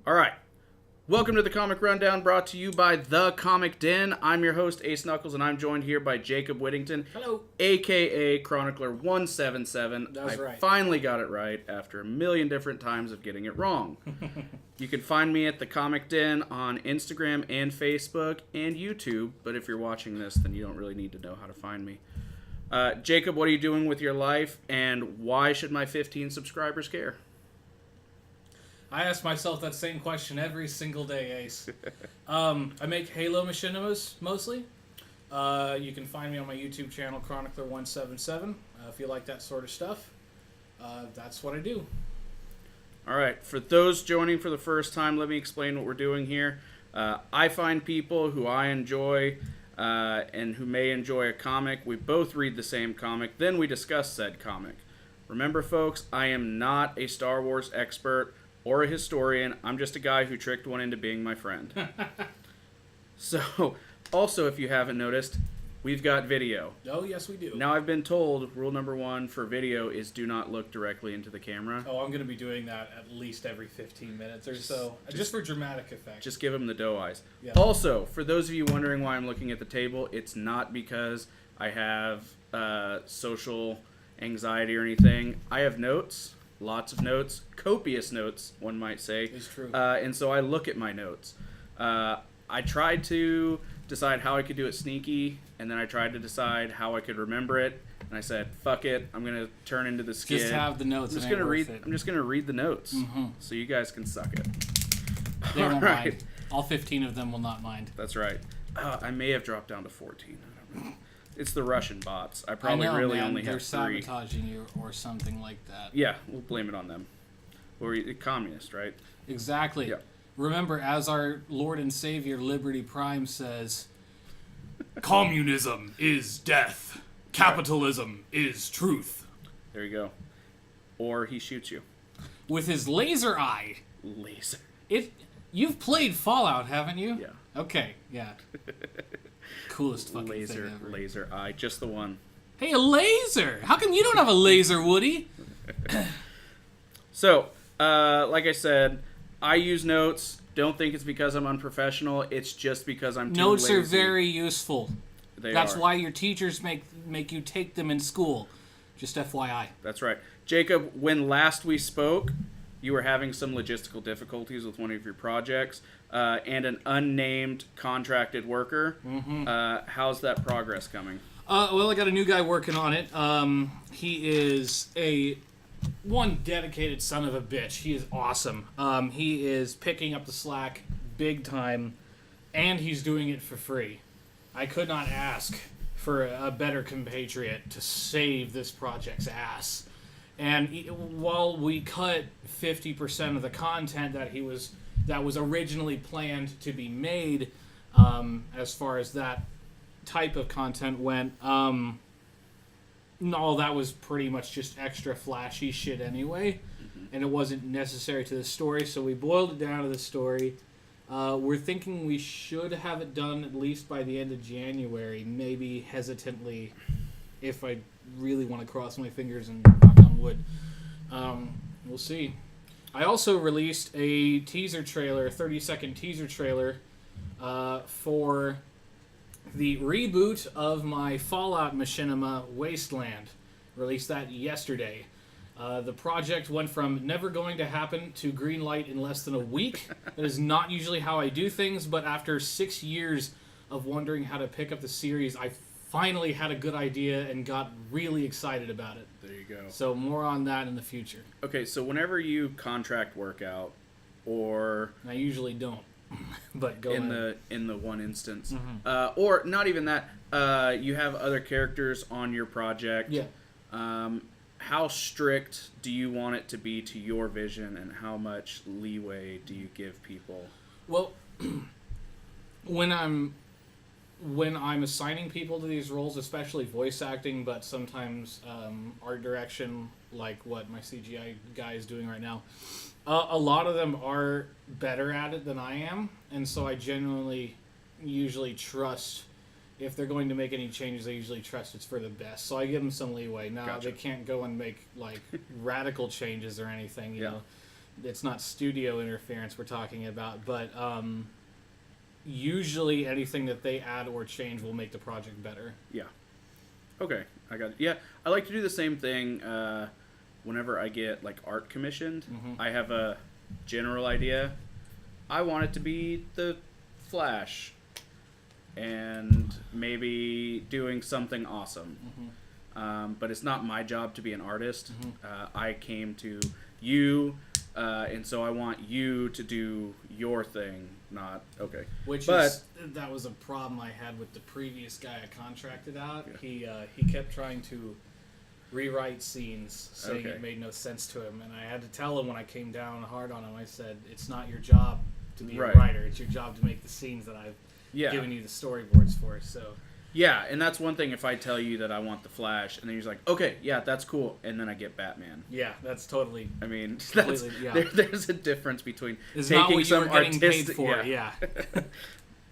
All right. Welcome to the Comic Rundown, brought to you by The Comic Den. I'm your host, Ace Knuckles, and I'm joined here by Jacob Whittington, Hello. AKA Chronicler177. That's right. I finally got it right after a million different times of getting it wrong. You can find me at The Comic Den on Instagram and Facebook and YouTube, but if you're watching this, then you don't really need to know how to find me. Jacob, what are you doing with your life, and why should my 15 subscribers care? I ask myself that same question every single day, Ace. I make Halo machinimas, mostly. You can find me on my YouTube channel, Chronicler177, if you like that sort of stuff. That's what I do. All right, for those joining for the first time, let me explain what we're doing here. I find people who I enjoy and who may enjoy a comic. We both read the same comic, then we discuss said comic. Remember, folks, I am not a Star Wars expert or a historian. I'm just a guy who tricked one into being my friend. So, also, if you haven't noticed, we've got video. Oh, yes, we do. Now, I've been told rule number 1 for video is do not look directly into the camera. Oh, I'm going to be doing that at least every 15 minutes or so, just for dramatic effect. Just give them the doe eyes. Yeah. Also, for those of you wondering why I'm looking at the table, it's not because I have social anxiety or anything. I have notes. Lots of notes, copious notes, one might say. It's true. And so I look at my notes. I tried to decide how I could do it sneaky, and then I tried to decide how I could remember it. And I said, "Fuck it, I'm gonna turn into this kid. Just have the notes. I'm just gonna read the notes, so you guys can suck it." They won't mind. All 15 of them will not mind. That's right. I may have dropped down to 14. I don't know. It's the Russian bots. I probably only have 3. They're sabotaging you or something like that. Yeah, we'll blame it on them. Or communist, right? Exactly. Yeah. Remember, as our Lord and Savior Liberty Prime says, communism is death. Capitalism is truth. There you go. Or he shoots you. With his laser eye. Laser. You've played Fallout, haven't you? Yeah. Okay, yeah. Coolest fucking laser, thing ever. Laser eye, just the one. Hey, a laser! How come you don't have a laser, Woody? So, like I said, I use notes. Don't think it's because I'm unprofessional. It's just because I'm too Notes lazy. are very useful. That's are. why your teachers make you take them in school. Just FYI. That's right. Jacob, when last we spoke, you were having some logistical difficulties with one of your projects and an unnamed contracted worker. Mm-hmm. How's that progress coming? Well, I got a new guy working on it. He is one dedicated son of a bitch. He is awesome. He is picking up the slack big time, and he's doing it for free. I could not ask for a better compatriot to save this project's ass. And while we cut 50% of the content that was originally planned to be made, as far as that type of content went, all that was pretty much just extra flashy shit anyway, and it wasn't necessary to the story, so we boiled it down to the story. We're thinking we should have it done at least by the end of January, maybe hesitantly, if I really want to cross my fingers and knock on wood. We'll see. I also released a teaser trailer, a 30-second teaser trailer, for the reboot of my Fallout machinima, Wasteland. Released that yesterday. The project went from never going to happen to green light in less than a week. That is not usually how I do things, but after 6 years of wondering how to pick up the series, I finally had a good idea and got really excited about it. There you go. So more on that in the future. Okay, so whenever you contract work out, or I usually don't, but go ahead. in the one instance, or not even that, you have other characters on your project. Yeah. How strict do you want it to be to your vision, and how much leeway do you give people? Well, when I'm assigning people to these roles, especially voice acting, but sometimes art direction, like what my CGI guy is doing right now, a lot of them are better at it than I am, and so I genuinely usually trust, if they're going to make any changes, I usually trust it's for the best. So I give them some leeway. Now, Gotcha. They can't go and make, like, radical changes or anything, you know. it's not studio interference we're talking about, but usually anything that they add or change will make the project better. Yeah. Okay, I got it. Yeah, I like to do the same thing whenever I get like art commissioned. I have a general idea. I want it to be the Flash and maybe doing something awesome. But it's not my job to be an artist. I came to you, and so I want you to do your thing, not... Okay. That was a problem I had with the previous guy I contracted out. Yeah. He kept trying to rewrite scenes, saying it made no sense to him, and I had to tell him when I came down hard on him, I said, it's not your job to be a writer, it's your job to make the scenes that I've given you the storyboards for, so... Yeah, and that's one thing if I tell you that I want the Flash, and then you're like, okay, yeah, that's cool, and then I get Batman. Yeah, that's totally... I mean, there's a difference between it's taking some artistic...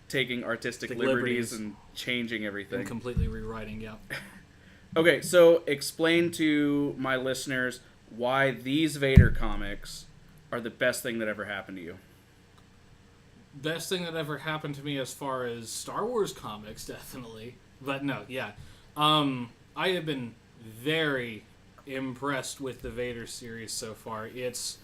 taking artistic liberties and changing everything. And completely rewriting, Okay, so explain to my listeners why these Vader comics are the best thing that ever happened to you. Best thing that ever happened to me as far as Star Wars comics, definitely. But no, I have been very impressed with the Vader series so far. It's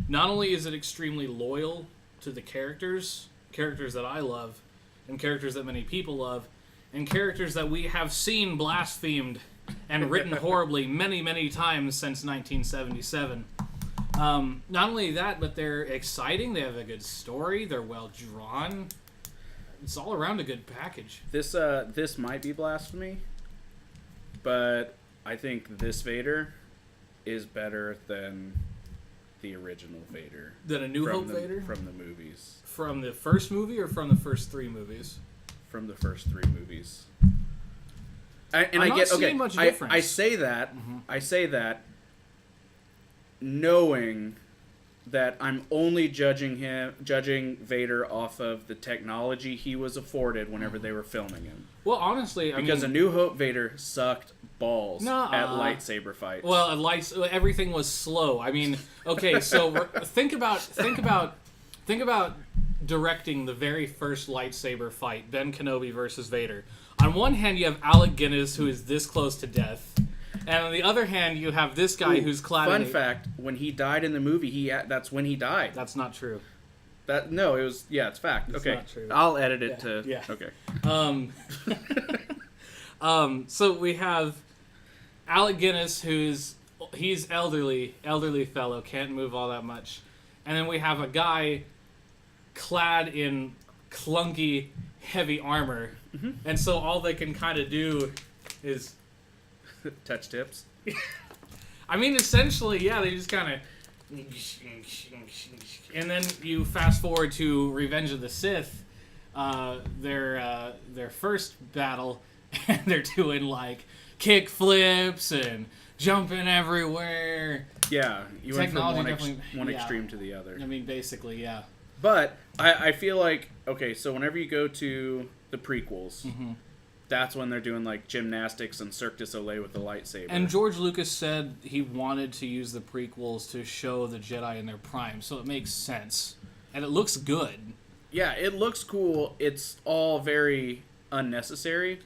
not only is it extremely loyal to the characters that I love, and characters that many people love, and characters that we have seen blasphemed and written horribly many, many times since 1977. Not only that, but they're exciting. They have a good story. They're well drawn. It's all around a good package. This might be blasphemy, but I think this Vader is better than the original Vader. Than A New Hope Vader? From the movies. From the first movie or from the first three movies? From the first three movies. I say that. I say that knowing that I'm only judging Vader off of the technology he was afforded whenever they were filming him. Well, honestly, because A New Hope Vader sucked balls at lightsaber fights. Well, everything was slow. I mean, okay, so think about directing the very first lightsaber fight, Ben Kenobi versus Vader. On one hand, you have Alec Guinness, who is this close to death. And on the other hand, you have this guy who's clad Fun fact, when he died in the movie, that's when he died. That's not true. It's fact. It's okay. Not true. I'll edit it to... Yeah. Okay. So we have Alec Guinness, he's elderly fellow, can't move all that much. And then we have a guy clad in clunky, heavy armor. And so all they can kind of do is... touch tips. I mean, essentially, they just kind of... And then you fast forward to Revenge of the Sith, their first battle, and they're doing, like, kick flips and jumping everywhere. Yeah, you went from one extreme to the other. I mean, basically, yeah. But I feel like, okay, so whenever you go to the prequels... That's when they're doing, like, gymnastics and Cirque du Soleil with the lightsaber. And George Lucas said he wanted to use the prequels to show the Jedi in their prime, so it makes sense. And it looks good. Yeah, it looks cool. It's all very unnecessary.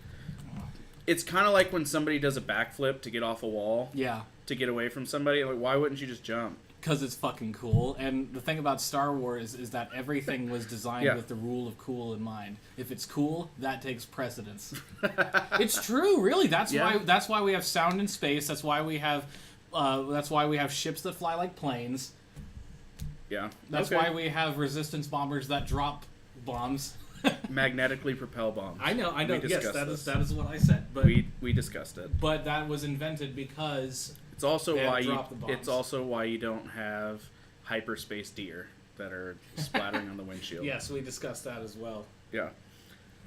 It's kind of like when somebody does a backflip to get off a wall. Yeah. To get away from somebody. Like, why wouldn't you just jump? Because it's fucking cool. And the thing about Star Wars is that everything was designed with the rule of cool in mind. If it's cool, that takes precedence. It's true, really. That's why we have sound in space. That's why we have ships that fly like planes. Yeah. That's why we have resistance bombers that drop bombs. Magnetically propel bombs. I know. Yes, that is what I said. But we discussed it. But that was invented because it's also why you don't have hyperspace deer that are splattering on the windshield. Yes, we discussed that as well. Yeah.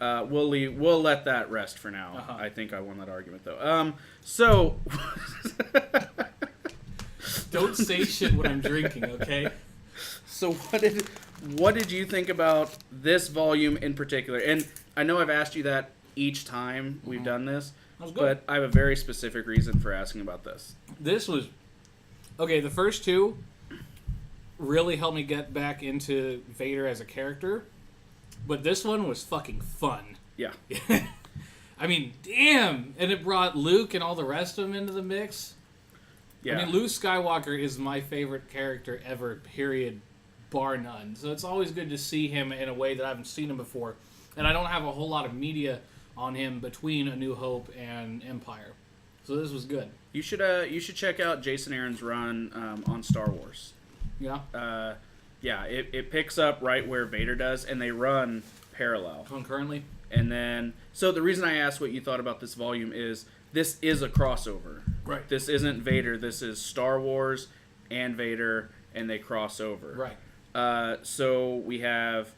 We'll let that rest for now. I think I won that argument though. So don't say shit when I'm drinking, okay? So what did you think about this volume in particular? And I know I've asked you that each time we've done this, but I have a very specific reason for asking about this. This was... Okay, the first two, really helped me get back into Vader as a character. But this one was fucking fun. Yeah. I mean, damn! And it brought Luke and all the rest of them into the mix. Yeah. I mean, Luke Skywalker is my favorite character ever, period, bar none. So it's always good to see him in a way that I haven't seen him before. And I don't have a whole lot of media on him between A New Hope and Empire. So this was good. You should check out Jason Aaron's run on Star Wars. Yeah? Yeah, it picks up right where Vader does, and they run parallel. Concurrently? And then, so the reason I asked what you thought about this volume is this is a crossover. Right. This isn't Vader. This is Star Wars and Vader, and they cross over. Right. So we have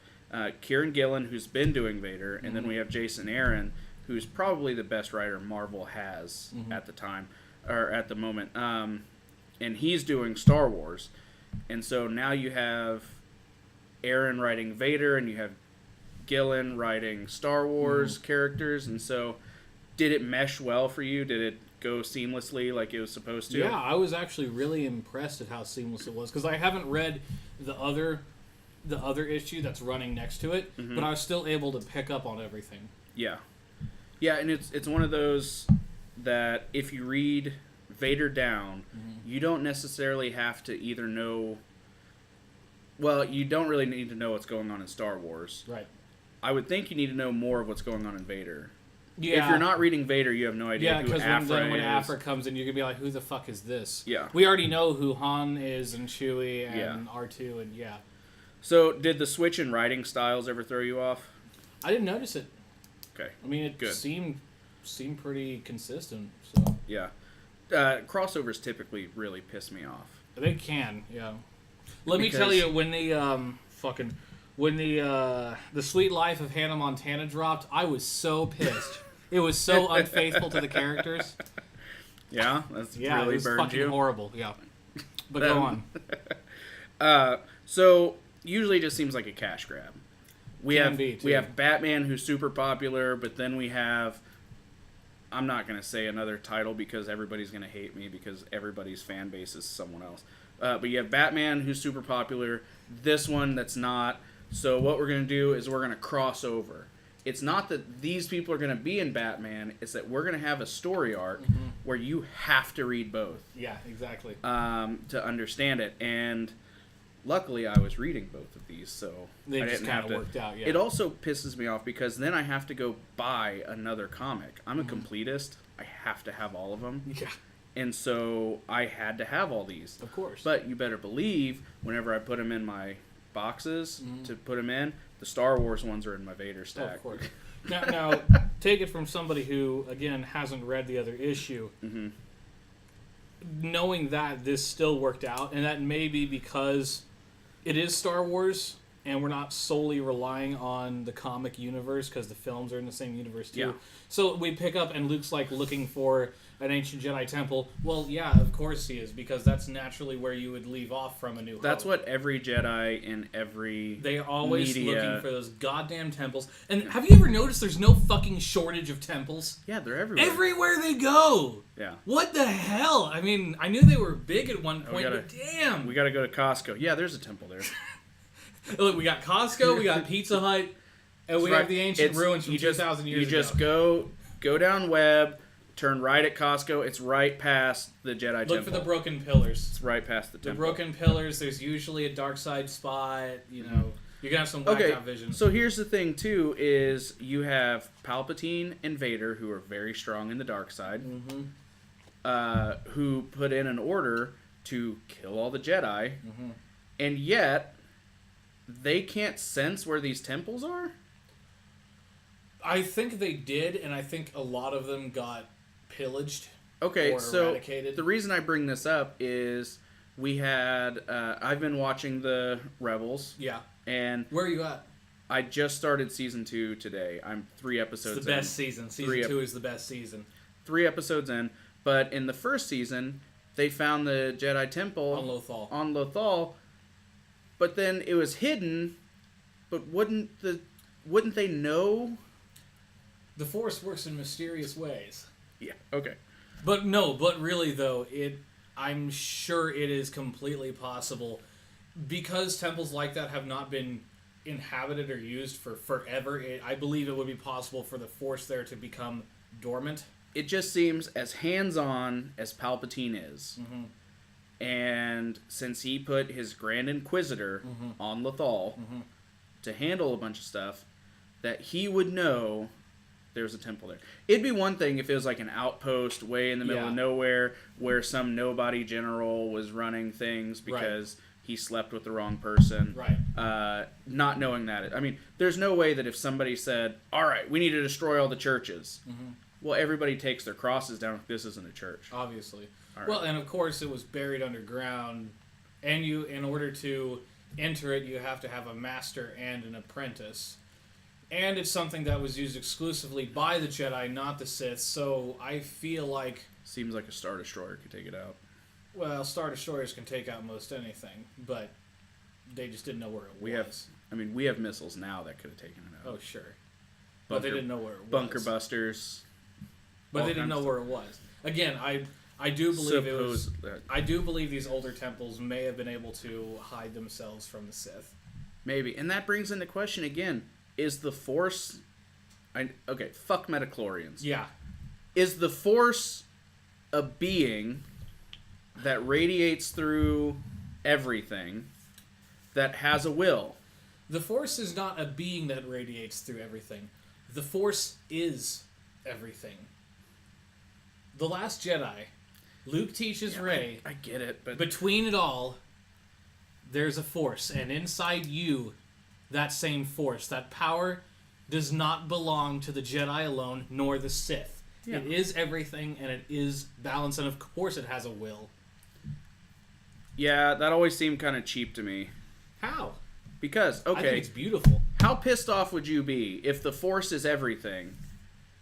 Kieran Gillen, who's been doing Vader, and then we have Jason Aaron, who's probably the best writer Marvel has at the time, or at the moment. And he's doing Star Wars. And so now you have Aaron writing Vader, and you have Gillen writing Star Wars characters. And so did it mesh well for you? Did it go seamlessly like it was supposed to? Yeah, I was actually really impressed at how seamless it was, because I haven't read the other issue that's running next to it, but I was still able to pick up on everything. Yeah. Yeah, and it's one of those that if you read Vader Down, you don't necessarily have to either know... Well, you don't really need to know what's going on in Star Wars. Right. I would think you need to know more of what's going on in Vader. Yeah. If you're not reading Vader, you have no idea who Afra is. Yeah, because when Afra comes in, you're going to be like, who the fuck is this? Yeah. We already know who Han is, and Chewie, and R2, and yeah. So, did the switch in writing styles ever throw you off? I didn't notice it. Okay. I mean, it Good. seemed pretty consistent, so... Yeah. Crossovers typically really piss me off. They can, yeah. Let me tell you, when the Sweet Life of Hannah Montana dropped, I was so pissed. It was so unfaithful to the characters. Yeah, that's Yeah, really it was burned fucking you. horrible. Yeah, but go on. So usually it just seems like a cash grab. We Can have Batman, who's super popular, but then we have... I'm not going to say another title because everybody's going to hate me because everybody's fan base is someone else. But you have Batman, who's super popular. This one that's not. So what we're going to do is we're going to cross over. It's not that these people are going to be in Batman. It's that we're going to have a story arc where you have to read both. Yeah, exactly. To understand it. And luckily I was reading both of these, so They I just didn't kind have of to. worked out, yeah. It also pisses me off because then I have to go buy another comic. I'm a completist. I have to have all of them. Yeah, And so I had to have all these. of course. But you better believe whenever I put them in my boxes to put them in, the Star Wars ones are in my Vader stack. Of course. Now, take it from somebody who, again, hasn't read the other issue. Knowing that this still worked out, and that may be because it is Star Wars, and we're not solely relying on the comic universe, because the films are in the same universe, too. Yeah. So we pick up, and Luke's, like, looking for an ancient Jedi temple. Well, yeah, of course he is, because that's naturally where you would leave off from A New Hope. That's what every Jedi in every They're always media... looking for those goddamn temples. And have you ever noticed there's no fucking shortage of temples? Yeah, they're everywhere. Everywhere they go! Yeah. What the hell? I mean, I knew they were big at one point, but damn! We gotta go to Costco. Yeah, there's a temple there. Look, we got Costco, we got Pizza Hut, and we have the ancient ruins from 2,000 years ago. You just go down Webb, turn right at Costco. It's right past the Jedi temple. Look for the broken pillars. It's right past the The temple. broken pillars, there's usually a dark side spot, you know. You're gonna have some blacked out vision. So here's the thing, too, is you have Palpatine and Vader, who are very strong in the dark side, who put in an order to kill all the Jedi, and yet they can't sense where these temples are? I think they did, and I think a lot of them got pillaged. Okay, or so eradicated. the reason I bring this up is we had... I've been watching the Rebels. Yeah. And where are you at? I just started season 2 today. I'm 3 episodes in. It's the best season. Season 2 is the best season. 3 episodes in. But in the first season, they found the Jedi Temple... On Lothal. But then it was hidden. But wouldn't they know? The Force works in mysterious ways. Yeah, okay. But really, though, I'm sure it is completely possible because temples like that have not been inhabited or used for forever, I believe it would be possible for the Force there to become dormant. It just seems as hands-on as Palpatine is. And since he put his Grand Inquisitor on Lothal to handle a bunch of stuff, that he would know there's a temple there. It'd be one thing if it was like an outpost way in the middle of nowhere where some nobody general was running things because he slept with the wrong person. Right. Not knowing that. I mean, there's no way that if somebody said, all right, we need to destroy all the churches. Well, everybody takes their crosses down if this isn't a church. Obviously. Right. Well, and of course it was buried underground, and in order to enter it, you have to have a master and an apprentice. And it's something that was used exclusively by the Jedi, not the Sith, so I feel like... Seems like a Star Destroyer could take it out. Well, Star Destroyers can take out most anything, but they just didn't know where it was. We have missiles now that could have taken it out. Oh, sure. But they didn't know where it was. Bunker busters. But they didn't know where it was. Again, I do believe I do believe these older temples may have been able to hide themselves from the Sith. Maybe. And that brings into question again, is the Force... Okay, fuck metachlorians. Yeah. Is the Force a being that radiates through everything that has a will? The Force is not a being that radiates through everything. The Force is everything. The Last Jedi, Luke teaches Rey... I get it, but... Between it all, there's a Force, and inside you, that same Force, that power, does not belong to the Jedi alone, nor the Sith. Yeah. It is everything, and it is balanced, and of course it has a will. Yeah, that always seemed kind of cheap to me. How? Because, okay... I think it's beautiful. How pissed off would you be if the Force is everything...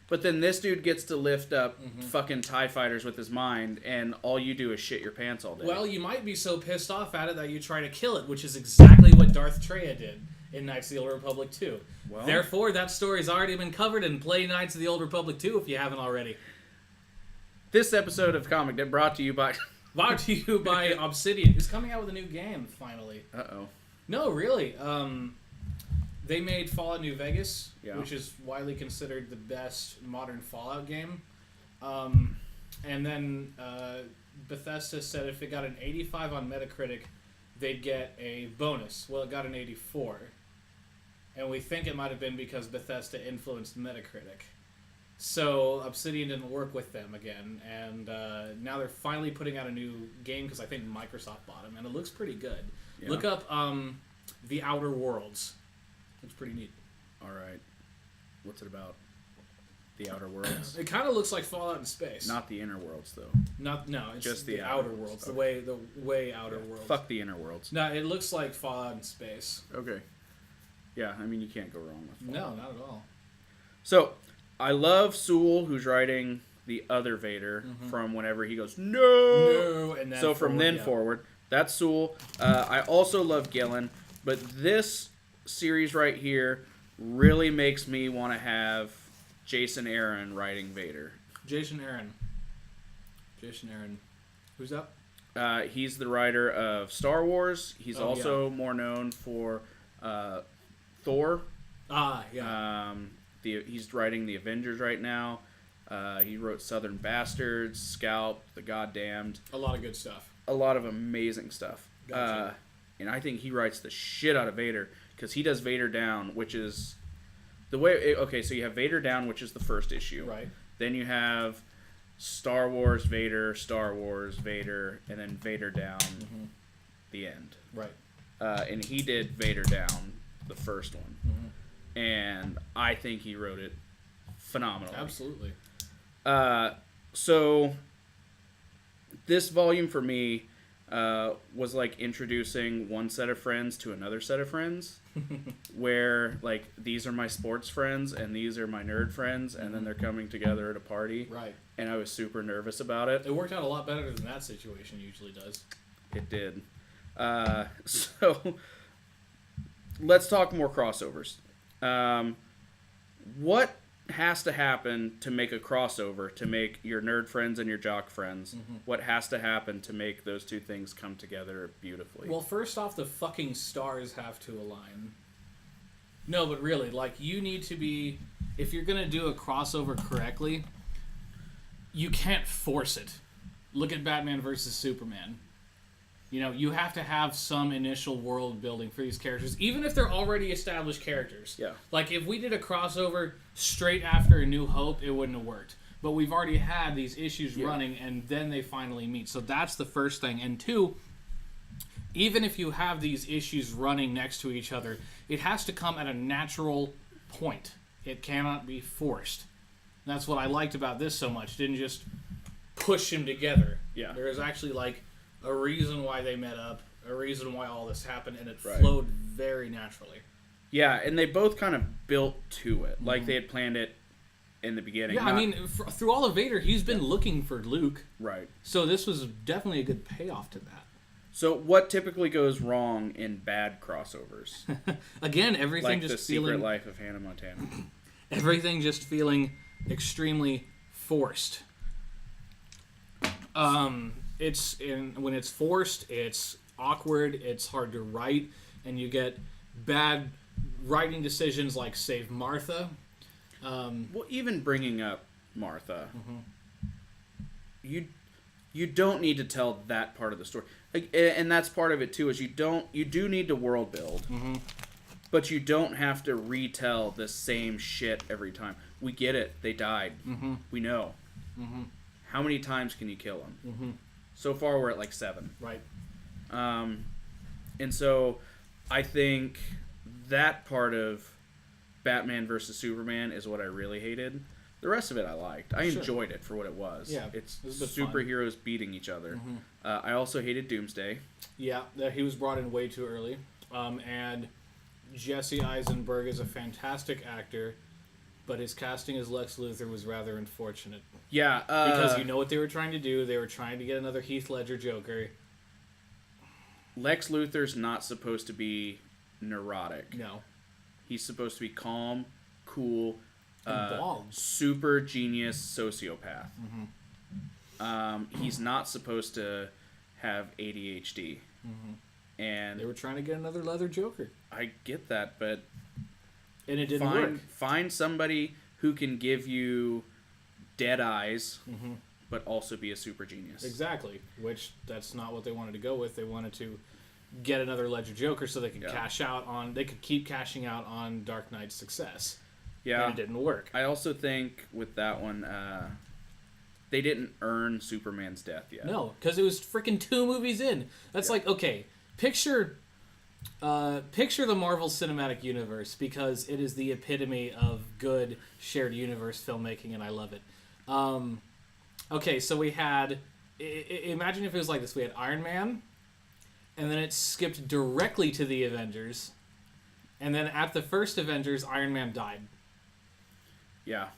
But then this dude gets to lift up fucking TIE fighters with his mind, and all you do is shit your pants all day. Well, you might be so pissed off at it that you try to kill it, which is exactly what Darth Treya did in Knights of the Old Republic 2. Well, therefore, that story's already been covered in Play Knights of the Old Republic 2 if you haven't already. This episode of Comic Day brought to you by... Brought to you by Obsidian, who's coming out with a new game, finally. Uh-oh. No, really. They made Fallout New Vegas, which is widely considered the best modern Fallout game. And then Bethesda said if it got an 85 on Metacritic, they'd get a bonus. Well, it got an 84. And we think it might have been because Bethesda influenced Metacritic. So Obsidian didn't work with them again. And now they're finally putting out a new game because I think Microsoft bought them. And it looks pretty good. Yeah. Look up The Outer Worlds. It's pretty neat. All right. What's it about? The Outer Worlds? It kind of looks like Fallout in space. Not the Inner Worlds, though. No, it's just the Outer Worlds. Okay. The way Outer Worlds. Fuck the Inner Worlds. No, it looks like Fallout in space. Okay. Yeah, I mean, you can't go wrong with Fallout. No, not at all. So, I love Sewell, who's writing the other Vader from whenever he goes, no! And then so from then forward, that's Sewell. I also love Gillen, but this... series right here really makes me want to have Jason Aaron writing Vader. Jason Aaron. Who's up? He's the writer of Star Wars. He's also more known for Thor. Yeah. He's writing the Avengers right now. He wrote Southern Bastards, Scalp, The Goddamned. A lot of good stuff. A lot of amazing stuff. Gotcha. And I think he writes the shit out of Vader. Because he does Vader Down, which is the way... Okay, so you have Vader Down, which is the first issue. Right. Then you have Star Wars Vader, and then Vader Down, the end. Right. And he did Vader Down, the first one. And I think he wrote it phenomenally. Absolutely. So this volume for me... was like introducing one set of friends to another set of friends where like these are my sports friends and these are my nerd friends and then they're coming together at a party. Right. And I was super nervous about it. It worked out a lot better than that situation usually does. It did. So let's talk more crossovers. What has to happen to make a crossover, to make your nerd friends and your jock friends? What has to happen to make those two things come together beautifully? Well, first off, the fucking stars have to align. No, but really, like, you need to be... If you're going to do a crossover correctly, you can't force it. Look at Batman versus Superman. You know, you have to have some initial world building for these characters, even if they're already established characters. Yeah. Like, if we did a crossover straight after A New Hope, it wouldn't have worked. But we've already had these issues running, and then they finally meet. So that's the first thing. And two, even if you have these issues running next to each other, it has to come at a natural point. It cannot be forced. That's what I liked about this so much. It didn't just push them together. Yeah. There was actually, like, a reason why they met up, a reason why all this happened, and it flowed very naturally. Yeah, and they both kind of built to it. Like they had planned it in the beginning. Yeah, I mean, through all of Vader, he's been looking for Luke. Right. So this was definitely a good payoff to that. So what typically goes wrong in bad crossovers? Again, everything like just The feeling... Secret Life of Hannah Montana. Everything just feeling extremely forced. When it's forced, it's awkward, it's hard to write, and you get bad writing decisions like Save Martha. Well, even bringing up Martha, you don't need to tell that part of the story, and that's part of it too. Is you do need to world build, but you don't have to retell the same shit every time. We get it; they died. We know. How many times can you kill them? So far, we're at like 7. Right. And so, I think that part of Batman versus Superman is what I really hated. The rest of it I liked. I enjoyed it for what it was. Yeah, it's it was a bit superheroes beating each other. I also hated Doomsday. Yeah, he was brought in way too early. And Jesse Eisenberg is a fantastic actor, but his casting as Lex Luthor was rather unfortunate. Yeah. Because you know what they were trying to do? They were trying to get another Heath Ledger Joker. Lex Luthor's not supposed to be neurotic. No. He's supposed to be calm, cool, bald. super genius sociopath. He's not supposed to have ADHD. And they were trying to get another leather Joker. I get that, but and it didn't work. Find somebody who can give you dead eyes, but also be a super genius. Exactly. Which that's not what they wanted to go with. They wanted to get another Ledger Joker so they could cash out on. They could keep cashing out on Dark Knight's success. Yeah, and it didn't work. I also think with that one, they didn't earn Superman's death yet. No, because it was freaking 2 movies in. That's like, okay, picture the Marvel Cinematic Universe, because it is the epitome of good shared universe filmmaking, and I love it. Okay, so we had... Imagine if it was like this. We had Iron Man, and then it skipped directly to the Avengers, and then at the first Avengers, Iron Man died. Yeah.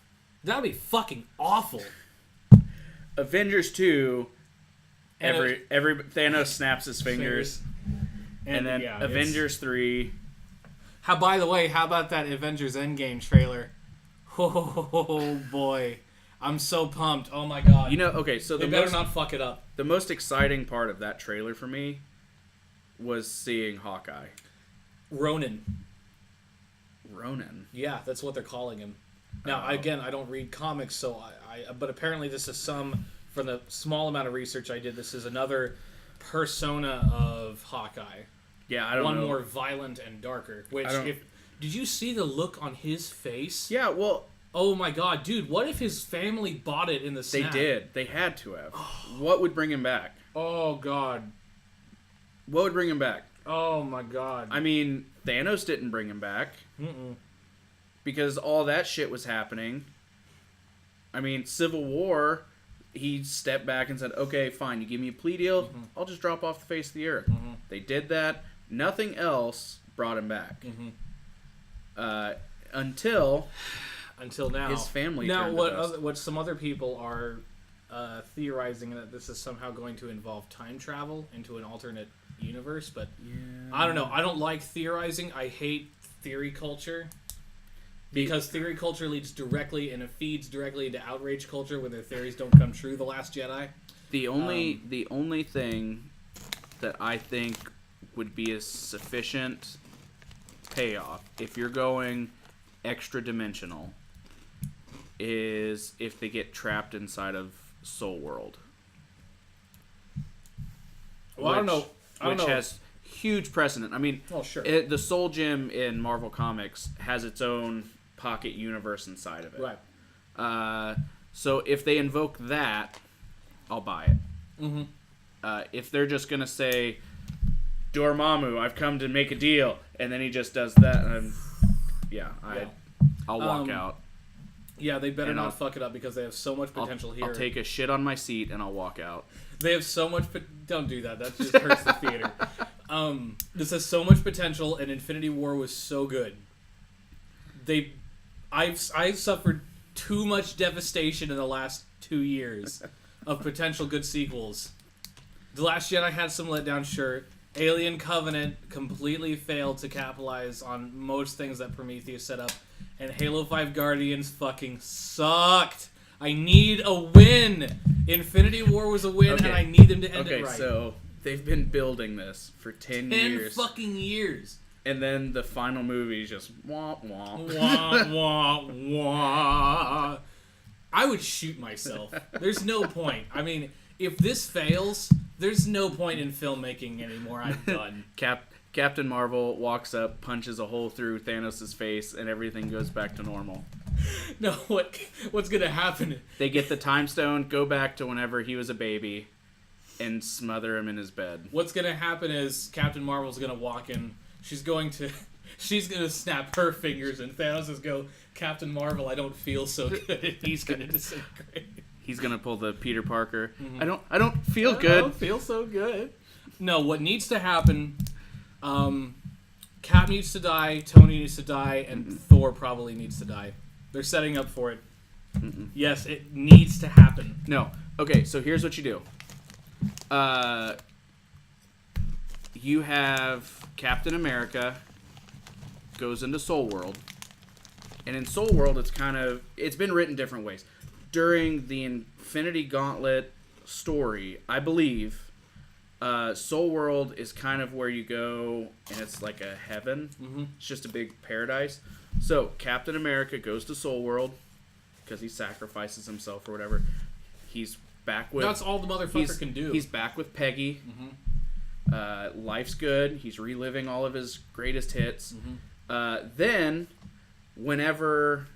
That would be fucking awful. Avengers 2, every Thanos snaps his fingers. And then Avengers 3. By the way, how about that Avengers Endgame trailer? Oh boy. I'm so pumped. Oh my god. You know, okay, so they better not fuck it up. The most exciting part of that trailer for me was seeing Hawkeye. Ronan. Yeah, that's what they're calling him. Now, again, I don't read comics, so but apparently this is from the small amount of research I did, this is another persona of Hawkeye. Yeah, I don't know. One more violent and darker. Did you see the look on his face? Yeah, well... Oh my god, dude, what if his family bought it in the snap? They did. They had to have. What would bring him back? Oh god. What would bring him back? Oh my god. I mean, Thanos didn't bring him back. Because all that shit was happening. I mean, Civil War, he stepped back and said, okay, fine, you give me a plea deal, I'll just drop off the face of the earth. They did that. Nothing else brought him back. Until now. His family now, turned what some other people are theorizing that this is somehow going to involve time travel into an alternate universe, but I don't know. I don't like theorizing. I hate theory culture. Because theory culture leads directly, and it feeds directly into outrage culture when their theories don't come true. The Last Jedi. The only thing that I think would be a sufficient payoff if you're going extra dimensional is if they get trapped inside of Soul World. Well, I don't know. Which has huge precedent. I mean, sure. The Soul Gem in Marvel Comics has its own pocket universe inside of it. Right. So if they invoke that, I'll buy it. Mm-hmm. If they're just going to say, Dormammu, I've come to make a deal, and then he just does that, I'll walk out. Yeah, they better not fuck it up because they have so much potential here. I'll take a shit on my seat and I'll walk out. They have so much... Don't do that. That just hurts the theater. This has so much potential, and Infinity War was so good. I've suffered too much devastation in the last 2 years of potential good sequels. The Last Jedi had some letdown, sure. Alien Covenant completely failed to capitalize on most things that Prometheus set up. And Halo 5 Guardians fucking sucked. I need a win. Infinity War was a win, and I need them to end it right. Okay, so they've been building this for 10 years. 10 fucking years. And then the final movie is just wah, wah. Wah, wah, wah. I would shoot myself. There's no point. I mean, if this fails, there's no point in filmmaking anymore. I'm done. Captain Marvel walks up, punches a hole through Thanos' face, and everything goes back to normal. No, what's gonna happen? They get the time stone, go back to whenever he was a baby, and smother him in his bed. What's gonna happen is Captain Marvel's gonna walk in. She's gonna snap her fingers, and Thanos is go, Captain Marvel, I don't feel so good. And he's gonna disintegrate. He's gonna pull the Peter Parker. Mm-hmm. I don't feel good. I don't feel so good. No, what needs to happen? Cap needs to die. Tony needs to die, and Thor probably needs to die. They're setting up for it. Mm-mm. Yes, it needs to happen. No. Okay, so here's what you do. You have Captain America goes into Soul World. And in Soul World, it's been written different ways. During the Infinity Gauntlet story, I believe, Soul World is kind of where you go, and it's like a heaven. Mm-hmm. It's just a big paradise. So Captain America goes to Soul World because he sacrifices himself or whatever. He's back with... That's all the motherfucker can do. He's back with Peggy. Mm-hmm. Life's good. He's reliving all of his greatest hits. Mm-hmm. Then, whenever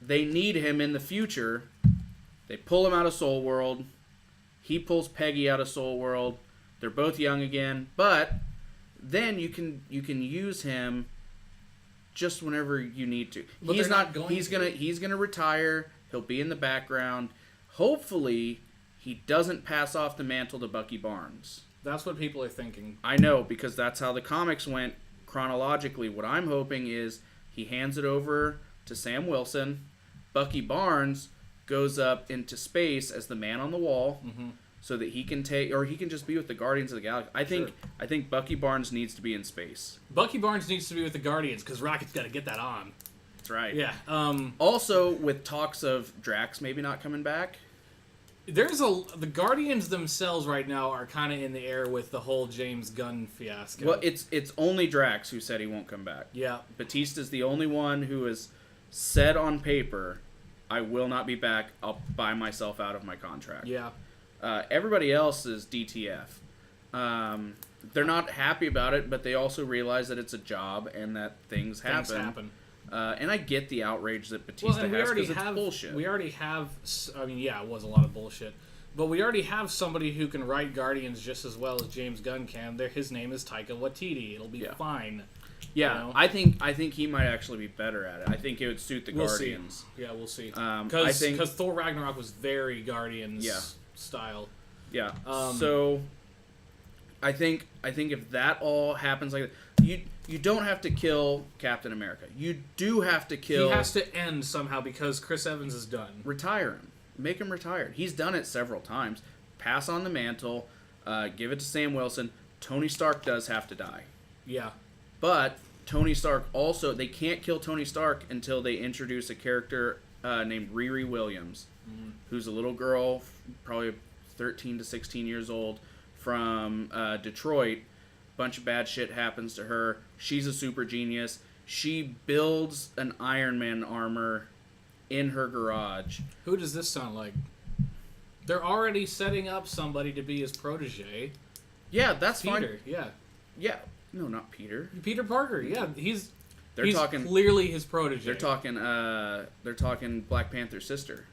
they need him in the future, they pull him out of Soul World. He pulls Peggy out of Soul World. They're both young again, but then you can use him just whenever you need to. But He's gonna retire. He'll be in the background. Hopefully, he doesn't pass off the mantle to Bucky Barnes. That's what people are thinking. I know, because that's how the comics went chronologically. What I'm hoping is he hands it over to Sam Wilson. Bucky Barnes goes up into space as the man on the wall, so that he can he can just be with the Guardians of the Galaxy. I think Bucky Barnes needs to be in space. Bucky Barnes needs to be with the Guardians because Rocket's got to get that on. That's right. Yeah. Also, with talks of Drax maybe not coming back. The Guardians themselves right now are kind of in the air with the whole James Gunn fiasco. Well, it's only Drax who said he won't come back. Yeah. Batista's the only one who has said on paper, I will not be back. I'll buy myself out of my contract. Yeah. Everybody else is DTF. They're not happy about it, but they also realize that it's a job and that things happen. And I get the outrage that Batista has because it's bullshit. We already have... I mean, yeah, it was a lot of bullshit. But we already have somebody who can write Guardians just as well as James Gunn can. His name is Taika Waititi. It'll be fine. Yeah, you know? I think he might actually be better at it. I think it would suit the Guardians. See. Yeah, we'll see. Because Thor Ragnarok was very Guardians style. Yeah. So I think if that all happens like that, you don't have to kill Captain America. You do have to kill... He has to end somehow because Chris Evans is done. Retire him. Make him retired. He's done it several times. Pass on the mantle. Give it to Sam Wilson. Tony Stark does have to die. Yeah. But Tony Stark also, they can't kill Tony Stark until they introduce a character named Riri Williams, who's a little girl, probably 13 to 16 years old, from Detroit. Bunch of bad shit happens to her. She's a super genius. She builds an Iron Man armor in her garage. Who does this sound like? They're already setting up somebody to be his protege. Yeah, that's Peter, fine. yeah. Yeah. No, not Peter. Peter Parker, yeah. He's talking clearly his protege. They're talking Black Panther's sister.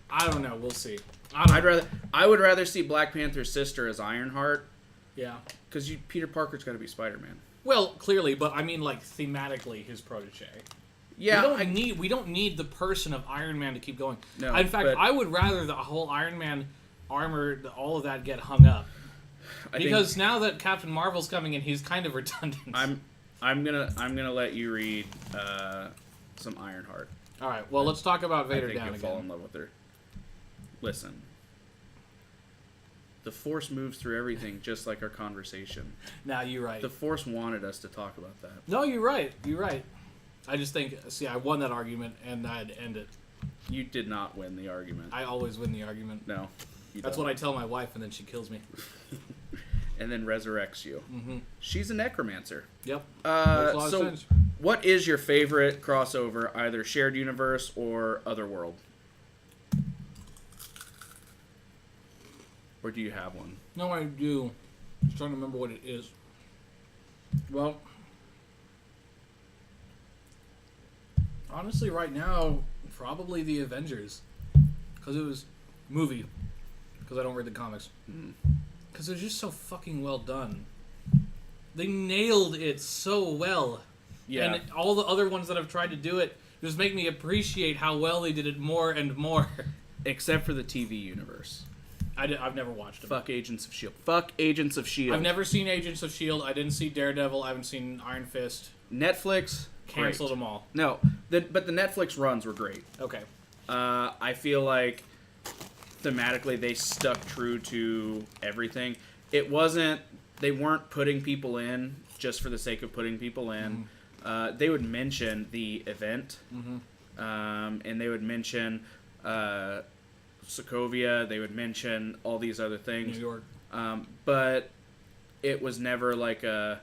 I don't know. We'll see. I would rather see Black Panther's sister as Ironheart. Yeah. Because Peter Parker's got to be Spider-Man. Well, clearly, but I mean, like, thematically, his protege. Yeah, we don't need the person of Iron Man to keep going. No, in fact, I would rather the whole Iron Man armor, all of that, get hung up. Because now that Captain Marvel's coming in, he's kind of redundant. I'm gonna let you read some Ironheart. All right. Well, let's talk about Vader Down you'll again. Fall in love with her. Listen. The Force moves through everything, just like our conversation. Now you're right. The Force wanted us to talk about that. No, you're right. You're right. I just think, I won that argument, and I'd end it. You did not win the argument. I always win the argument. No. That's what I tell my wife, and then she kills me. And then resurrects you. Mm-hmm. She's a necromancer. Yep. So, what is your favorite crossover, either shared universe or otherworld? Or do you have one? No, I do. I'm just trying to remember what it is. Well, honestly, right now, probably the Avengers. Because it was movie. Because I don't read the comics. Because it was just so fucking well done. They nailed it so well. Yeah. And all the other ones that have tried to do it just make me appreciate how well they did it more and more. Except for the TV universe. I've never watched them. Fuck Agents of S.H.I.E.L.D. Fuck Agents of S.H.I.E.L.D. I've never seen Agents of S.H.I.E.L.D. I didn't see Daredevil. I haven't seen Iron Fist. Netflix, Canceled great. them all. No, but the Netflix runs were great. Okay. I feel like thematically they stuck true to everything. It wasn't, they weren't putting people in just for the sake of putting people in. They would mention the event, and they would mention Sokovia, they would mention all these other things. New York. But it was never like a,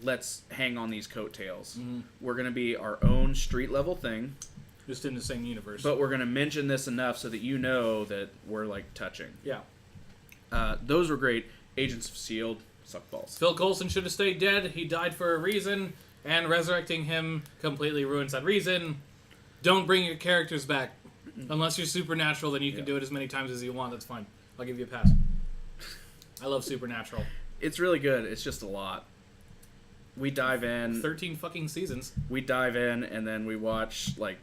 let's hang on these coattails. We're going to be our own street level thing. Just in the same universe. But we're going to mention this enough so that you know that we're like touching. Yeah. Those were great. Agents of S.H.I.E.L.D. suck balls. Phil Coulson should have stayed dead. He died for a reason, and resurrecting him completely ruins that reason. Don't bring your characters back. Unless you're Supernatural, then you can do it as many times as you want. That's fine. I'll give you a pass. I love Supernatural. It's really good. It's just a lot. We dive in. 13 fucking seasons. We dive in, and then we watch like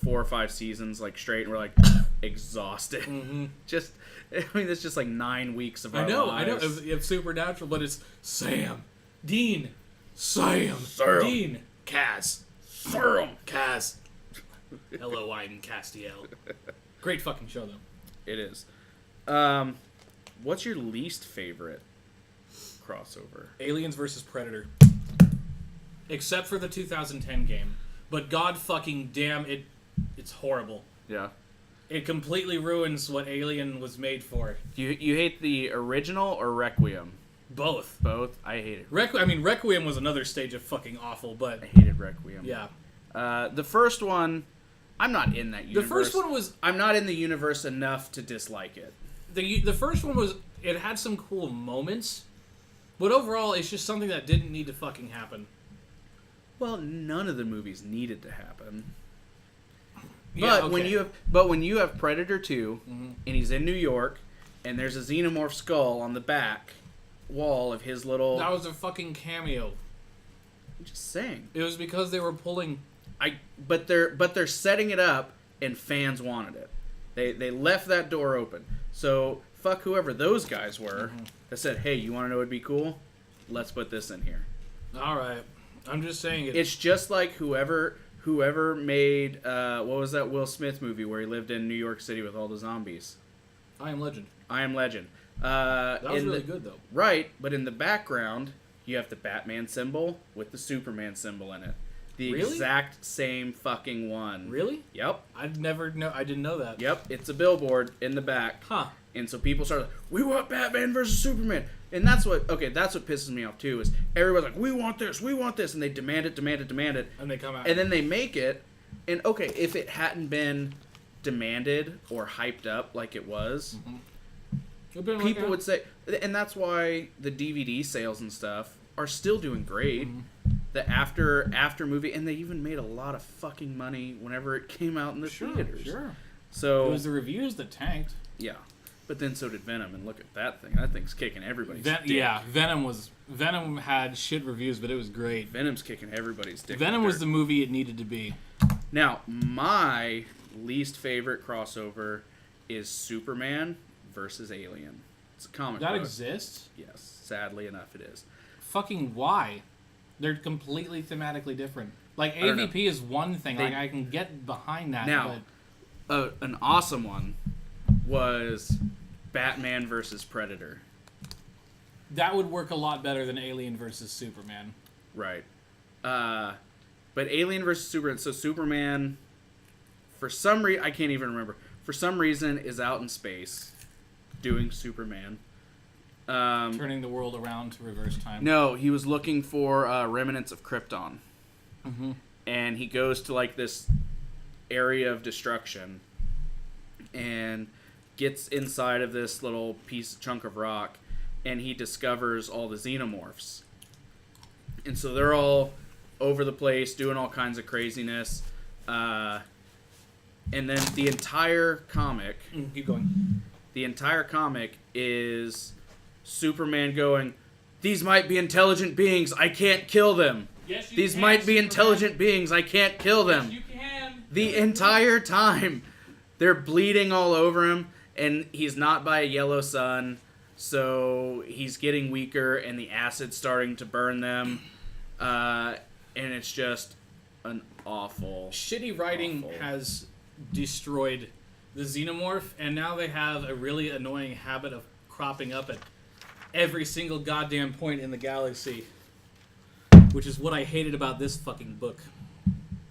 4 or 5 seasons like straight, and we're like exhausted. Just, I mean, it's just like 9 weeks of our lives. I know. It's Supernatural, but it's Sam, Dean, Sam, Dean, Kaz, Sam, Kaz. Hello, I'm Castiel. Great fucking show, though. It is. What's your least favorite crossover? Aliens vs. Predator. Except for the 2010 game. But god fucking damn, it's horrible. Yeah. It completely ruins what Alien was made for. You hate the original or Requiem? Both. Both? I hated Requiem was another stage of fucking awful, but... I hated Requiem. Yeah. The first one, I'm not in that universe. The first one was... I'm not in the universe enough to dislike it. The first one was... It had some cool moments, but overall, it's just something that didn't need to fucking happen. Well, none of the movies needed to happen. Yeah, but when you have Predator 2, and he's in New York, and there's a xenomorph skull on the back wall of his little... That was a fucking cameo. I'm just saying. It was because they were pulling... But they're setting it up, and fans wanted it. They left that door open. So fuck whoever those guys were that said, "Hey, you want to know what'd be cool? Let's put this in here." All right, I'm just saying it. It's just like whoever made what was that Will Smith movie where he lived in New York City with all the zombies? I Am Legend. I Am Legend. That was really good though. Right, but in the background, You have the Batman symbol with the Superman symbol in it. The Really? exact same fucking one. Really? Yep. I didn't know that. Yep. It's a billboard in the back. Huh. And so people start like, we want Batman versus Superman. And that's what pisses me off too, is everybody's like, we want this, and they demand it. And they come out. And then they make it, and okay, if it hadn't been demanded or hyped up like it was, people would say, and that's why the DVD sales and stuff are still doing great. The after movie, and they even made a lot of fucking money whenever it came out in the theaters. Sure. So it was the reviews that tanked. Yeah. But then so did Venom, and look at that thing. That thing's kicking everybody's dick. Yeah, Venom had shit reviews, but it was great. Venom's kicking everybody's dick. Venom was the movie it needed to be. Now, my least favorite crossover is Superman versus Alien. It's a comic book. That exists? Yes, sadly enough it is. Fucking why? They're completely thematically different. Like, AVP is one thing. Like, I can get behind that. Now, an awesome one was Batman versus Predator. That would work a lot better than Alien versus Superman. Right. But Alien versus Superman. So Superman, for some reason, I can't even remember. For some reason, is out in space doing Superman. Turning the world around to reverse time. No, he was looking for remnants of Krypton. Mm-hmm. And he goes to like this area of destruction and gets inside of this little chunk of rock, and he discovers all the xenomorphs. And so they're all over the place doing all kinds of craziness. And then the entire comic... Keep going. The entire comic is Superman going, these might be intelligent beings, I can't kill them. Yes, you These can, might be Superman. intelligent beings, I can't kill them. Yes, you can. The entire time. They're bleeding all over him, and he's not by a yellow sun, so he's getting weaker, and the acid's starting to burn them. And it's just an awful... Shitty writing has destroyed the xenomorph, and now they have a really annoying habit of cropping up at every single goddamn point in the galaxy. Which is what I hated about this fucking book.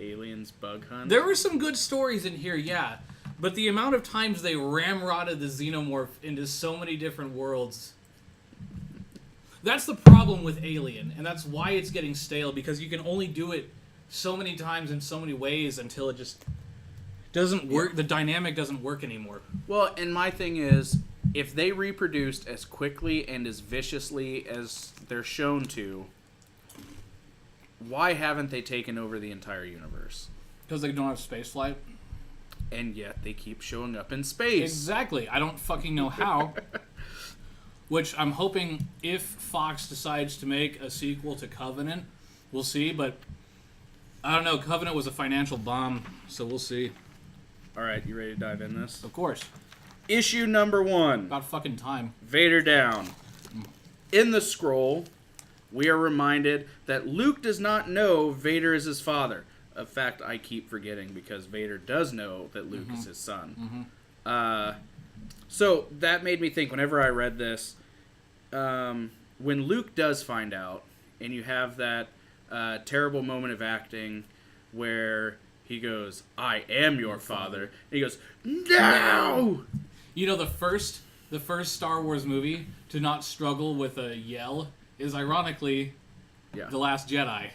Aliens Bug Hunt? There were some good stories in here, yeah. But the amount of times they ramrodded the xenomorph into so many different worlds... That's the problem with Alien, and that's why it's getting stale, because you can only do it so many times in so many ways until it just doesn't work. The dynamic doesn't work anymore. Well, and my thing is, if they reproduced as quickly and as viciously as they're shown to, why haven't they taken over the entire universe? Because they don't have spaceflight. And yet they keep showing up in space. Exactly. I don't fucking know how. Which I'm hoping, if Fox decides to make a sequel to Covenant, we'll see. But I don't know. Covenant was a financial bomb, so we'll see. All right, you ready to dive in this? Of course. Issue number 1. About fucking time. Vader Down. In the scroll, we are reminded that Luke does not know Vader is his father. A fact I keep forgetting, because Vader does know that Luke is his son. So that made me think, whenever I read this, when Luke does find out, and you have that terrible moment of acting where he goes, I am your father. And he goes, no! You know, the first Star Wars movie to not struggle with a yell is, ironically, The Last Jedi.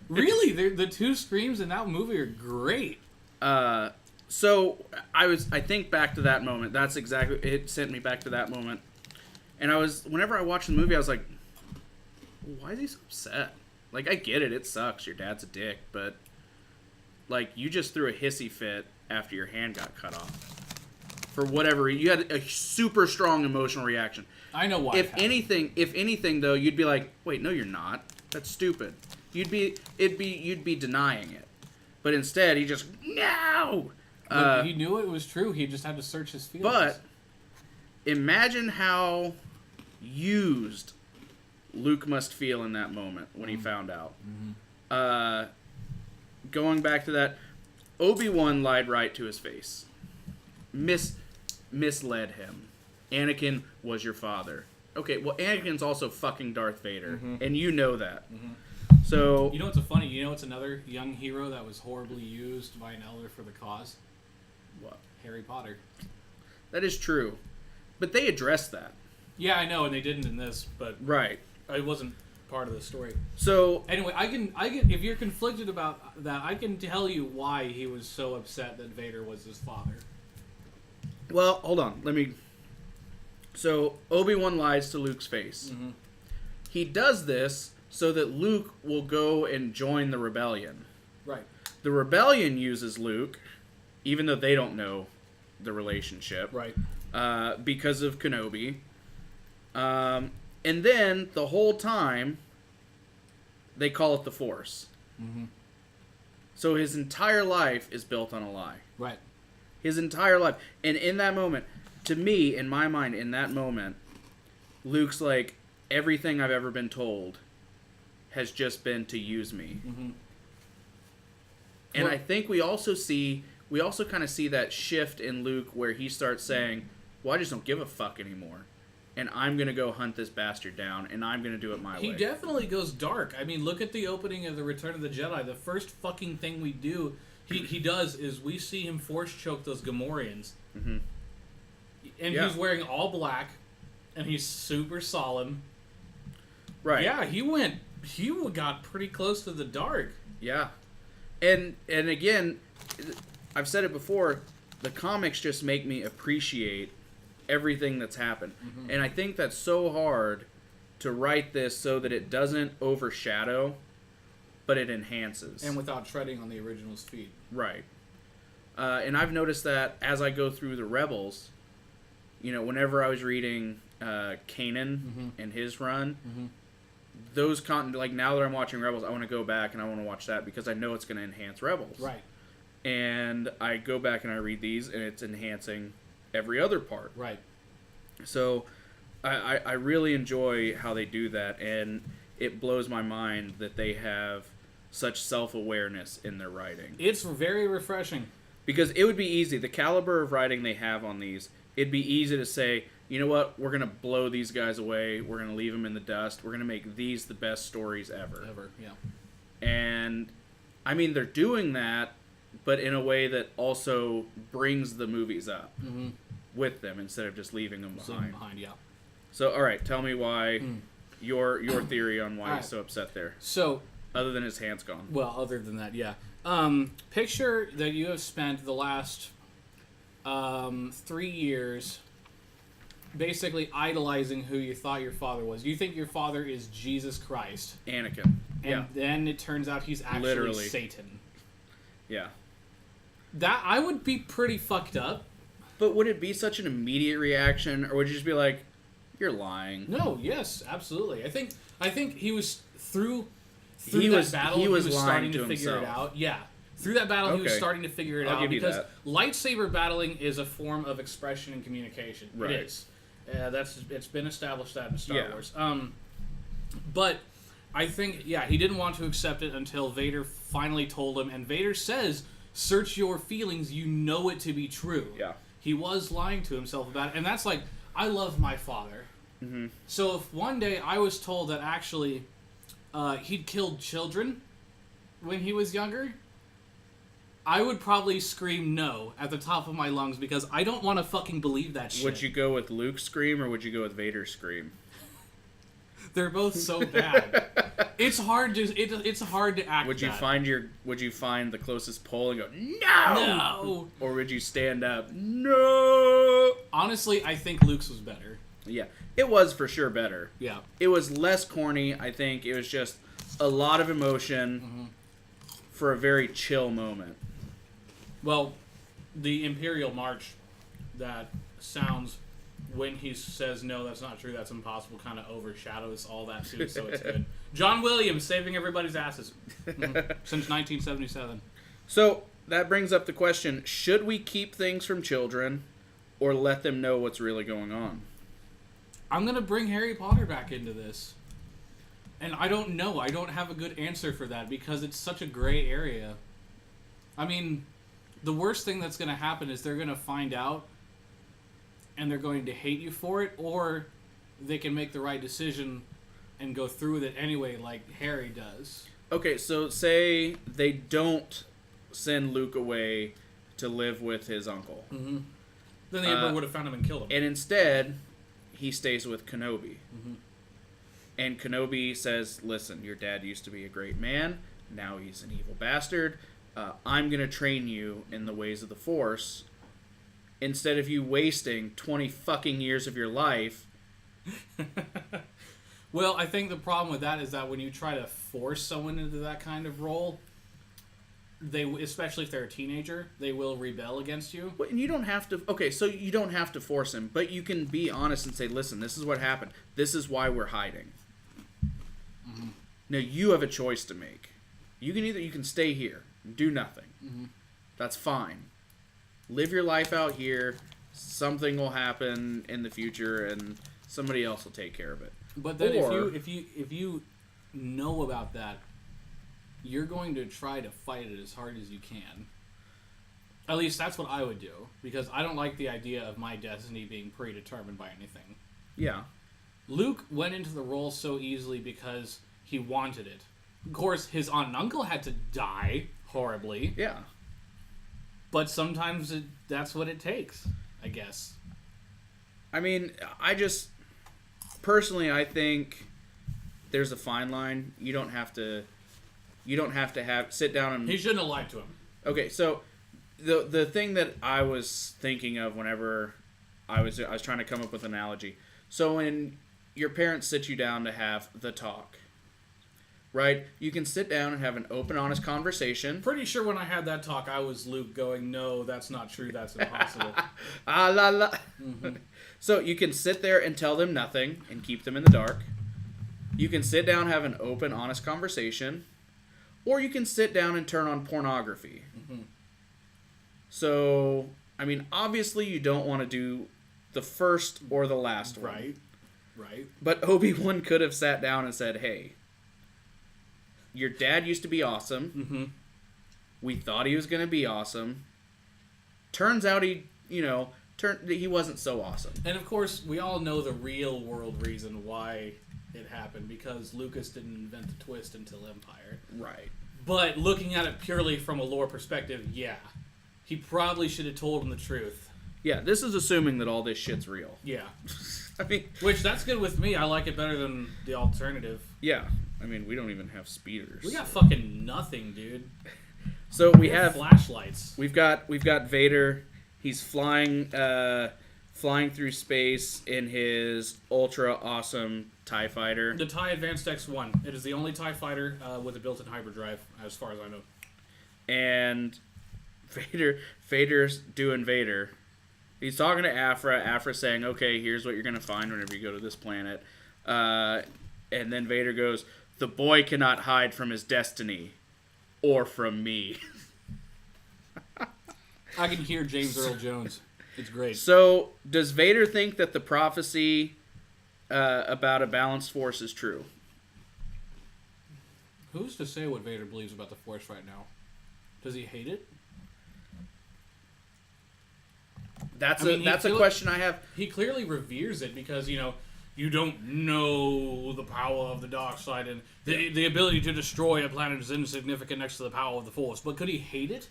Really, the two screams in that movie are great. So I think back to that moment. That's exactly, it sent me back to that moment. And whenever I watched the movie, I was like, why is he so upset? Like, I get it sucks, your dad's a dick, but like, you just threw a hissy fit after your hand got cut off. For whatever, you had a super strong emotional reaction. I know why. If anything though, you'd be like, wait, no you're not. That's stupid. You'd be denying it. But instead, he just, no! He knew it was true. He just had to search his feelings. But imagine how used Luke must feel in that moment when he found out. Going back to that, Obi-Wan lied right to his face. Misled him. Anakin was your father. Okay, well, Anakin's also fucking Darth Vader, and you know that. Mm-hmm. So you know what's funny? You know what's another young hero that was horribly used by an elder for the cause? What? Harry Potter. That is true, but they addressed that. Yeah, I know, and they didn't in this, but Right. it wasn't part of the story. So anyway, I can. If you're conflicted about that, I can tell you why he was so upset that Vader was his father. well, hold on. Let me. So Obi-Wan lies to Luke's face. Mm-hmm. He does this so that Luke will go and join the rebellion. Right. The rebellion uses Luke, even though they don't know the relationship. Right. Because of Kenobi. And then, the whole time, they call it the Force. Mm-hmm. So his entire life is built on a lie. Right. His entire life. And in that moment, to me, in my mind, in that moment, Luke's like, everything I've ever been told has just been to use me. Mm-hmm. And Well, I think we also kind of see that shift in Luke where he starts saying, well, I just don't give a fuck anymore. And I'm going to go hunt this bastard down, and I'm going to do it my way. He definitely goes dark. I mean, look at the opening of the Return of the Jedi. The first fucking thing we do, he does, is we see him force choke those Gamorreans. Mm-hmm. And Yeah. he's wearing all black, and he's super solemn. Right. Yeah, he got pretty close to the dark. Yeah. And again, I've said it before, the comics just make me appreciate everything that's happened. Mm-hmm. And I think that's so hard to write this so that it doesn't overshadow, but it enhances. And without treading on the original's feet. Right. And I've noticed that as I go through the Rebels, you know, whenever I was reading Kanan Mm-hmm. and his run, Mm-hmm. those like now that I'm watching Rebels, I want to go back and I want to watch that because I know it's going to enhance Rebels. Right. And I go back and I read these, and it's enhancing every other part. Right. So I really enjoy how they do that, and it blows my mind that they have such self-awareness in their writing. It's very refreshing. Because it would be easy, the caliber of writing they have on these, it'd be easy to say, you know what, we're going to blow these guys away, we're going to leave them in the dust, we're going to make these the best stories ever. Yeah. And, I mean, they're doing that, but in a way that also brings the movies up with them instead of just leaving them behind. Yeah. So, all right, tell me why your theory on why he's so upset there. So, other than his hand's gone. well, other than that, yeah. Picture that you have spent the last 3 years basically idolizing who you thought your father was. You think your father is Jesus Christ. Anakin. And then it turns out he's actually Literally. Satan. Yeah. That I would be pretty fucked up. But would it be such an immediate reaction, or would you just be like, "You're lying"? No, yes, absolutely. I think he was through He that was- battle. he was starting lying to to figure it himself. out. Yeah, through that battle, he was Okay. starting to figure it I'll out give you because that. lightsaber battling is a form of expression and communication. Right. It is. It's been established that in Star Yeah. Wars. But I think he didn't want to accept it until Vader finally told him, and Vader says, "Search your feelings. You know it to be true." Yeah. He was lying to himself about it, and that's like, I love my father. Mm-hmm. So if one day I was told that actually he'd killed children when he was younger, I would probably scream no at the top of my lungs because I don't want to fucking believe that shit. Would you go with Luke's scream, or would you go with Vader's scream? They're both so bad. It's hard to act. Would you that. Would you find the closest pole and go no? No. Or would you stand up? No. Honestly, I think Luke's was better. Yeah, it was for sure better. Yeah. It was less corny. I think it was just a lot of emotion for a very chill moment. Well, the Imperial March that sounds when he says no, that's not true, that's impossible, kind of overshadows all that too, so it's good. John Williams saving everybody's asses since 1977. So that brings up the question: should we keep things from children, or let them know what's really going on? I'm gonna bring Harry Potter back into this, and I don't know. I don't have a good answer for that because it's such a gray area. I mean, the worst thing that's gonna happen is they're gonna find out, and they're going to hate you for it, or they can make the right decision and go through with it anyway, like Harry does. Okay, so say they don't send Luke away to live with his uncle. Mm-hmm. Then the Emperor would have found him and killed him. And instead, he stays with Kenobi. Mm-hmm. And Kenobi says, listen, your dad used to be a great man. Now he's an evil bastard. I'm going to train you in the ways of the Force. Instead of you wasting 20 fucking years of your life. Well, I think the problem with that is that when you try to force someone into that kind of role, they, especially if they're a teenager, they will rebel against you. Well, and you don't have to... Okay, so you don't have to force him, but you can be honest and say, listen, this is what happened. This is why we're hiding. Mm-hmm. Now, you have a choice to make. You can stay here and do nothing. Mm-hmm. That's fine. Live your life out here. Something will happen in the future, and somebody else will take care of it. But then if you know about that, you're going to try to fight it as hard as you can. At least that's what I would do, because I don't like the idea of my destiny being predetermined by anything. Yeah. Luke went into the role so easily because he wanted it. Of course, his aunt and uncle had to die horribly. Yeah. But sometimes that's what it takes, I guess. I mean, personally, I think there's a fine line. You don't have to sit down and... He shouldn't have lied to him. Okay, so the thing that I was thinking of whenever I was trying to come up with an analogy. So when your parents sit you down to have the talk, right? You can sit down and have an open, honest conversation. Pretty sure when I had that talk, I was Luke going, no, that's not true, that's impossible. Ah, la, la. Mm-hmm. So you can sit there and tell them nothing and keep them in the dark. You can sit down and have an open, honest conversation. Or you can sit down and turn on pornography. Mm-hmm. So, I mean, obviously you don't want to do the first or the last one. Right. But Obi-Wan could have sat down and said, hey, your dad used to be awesome. Mm-hmm. We thought he was going to be awesome. Turns out he wasn't so awesome. And of course, we all know the real world reason why it happened, because Lucas didn't invent the twist until Empire. Right. But looking at it purely from a lore perspective, yeah. He probably should have told him the truth. Yeah, this is assuming that all this shit's real. Yeah. I mean... Which, that's good with me. I like it better than the alternative. Yeah. I mean, we don't even have speeders. We got fucking nothing, dude. So we have flashlights. We've got Vader. He's flying through space in his ultra awesome TIE fighter. The TIE Advanced X1. It is the only TIE fighter with a built-in hyperdrive, as far as I know. And Vader's doing Vader. He's talking to Aphra. Aphra's saying, okay, here's what you're going to find whenever you go to this planet. And then Vader goes, the boy cannot hide from his destiny. Or from me. I can hear James Earl Jones. It's great. So, does Vader think that the prophecy about a balanced force is true? Who's to say what Vader believes about the Force right now? Does he hate it? That's a question I have. He clearly reveres it because, you don't know the power of the dark side, and the ability to destroy a planet is insignificant next to the power of the Force. But could he hate it?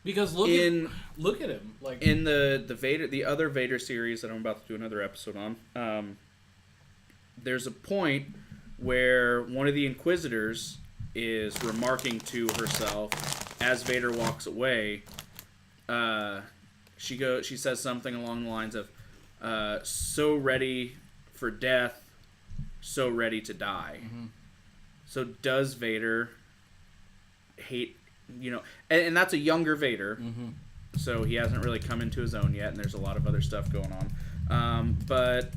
Because look at him. Like in the other Vader series that I'm about to do another episode on, there's a point where one of the Inquisitors is remarking to herself as Vader walks away. She says something along the lines of, so ready for death, so ready to die. Mm-hmm. So does Vader hate, and that's a younger Vader, mm-hmm. So he hasn't really come into his own yet, and there's a lot of other stuff going on. But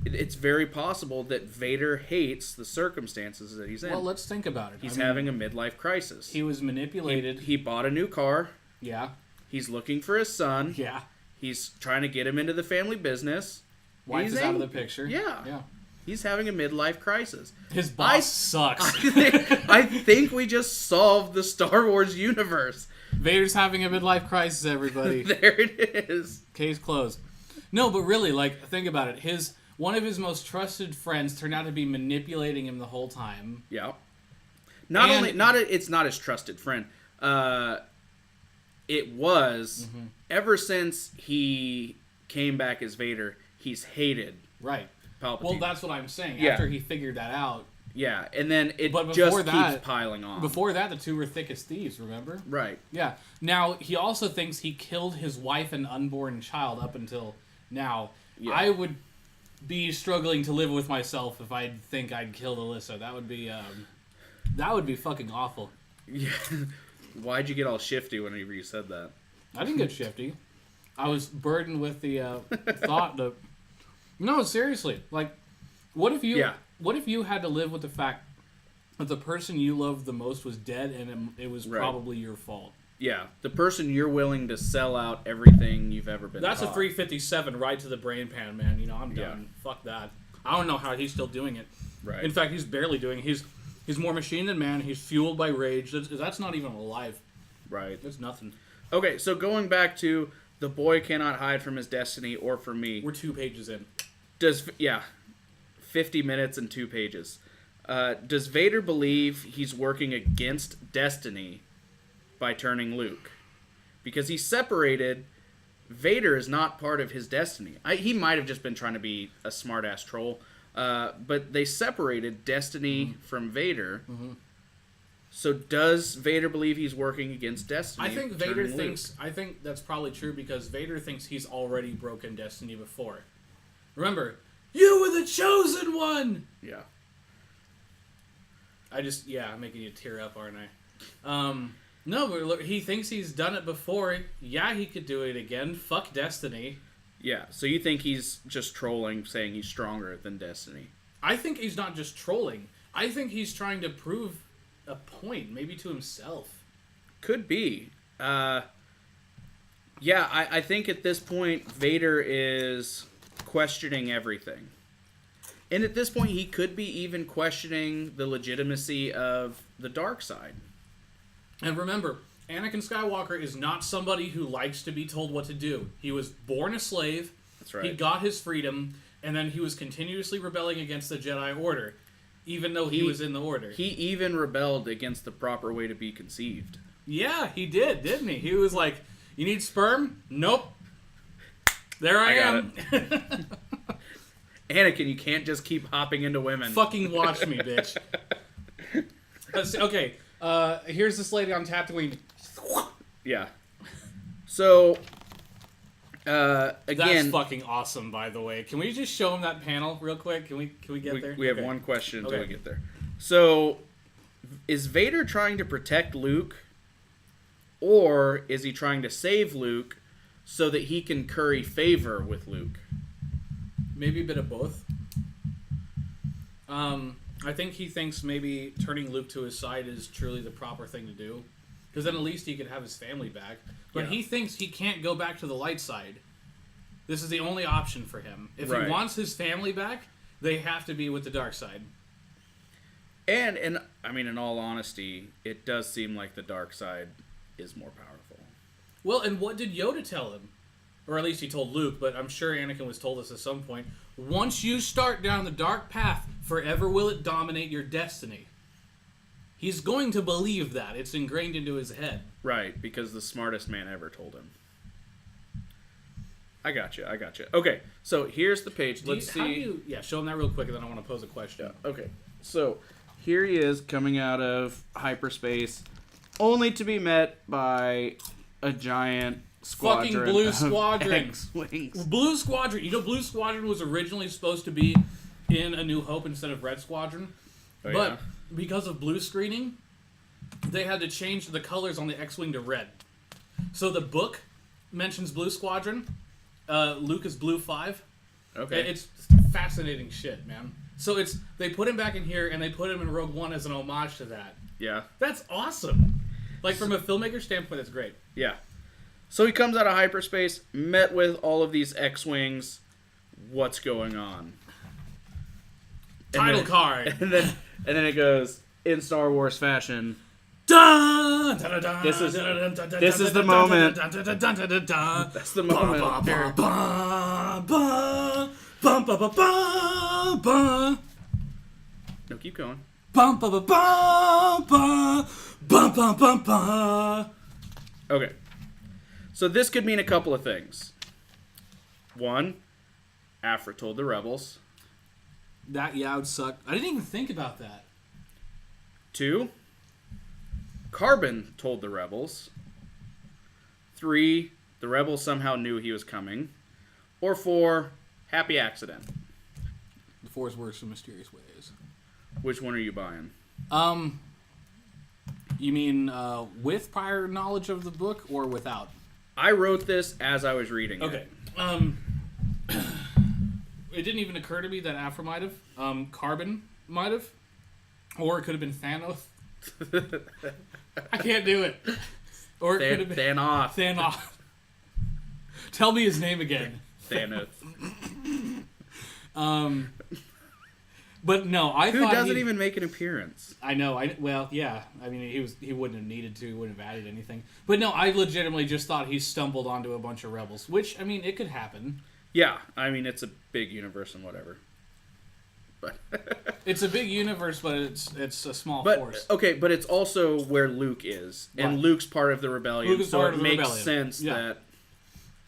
it's very possible that Vader hates the circumstances that he's in. Well, let's think about it. He's having a midlife crisis. He was manipulated. He bought a new car. Yeah. He's looking for his son. Yeah. He's trying to get him into the family business. Wife is out of the picture. Yeah. He's having a midlife crisis. His boss sucks. I think we just solved the Star Wars universe. Vader's having a midlife crisis, everybody. There it is. Case closed. No, but really, think about it. one of his most trusted friends turned out to be manipulating him the whole time. Yeah. It's not his trusted friend. It was ever since he came back as Vader, he's hated Right. Palpatine. Well, that's what I'm saying. Yeah. After he figured that out. Yeah, and then it But just before that- keeps piling on. Before that, the two were thick as thieves, remember? Right. Yeah. Now, he also thinks he killed his wife and unborn child up until now. Yeah. I would be struggling to live with myself if I think I'd killed Alyssa. That would be fucking awful. Yeah. Why'd you get all shifty whenever you said that? I didn't get shifty. I was burdened with the thought that... No, seriously. Like, what if you had to live with the fact that the person you loved the most was dead and it was probably your fault? Yeah, the person you're willing to sell out everything you've ever been That's taught. a 357 right to the brain pan, man. You know, I'm done. Fuck that. I don't know how he's still doing it. Right. In fact, he's barely doing it. He's more machine than man. He's fueled by rage. That's not even alive. Right. It's nothing. Okay, so going back to the boy cannot hide from his destiny or from me. We're 2 pages in. 50 minutes and 2 pages. Does Vader believe he's working against destiny by turning Luke? Because he's separated. Vader is not part of his destiny. He might have just been trying to be a smart-ass troll. But they separated destiny from Vader. Mm-hmm. So does Vader believe he's working against destiny? I think Vader thinks... I think that's probably true because Vader thinks he's already broken destiny before. Remember, you were the chosen one! Yeah. I'm making you tear up, aren't I? No, but look, he thinks he's done it before. Yeah, he could do it again. Fuck destiny. Yeah, so you think he's just trolling, saying he's stronger than destiny? I think he's not just trolling. I think he's trying to prove a point, maybe to himself. Could be. I think at this point, Vader is questioning everything. And at this point, he could be even questioning the legitimacy of the dark side. And remember, Anakin Skywalker is not somebody who likes to be told what to do. He was born a slave. That's right. He got his freedom, and then he was continuously rebelling against the Jedi Order, even though he was in the Order. He even rebelled against the proper way to be conceived. Yeah, he did, didn't he? He was like, you need sperm? Nope. There I am. Anakin, you can't just keep hopping into women. Fucking watch me, bitch. Okay, here's this lady on Tatooine. Yeah. So, again... That's fucking awesome, by the way. Can we just show him that panel real quick? Can we get there? We have one question until we get there. So, is Vader trying to protect Luke? Or is he trying to save Luke so that he can curry favor with Luke? Maybe a bit of both. I think he thinks maybe turning Luke to his side is truly the proper thing to do. Because then at least he could have his family back. But he thinks he can't go back to the light side. This is the only option for him. If he wants his family back, they have to be with the dark side. And I mean, in all honesty, it does seem like the dark side is more powerful. Well, and what did Yoda tell him? Or at least he told Luke, but I'm sure Anakin was told this at some point. Once you start down the dark path, forever will it dominate your destiny. He's going to believe that. It's ingrained into his head. Right, because the smartest man ever told him. I gotcha. Okay, so here's the page. Let's see. Show him that real quick, and then I want to pose a question. Yeah, okay, so here he is coming out of hyperspace, only to be met by a giant squadron. Fucking Blue Squadron. X-Wings. Blue Squadron. You know, Blue Squadron was originally supposed to be in A New Hope instead of Red Squadron. Oh, but yeah? because of blue screening, they had to change the colors on the X-Wing to red. So the book mentions Blue Squadron. Luke is Blue 5. Okay. It's fascinating shit, man. So they put him back in here, and they put him in Rogue One as an homage to that. Yeah. That's awesome. Like, from a filmmaker standpoint, that's great. Yeah. So he comes out of hyperspace, met with all of these X-Wings. What's going on? Title card. And then it goes, in Star Wars fashion, this is the moment. That's the moment. Bum ba ba ba ba. No, keep going. Bum ba ba ba ba. Bum bum bum ba. Okay. So this could mean a couple of things. One, Aphra told the rebels. That would suck. I didn't even think about that. 2, Carbon told the rebels. 3, the rebels somehow knew he was coming. Or 4, happy accident. The Force works in mysterious ways. Which one are you buying? You mean with prior knowledge of the book or without? I wrote this as I was reading Okay. it. It didn't even occur to me that Aphra might have. Carbon might have. Or it could have been Thanos. I can't do it. Or it could have been Thanos. Thanos. Tell me his name again. Thanos. But no, I Who thought doesn't even make an appearance? I know. Well, yeah. I mean, he wouldn't have needed to. He wouldn't have added anything. But no, I legitimately just thought he stumbled onto a bunch of rebels. Which, I mean, it could happen. Yeah, I mean, it's a big universe and whatever. But It's a big universe, but it's a small but force. okay, but it's also where Luke is, and Right. Luke's part of the rebellion, Luke is so part it of the makes rebellion. sense Yeah. that.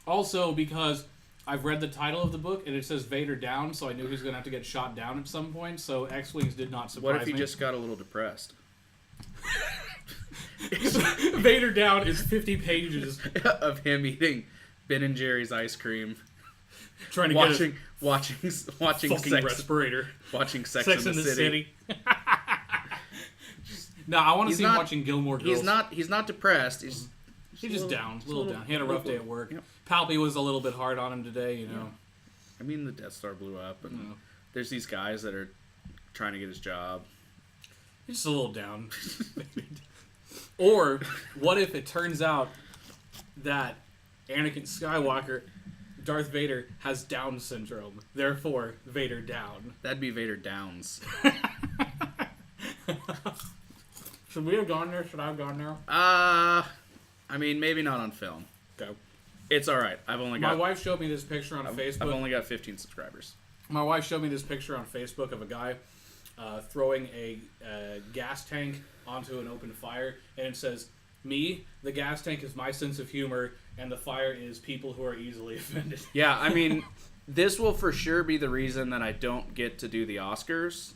Also, because I've read the title of the book, and it says Vader Down, so I knew he was going to have to get shot down at some point, so X-Wings did not surprise me. What if he just got a little depressed? Vader Down is 50 pages Of him eating Ben and Jerry's ice cream, trying to get a watching fucking sex, respirator. watching Sex Sex in the City. No, I want to He's see not- him watching Gilmore Girls. He's not depressed. He's just down, a little down. He had a rough day at work. Yep. Palpy was a little bit hard on him today, you know. I mean, the Death Star blew up, and No. there's these guys that are trying to get his job. He's just a little down. Or, what if it turns out that Anakin Skywalker, Darth Vader, has Down syndrome. Therefore, Vader Down. That'd be Vader Downs. Should we have gone there? Should I have gone there? I mean, maybe not on film. Go. It's all right. I've only My got wife showed me this picture on Facebook. I've only got 15 subscribers. My wife showed me this picture on Facebook of a guy throwing a gas tank onto an open fire, and it says, "Me, the gas tank is my sense of humor, and the fire is people who are easily offended." Yeah, I mean, this will for sure be the reason that I don't get to do the Oscars.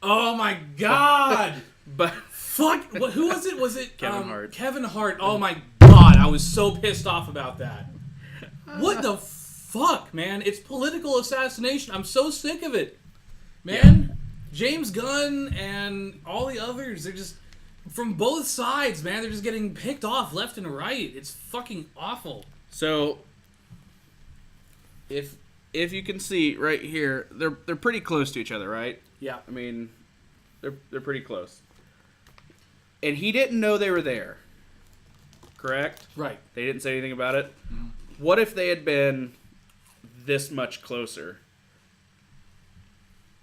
Oh my God! But Fuck! Who was it? Was it Kevin Hart. Kevin Hart. Oh my God! I was so pissed off about that. What the fuck, man? It's political assassination. I'm so sick of it, man. Yeah. James Gunn and all the others—they're just from both sides, man. They're just getting picked off left and right. It's fucking awful. So, if you can see right here, they're pretty close to each other, right? Yeah. I mean, they're pretty close. And he didn't know they were there. Correct? Right. They didn't say anything about it. Mm-hmm. What if they had been this much closer?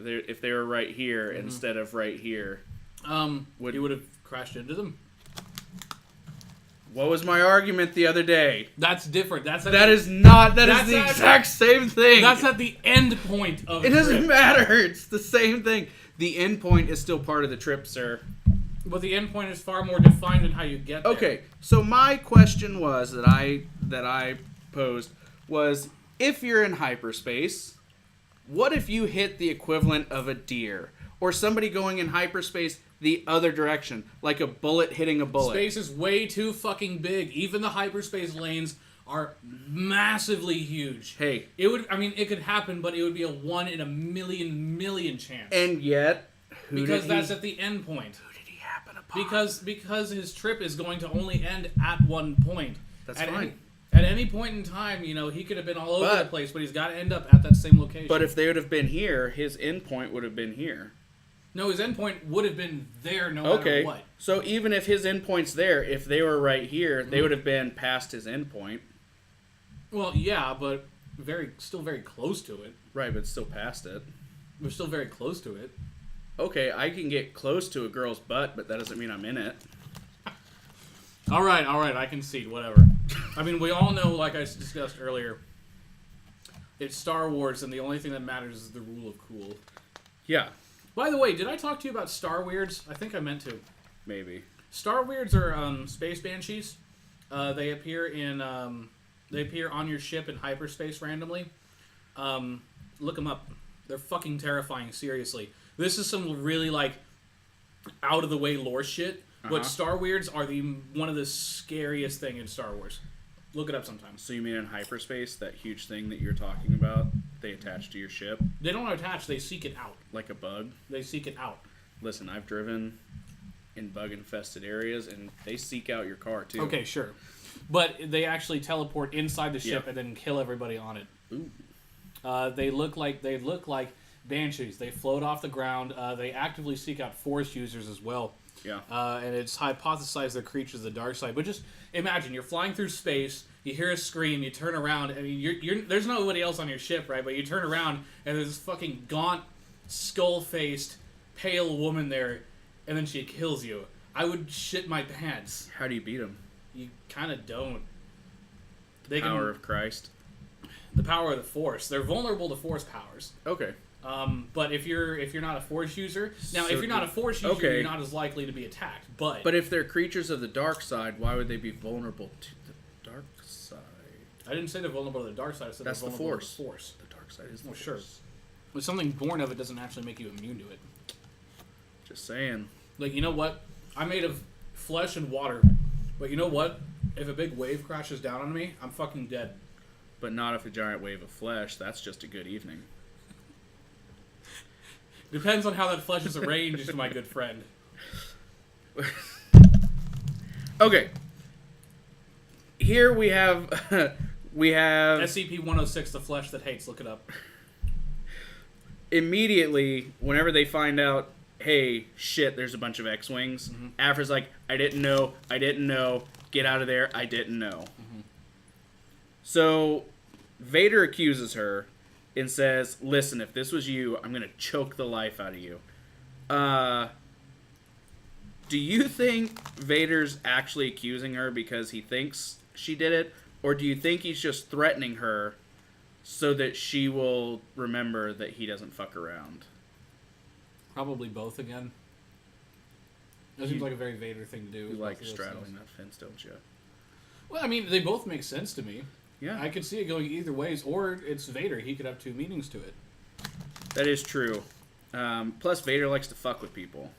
If they were right here instead of right here. He would have crashed into them. What was my argument the other day? That's different. That is the exact same thing. That's at the end point of it. Doesn't matter. It's the same thing. The end point is still part of the trip, sir. But the end point is far more defined in how you get there. Okay, so my question was that I posed was, if you're in hyperspace, what if you hit the equivalent of a deer or somebody going in hyperspace the other direction, like a bullet hitting a bullet? Space is way too fucking big. Even the hyperspace lanes are massively huge. Hey, it could happen, but it would be a 1 in a million chance. And yet, that's at the end point. Who did he happen upon? Because his trip is going to only end at one point. That's fine. At any point in time, he could have been all over the place, but he's got to end up at that same location. But if they would have been here, his end point would have been here. No, his endpoint would have been there no matter what. So even if his endpoint's there, if they were right here, they would have been past his endpoint. Well, yeah, but still very close to it. Right, but still past it. We're still very close to it. Okay, I can get close to a girl's butt, but that doesn't mean I'm in it. All right, I concede, whatever. I mean, we all know, like I discussed earlier, It's Star Wars, and the only thing that matters is the rule of cool. Yeah, By the way, did I talk to you about Star Weirds? I think I meant to. maybe. Star Weirds are space banshees. They appear on your ship in hyperspace randomly. Look them up. They're fucking terrifying. Seriously, this is some really like out of the way lore shit. But Star Weirds are one of the scariest thing in Star Wars. Look it up sometime. So you mean in hyperspace, that huge thing that you're talking about, they attach to your ship? They don't attach, they seek it out. Like a bug? They seek it out. Listen, I've driven in bug-infested areas, and they seek out your car, too. Okay, sure. But they actually teleport inside the ship Yeah. and then kill everybody on it. Ooh. They look like banshees. They float off the ground. They actively seek out Force users as well. Yeah. And it's hypothesized they're creatures of the dark side. But just imagine, you're flying through space, you hear a scream, you turn around, I mean, there's nobody else on your ship, right? But you turn around, and there's this fucking gaunt, skull-faced, pale woman there, and then she kills you. I would shit my pants. How do you beat them? You kind of don't. Power of Christ. The power of the Force. They're vulnerable to Force powers. Okay. But if you're not a Force user, now So if you're not a Force user, okay. you're not as likely to be attacked. But if they're creatures of the dark side, why would they be vulnerable to the dark side? I didn't say they're vulnerable to the dark side. I said That's they're the vulnerable Force. to the Force. The dark side is the Well, Force. sure. But something born of it doesn't actually make you immune to it. Just saying. Like, you know what? I'm made of flesh and water. But you know what? If a big wave crashes down on me, I'm fucking dead. But not if a giant wave of flesh. That's just a good evening. Depends on how that flesh is arranged, my good friend. Okay. Here we have SCP-106, the flesh that hates. Look it up. Immediately, whenever they find out, hey, shit, there's a bunch of X-Wings, Afra's like, I didn't know, get out of there, I didn't know. So, Vader accuses her and says, listen, if this was you, I'm going to choke the life out of you. Do you think Vader's actually accusing her because he thinks she did it? Or do you think he's just threatening her so that she will remember that he doesn't fuck around? Probably both again. That seems like a very Vader thing to do. You like straddling that fence, don't you? Well, I mean, they both make sense to me. Yeah. I could see it going either ways, or it's Vader. He could have two meanings to it. That is true. Plus, Vader likes to fuck with people.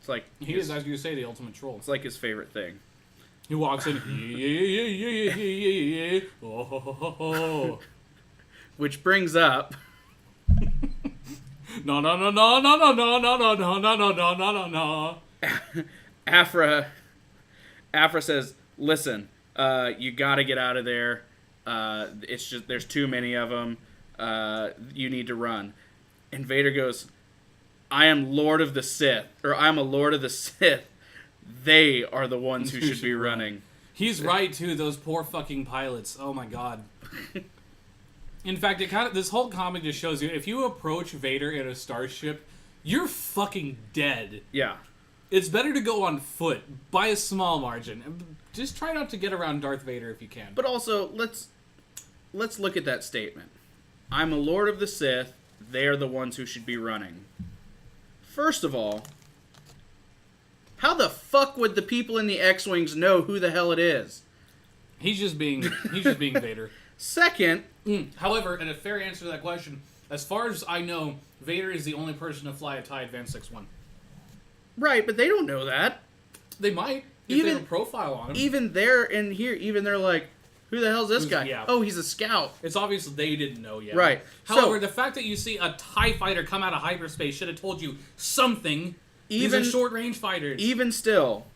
It's like He is, as you say, the ultimate troll. It's like his favorite thing. He walks in, yeah. Oh. Which brings up No. Afra says, listen, you gotta get out of there. It's just, there's too many of them. You need to run. And Vader goes, I am Lord of the Sith, or I'm a Lord of the Sith. They are the ones who should be running. He's right, too. Those poor fucking pilots. Oh, my God. In fact, this whole comic just shows you, if you approach Vader in a starship, you're fucking dead. Yeah. It's better to go on foot, by a small margin. Just try not to get around Darth Vader if you can. But also, let's look at that statement. I'm a Lord of the Sith. They are the ones who should be running. First of all, how the fuck would the people in the X-Wings know who the hell it is? He's just being Vader. Second, However, and a fair answer to that question, as far as I know, Vader is the only person to fly a TIE Advanced 6-1. right, but they don't know that. They might, if they have a profile on him. Even they're like, who the hell's this guy? Yeah. Oh, he's a scout. It's obvious they didn't know yet. Right. However, the fact that you see a TIE fighter come out of hyperspace should have told you something. These are short-range fighters. Even still,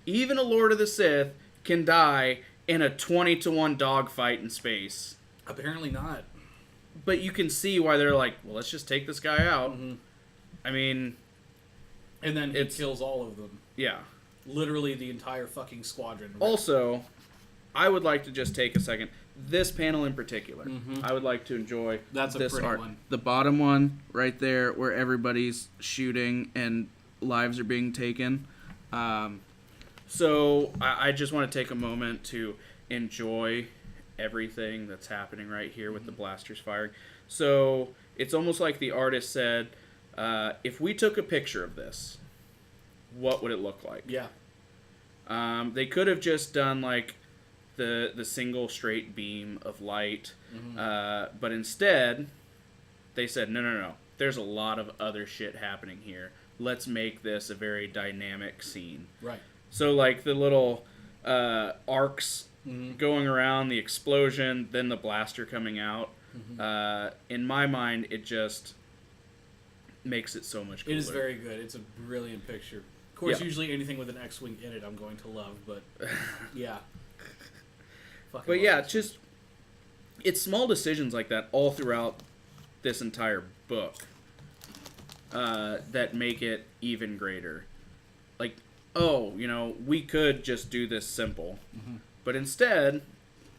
even a Lord of the Sith can die in a 20-1 dogfight in space. Apparently not. But you can see why they're like, well, let's just take this guy out. Mm-hmm. I mean... And then he kills all of them. Yeah. Literally the entire fucking squadron. Also, I would like to just take a second. This panel in particular, I would like to enjoy That's this a pretty art. one. The bottom one, right there, where everybody's shooting and lives are being taken. So I just want to take a moment to enjoy everything that's happening right here with the blasters firing. So it's almost like the artist said, if we took a picture of this, what would it look like? Yeah. They could have just done like the single straight beam of light, but instead they said, no. There's a lot of other shit happening here. Let's make this a very dynamic scene. Right. So like the little arcs going around, the explosion, then the blaster coming out. In my mind, it just makes it so much cooler. It is very good. It's a brilliant picture. Of course, usually anything with an X-Wing in it I'm going to love, but yeah. But yeah, it's small decisions like that all throughout this entire book that make it even greater. Like, we could just do this simple. But instead,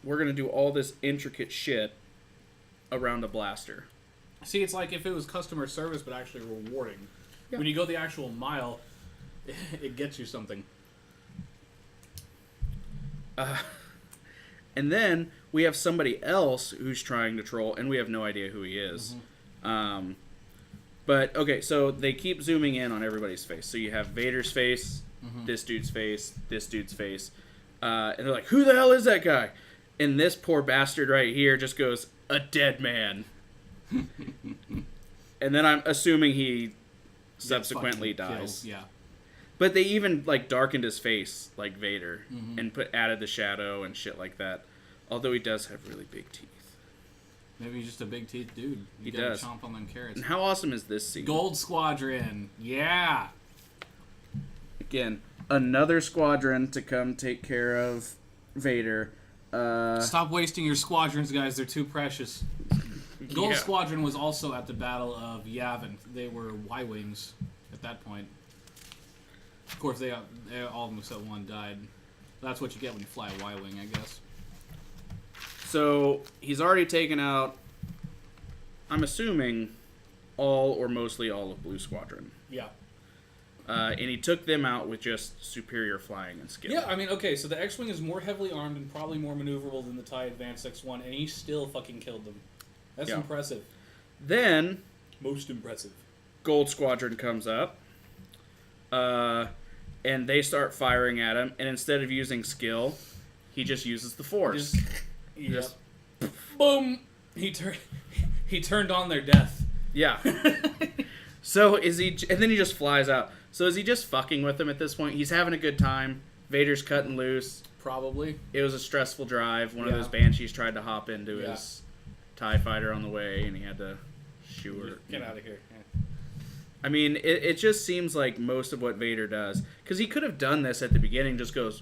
we're going to do all this intricate shit around a blaster. See, it's like if it was customer service but actually rewarding. Yeah. When you go the actual mile, it gets you something. And then we have somebody else who's trying to troll, and we have no idea who he is. But, okay, so they keep zooming in on everybody's face. So you have Vader's face, this dude's face, this dude's face. And they're like, who the hell is that guy? And this poor bastard right here just goes, a dead man. And then I'm assuming he subsequently dies. Killed, yeah. But they even, like, darkened his face like Vader and added the shadow and shit like that. Although he does have really big teeth. Maybe he's just a big teeth dude. He does. Chomp on them carrots. And how awesome is this scene? Gold Squadron. Yeah. Again, another squadron to come take care of Vader. Stop wasting your squadrons, guys. They're too precious. Gold Squadron was also at the Battle of Yavin. They were Y-Wings at that point. Of course, they all of them except one died. That's what you get when you fly a Y-Wing, I guess. So, he's already taken out, I'm assuming, all or mostly all of Blue Squadron. Yeah. And he took them out with just superior flying and skill. Yeah, I mean, okay, so the X-Wing is more heavily armed and probably more maneuverable than the TIE Advanced X-1, and he still fucking killed them. That's impressive. Then... Most impressive. Gold Squadron comes up. And they start firing at him, and instead of using skill, he just uses the Force. Just boom! He turned on their death. Yeah. So is he? And then he just flies out. So is he just fucking with them at this point? He's having a good time. Vader's cutting loose. Probably. It was a stressful drive. One of those Banshees tried to hop into his TIE fighter on the way, and he had to shoo her. Get out of here. Yeah. I mean, it just seems like most of what Vader does. Because he could have done this at the beginning, just goes,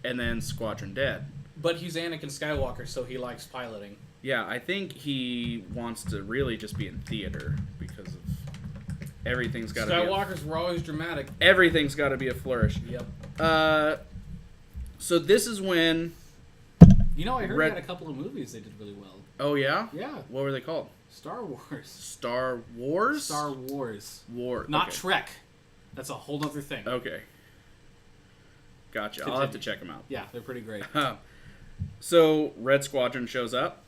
and then squadron dead. But he's Anakin Skywalker, so he likes piloting. Yeah, I think he wants to really just be in theater because of everything's got to be. Skywalkers were always dramatic. Everything's got to be a flourish. Yep. So this is when. I heard he had a couple of movies they did really well. Oh yeah. Yeah. What were they called? Star Wars. Star Wars. Star Wars. War. Not Trek. That's a whole other thing. Okay. Gotcha. I'll have to check them out. Yeah, they're pretty great. So Red Squadron shows up.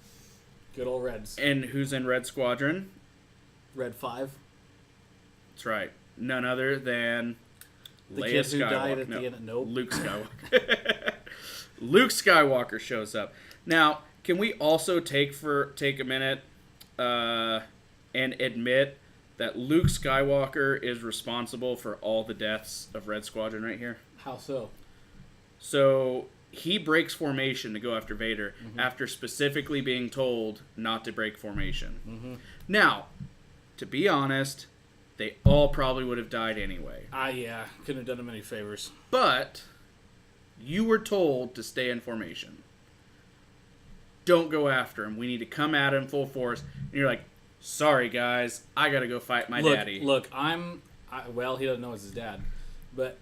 Good old Reds. And who's in Red Squadron? Red 5. That's right. None other than the Leia kid who Skywalker. died at the end. Nope. Luke Skywalker. Luke Skywalker shows up. Now, can we also take a minute and admit that Luke Skywalker is responsible for all the deaths of Red Squadron right here? How so? So he breaks formation to go after Vader after specifically being told not to break formation. Now, to be honest, they all probably would have died anyway. Yeah. Couldn't have done him any favors. But you were told to stay in formation. Don't go after him. We need to come at him full force. And you're like, sorry, guys. I got to go fight my daddy. Look, well, he doesn't know it's his dad. But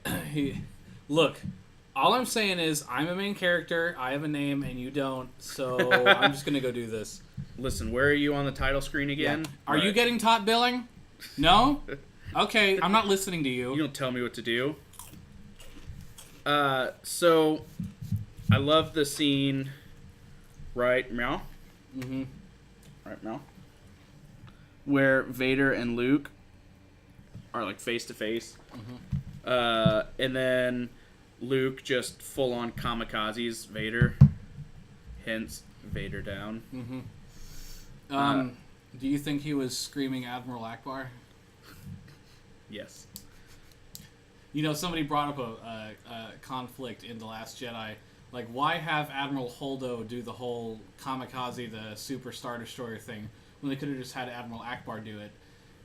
look, all I'm saying is I'm a main character. I have a name, and you don't. So I'm just going to go do this. Listen, where are you on the title screen again? Yeah. Are you getting top billing? No? Okay, I'm not listening to you. You don't tell me what to do. So I love the scene Right, meow? Mm-hmm. Right, meow? Where Vader and Luke are like face to face. And then Luke just full on kamikazes Vader. Hence, Vader Down. Mm-hmm. Do you think he was screaming Admiral Akbar? Yes. You know, somebody brought up a conflict in The Last Jedi. Like, why have Admiral Holdo do the whole kamikaze, the Super Star Destroyer thing, when they could have just had Admiral Akbar do it?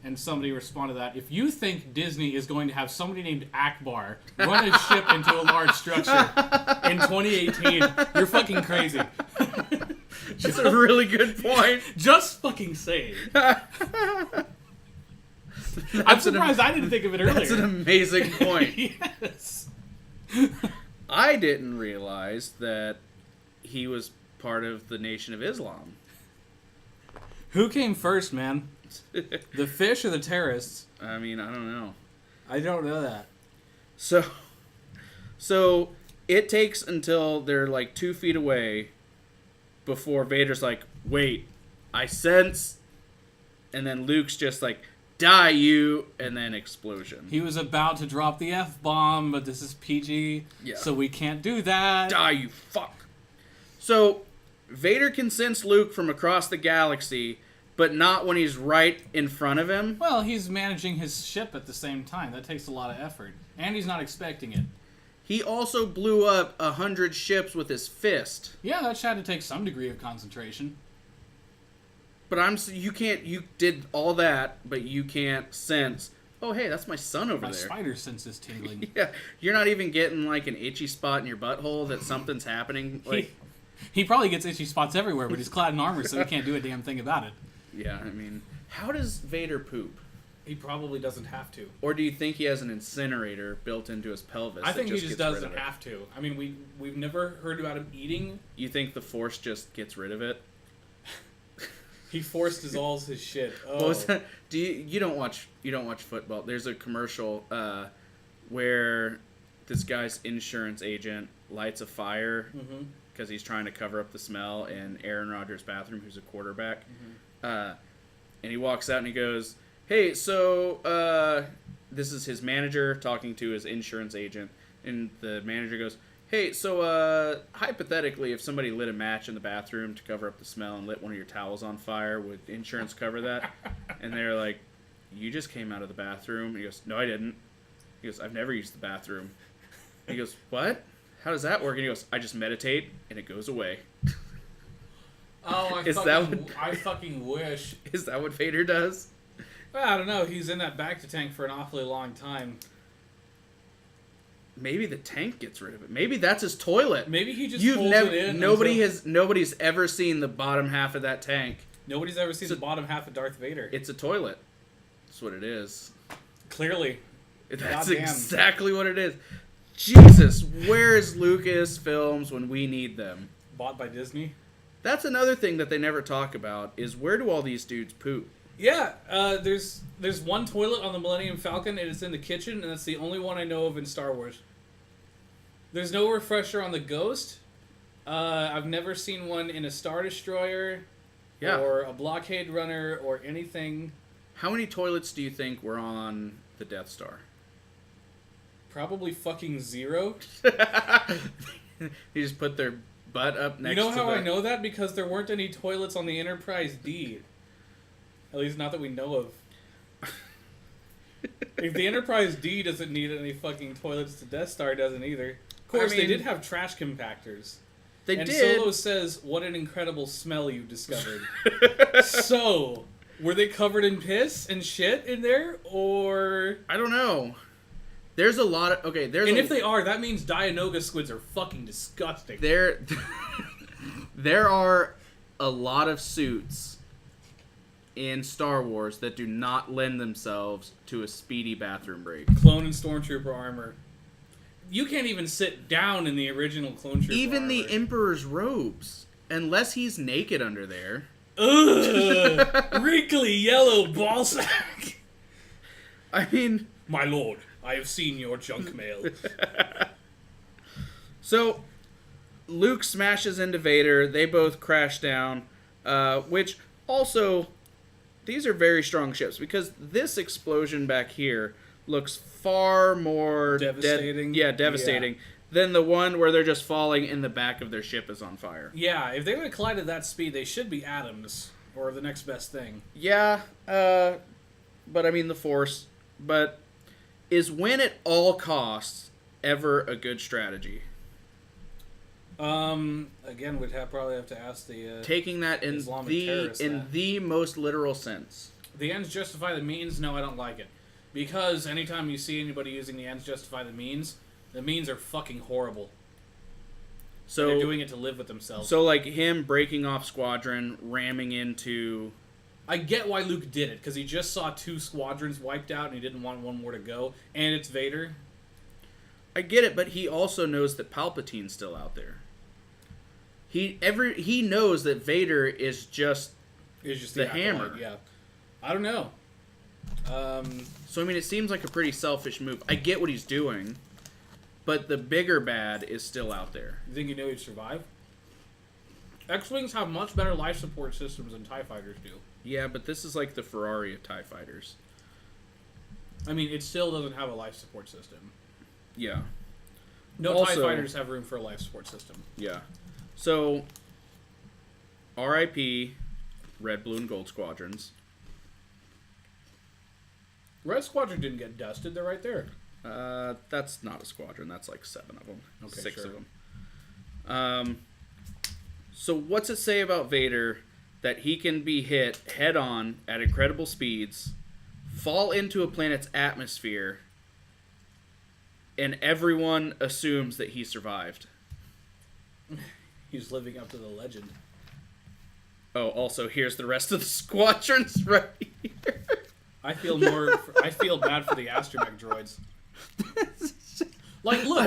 And somebody responded to that, if you think Disney is going to have somebody named Akbar run his ship into a large structure in 2018, you're fucking crazy. That's a really good point. Just fucking saying. I'm surprised I didn't think of it earlier. That's an amazing point. Yes. I didn't realize that he was part of the Nation of Islam. Who came first, man? The fish or the terrorists? I mean, I don't know. I don't know that. So it takes until they're like 2 feet away before Vader's like, wait, I sense, and then Luke's just like, die you, and then explosion. He was about to drop the F-bomb, but this is PG, so we can't do that. Die, you fuck. So Vader can sense Luke from across the galaxy, but not when he's right in front of him. Well, he's managing his ship at the same time. That takes a lot of effort. And he's not expecting it. He also blew up 100 ships with his fist. Yeah, that had to take some degree of concentration. But you did all that, but you can't sense, oh, hey, that's my son over there. My spider sense is tingling. Yeah, you're not even getting like an itchy spot in your butthole that something's happening. Like, he probably gets itchy spots everywhere, but he's clad in armor, so he can't do a damn thing about it. Yeah, I mean, how does Vader poop? He probably doesn't have to. Or do you think he has an incinerator built into his pelvis? I think he just doesn't have to. I mean, we've never heard about him eating. You think the Force just gets rid of it? He force dissolves his shit. Oh. What was that? You don't watch football? There's a commercial where this guy's insurance agent lights a fire because he's trying to cover up the smell in Aaron Rodgers' bathroom, who's a quarterback. And he walks out and he goes, hey, so this is his manager talking to his insurance agent, and the manager goes, hey, so hypothetically, if somebody lit a match in the bathroom to cover up the smell and lit one of your towels on fire, would insurance cover that? And they're like, you just came out of the bathroom. And he goes, no, I didn't. He goes, I've never used the bathroom. He goes, what? How does that work? And he goes, I just meditate and it goes away. Oh, I fucking wish. Is that what Vader does? Well, I don't know. He's in that bacta tank for an awfully long time. Maybe the tank gets rid of it. Maybe that's his toilet. Maybe he just holds it in. Nobody's ever seen the bottom half of that tank. Nobody's ever seen the bottom half of Darth Vader. It's a toilet. That's what it is. Clearly. That's exactly what it is. Jesus, where's Lucasfilms when we need them? Bought by Disney? That's another thing that they never talk about, is where do all these dudes poop? Yeah, there's one toilet on the Millennium Falcon, and it's in the kitchen, and that's the only one I know of in Star Wars. There's no refresher on the Ghost. I've never seen one in a Star Destroyer, or a blockade runner, or anything. How many toilets do you think were on the Death Star? Probably fucking 0. You just put their butt up next to You know how I know that? Because there weren't any toilets on the Enterprise D. At least not that we know of. If the Enterprise D doesn't need any fucking toilets, the Death Star doesn't either. Of course, they did have trash compactors. They did. And Solo says, what an incredible smell you discovered. So, were they covered in piss and shit in there? Or... I don't know. There's a lot of... Okay, there's... And if they are, that means Dianoga squids are fucking disgusting. There are a lot of suits in Star Wars that do not lend themselves to a speedy bathroom break. Clone and Stormtrooper armor. You can't even sit down in the original Clone Trooper Even armor. the Emperor's robes. Unless he's naked under there. Ugh! Wrinkly yellow ballsack! I mean... My lord, I have seen your junk mail. So, Luke smashes into Vader. They both crash down, which also, these are very strong ships because this explosion back here looks far more devastating. Devastating than the one where they're just falling and the back of their ship is on fire. Yeah, if they would have collided at that speed, they should be atoms or the next best thing. Yeah, but I mean the Force. But is win at all costs ever a good strategy? Again, we'd probably have to ask the taking that in the most literal sense. The ends justify the means. No, I don't like it, because anytime you see anybody using the ends justify the means are fucking horrible. So they're doing it to live with themselves. So like him breaking off squadron, ramming into. I get why Luke did it, because he just saw 2 squadrons wiped out and he didn't want one more to go, and it's Vader. I get it, but he also knows that Palpatine's still out there. He knows that Vader is just the hammer. Yeah, I don't know. So I mean, it seems like a pretty selfish move. I get what he's doing, but the bigger bad is still out there. You think he knew he'd survive? X-wings have much better life support systems than TIE fighters do. Yeah, but this is like the Ferrari of TIE fighters. I mean, it still doesn't have a life support system. Yeah. No TIE fighters have room for a life support system. Yeah. So, R.I.P. Red, Blue, and Gold squadrons. Red Squadron didn't get dusted. They're right there. That's not a squadron. That's like 7 of them. Okay, 6 sure. of them. So what's it say about Vader that he can be hit head-on at incredible speeds, fall into a planet's atmosphere, and everyone assumes that he survived? He's living up to the legend. Oh, also, here's the rest of the squadrons right here. I feel bad for the astromech droids. Like, look,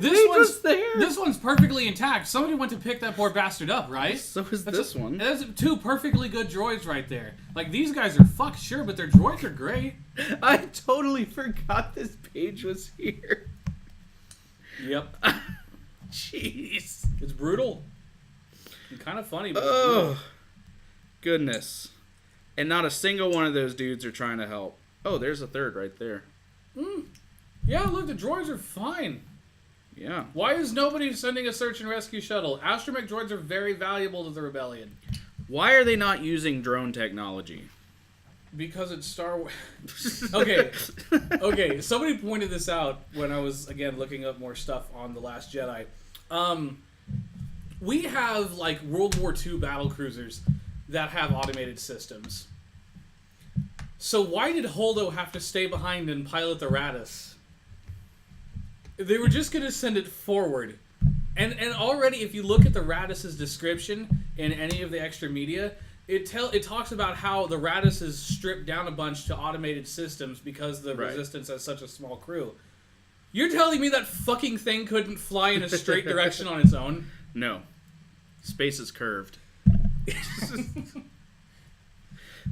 this one's perfectly intact. Somebody went to pick that poor bastard up, right? So is this one. That's 2 perfectly good droids right there. Like, these guys are fucked, sure, but their droids are great. I totally forgot this page was here. Yep. Jeez. It's brutal. And kind of funny, but it's brutal. Goodness. And not a single one of those dudes are trying to help. Oh, there's a third right there. Yeah, look, the droids are fine. Yeah. Why is nobody sending a search and rescue shuttle? Astromech droids are very valuable to the Rebellion. Why are they not using drone technology? Because it's Star Wars. Okay, somebody pointed this out when I was, again, looking up more stuff on The Last Jedi. We have, like, World War II battlecruisers that have automated systems. So why did Holdo have to stay behind and pilot the Raddus? They were just going to send it forward. And already, if you look at the Raddus's description in any of the extra media, it talks about how the Raddus is stripped down a bunch to automated systems because the Resistance has such a small crew. You're telling me that fucking thing couldn't fly in a straight direction on its own? No. Space is curved.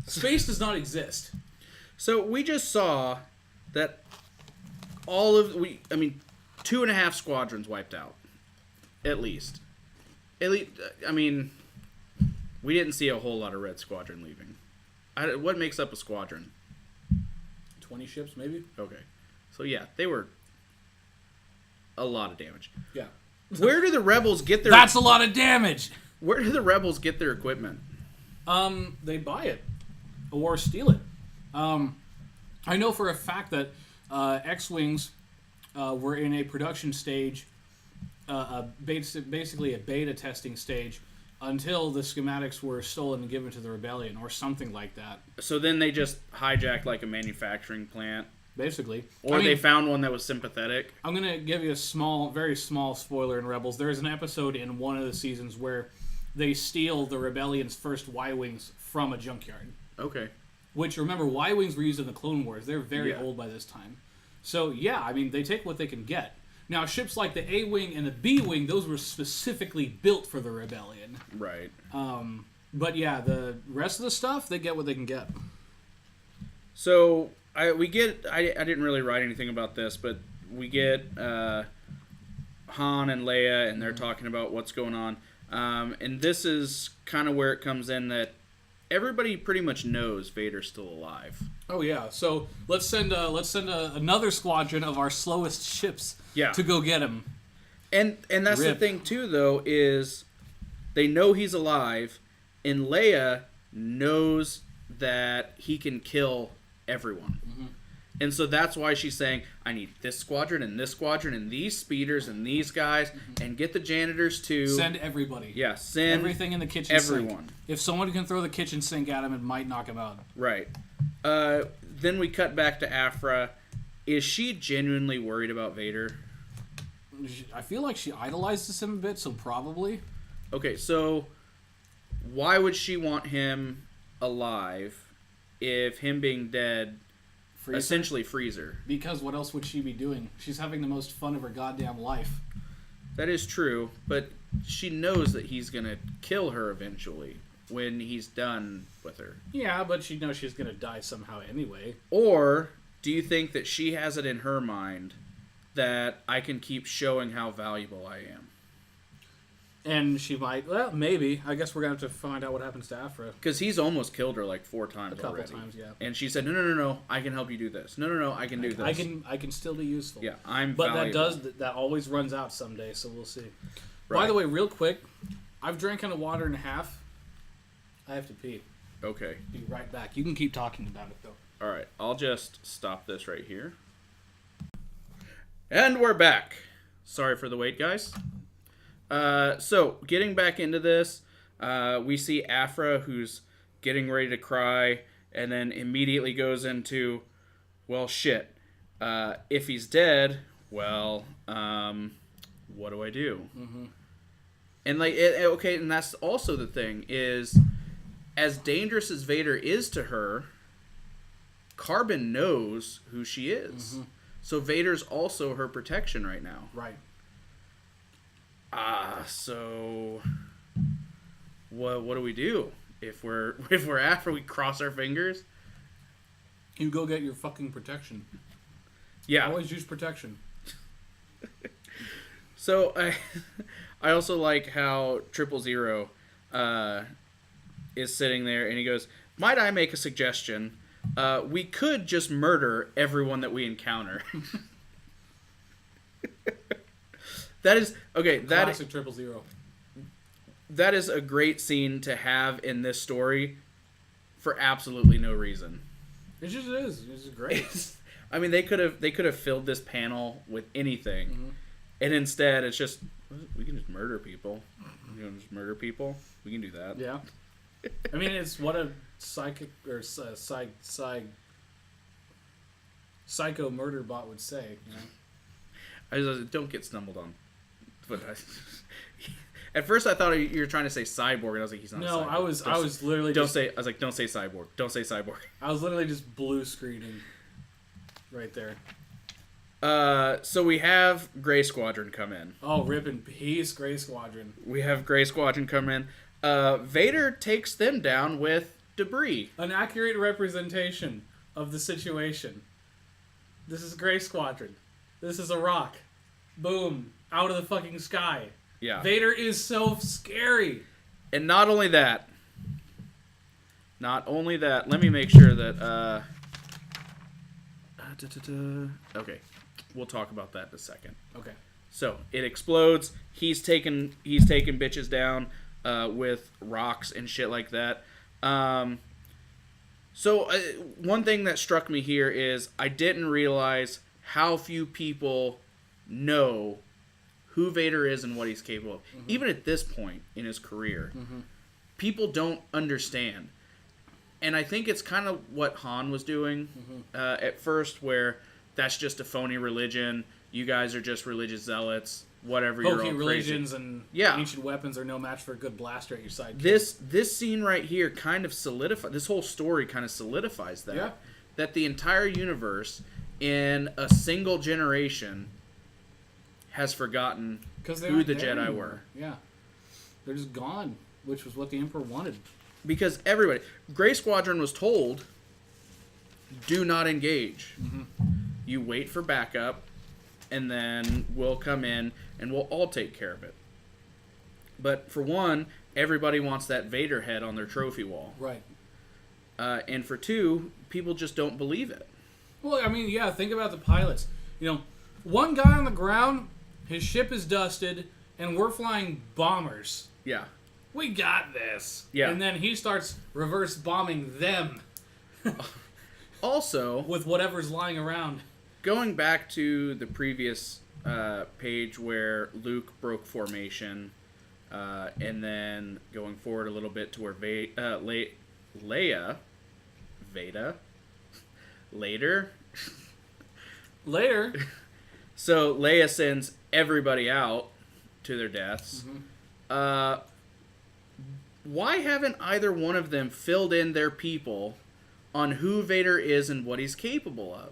Space does not exist. So we just saw that 2.5 squadrons wiped out. At least. I mean, we didn't see a whole lot of Red Squadron leaving. What makes up a squadron? 20 ships, maybe? Okay. So yeah, they were a lot of damage. Yeah. Where do the rebels get their... That's a lot of damage! Where do the rebels get their equipment? They buy it. Or steal it. I know for a fact that X-Wings were in a production stage, basically a beta testing stage, until the schematics were stolen and given to the Rebellion, or something like that. So then they just hijacked like a manufacturing plant? Basically. Or they found one that was sympathetic? I'm going to give you a very small spoiler in Rebels. There is an episode in one of the seasons where they steal the Rebellion's first Y-Wings from a junkyard. Okay. Which, remember, Y-Wings were used in the Clone Wars. They're very old by this time. So, yeah, I mean, they take what they can get. Now, ships like the A-Wing and the B-Wing, those were specifically built for the Rebellion. Right. But, yeah, the rest of the stuff, they get what they can get. So, I didn't really write anything about this, but we get Han and Leia, and they're talking about what's going on. And this is kind of where it comes in that everybody pretty much knows Vader's still alive. Oh yeah, so let's send another squadron of our slowest ships to go get him. And that's the thing too, though, is they know he's alive, and Leia knows that he can kill everyone. Mm-hmm. And so that's why she's saying, I need this squadron and these speeders and these guys, and get the janitors too. Send everybody. Yeah, send everything in the kitchen everyone. Sink. If someone can throw the kitchen sink at him, it might knock him out. Right. Then we cut back to Aphra. Is she genuinely worried about Vader? I feel like she idolizes him a bit, so probably. Okay, so why would she want him alive if him being dead essentially frees her? Because what else would she be doing? She's having the most fun of her goddamn life. That is true, but she knows that he's going to kill her eventually when he's done with her. Yeah, but she knows she's going to die somehow anyway. Or do you think that she has it in her mind that I can keep showing how valuable I am? And she might, well, maybe. I guess we're going to have to find out what happens to Aphra. Because he's almost killed her like 4 times already. A couple already. times, yeah. And she said, no, I can help you do this. No, I can do this. I can still be useful. Yeah, I'm But valuable. that always runs out someday, so we'll see. Right. By the way, real quick, I've drank a water and a half. I have to pee. Okay. Be right back. You can keep talking about it, though. All right, I'll just stop this right here. And we're back. Sorry for the wait, guys. So, getting back into this, we see Aphra, who's getting ready to cry, and then immediately goes into, well, shit. If he's dead, well, what do I do? Mm-hmm. And, like, okay, and that's also the thing, is as dangerous as Vader is to her, Carbon knows who she is. Mm-hmm. So Vader's also her protection right now. Right. So what do we do? If we're after, we cross our fingers? You go get your fucking protection. Yeah. Always use protection. So I also like how 000 is sitting there and he goes, might I make a suggestion? We could just murder everyone that we encounter. That is okay. Classic 000. That is a great scene to have in this story for absolutely no reason. It just is. It's great. I mean, they could have filled this panel with anything, and instead it's just we can just murder people. You know, just murder people. We can do that. Yeah. I mean, it's what a psychic or psycho murder bot would say. You know? I just don't get stumbled on. But at first I thought you were trying to say cyborg, and I was like, he's not. No, a cyborg. I was literally. Don't say cyborg. Don't say cyborg. I was literally just blue screening. Right there. So we have Grey Squadron come in. Oh, rip in peace, Grey Squadron. We have Grey Squadron come in. Vader takes them down with debris. An accurate representation of the situation. This is Grey Squadron. This is a rock. Boom. Out of the fucking sky. Yeah. Vader is so scary. And not only that. Let me make sure that... Okay. We'll talk about that in a second. Okay. So, it explodes. He's taking bitches down with rocks and shit like that. So, one thing that struck me here is I didn't realize how few people know who Vader is and what he's capable of. Mm-hmm. Even at this point in his career, people don't understand. And I think it's kind of what Han was doing at first, where that's just a phony religion. You guys are just religious zealots. Whatever, you're all crazy. Religions and ancient weapons are no match for a good blaster at your side. This scene right here kind of solidifies. This whole story kind of solidifies that. Yeah. That the entire universe, in a single generation, has forgotten who the Jedi were. Yeah. They're just gone, which was what the Emperor wanted. Because everybody... Grey Squadron was told, do not engage. Mm-hmm. You wait for backup, and then we'll come in and we'll all take care of it. But for one, everybody wants that Vader head on their trophy wall. Right. And for two, people just don't believe it. Well, I mean, yeah, think about the pilots. You know, one guy on the ground, his ship is dusted, and we're flying bombers. Yeah. We got this. Yeah. And then he starts reverse bombing them. Also, with whatever's lying around. Going back to the previous page where Luke broke formation, and then going forward a little bit to where Leia, Veda, later. So Leia sends everybody out to their deaths. Mm-hmm. Why haven't either one of them filled in their people on who Vader is and what he's capable of?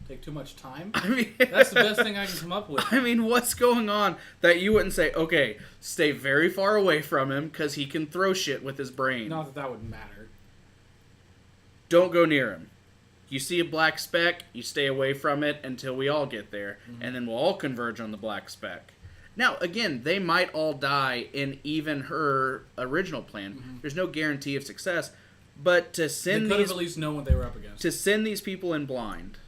Take too much time? I mean, that's the best thing I can come up with. I mean, what's going on that you wouldn't say, okay, stay very far away from him because he can throw shit with his brain. Not that that would matter. Don't go near him. You see a black speck, you stay away from it until we all get there, and then we'll all converge on the black speck. Now, again, they might all die in even her original plan. There's no guarantee of success, but to send they could have at least known what they were up against. To send these people in blind.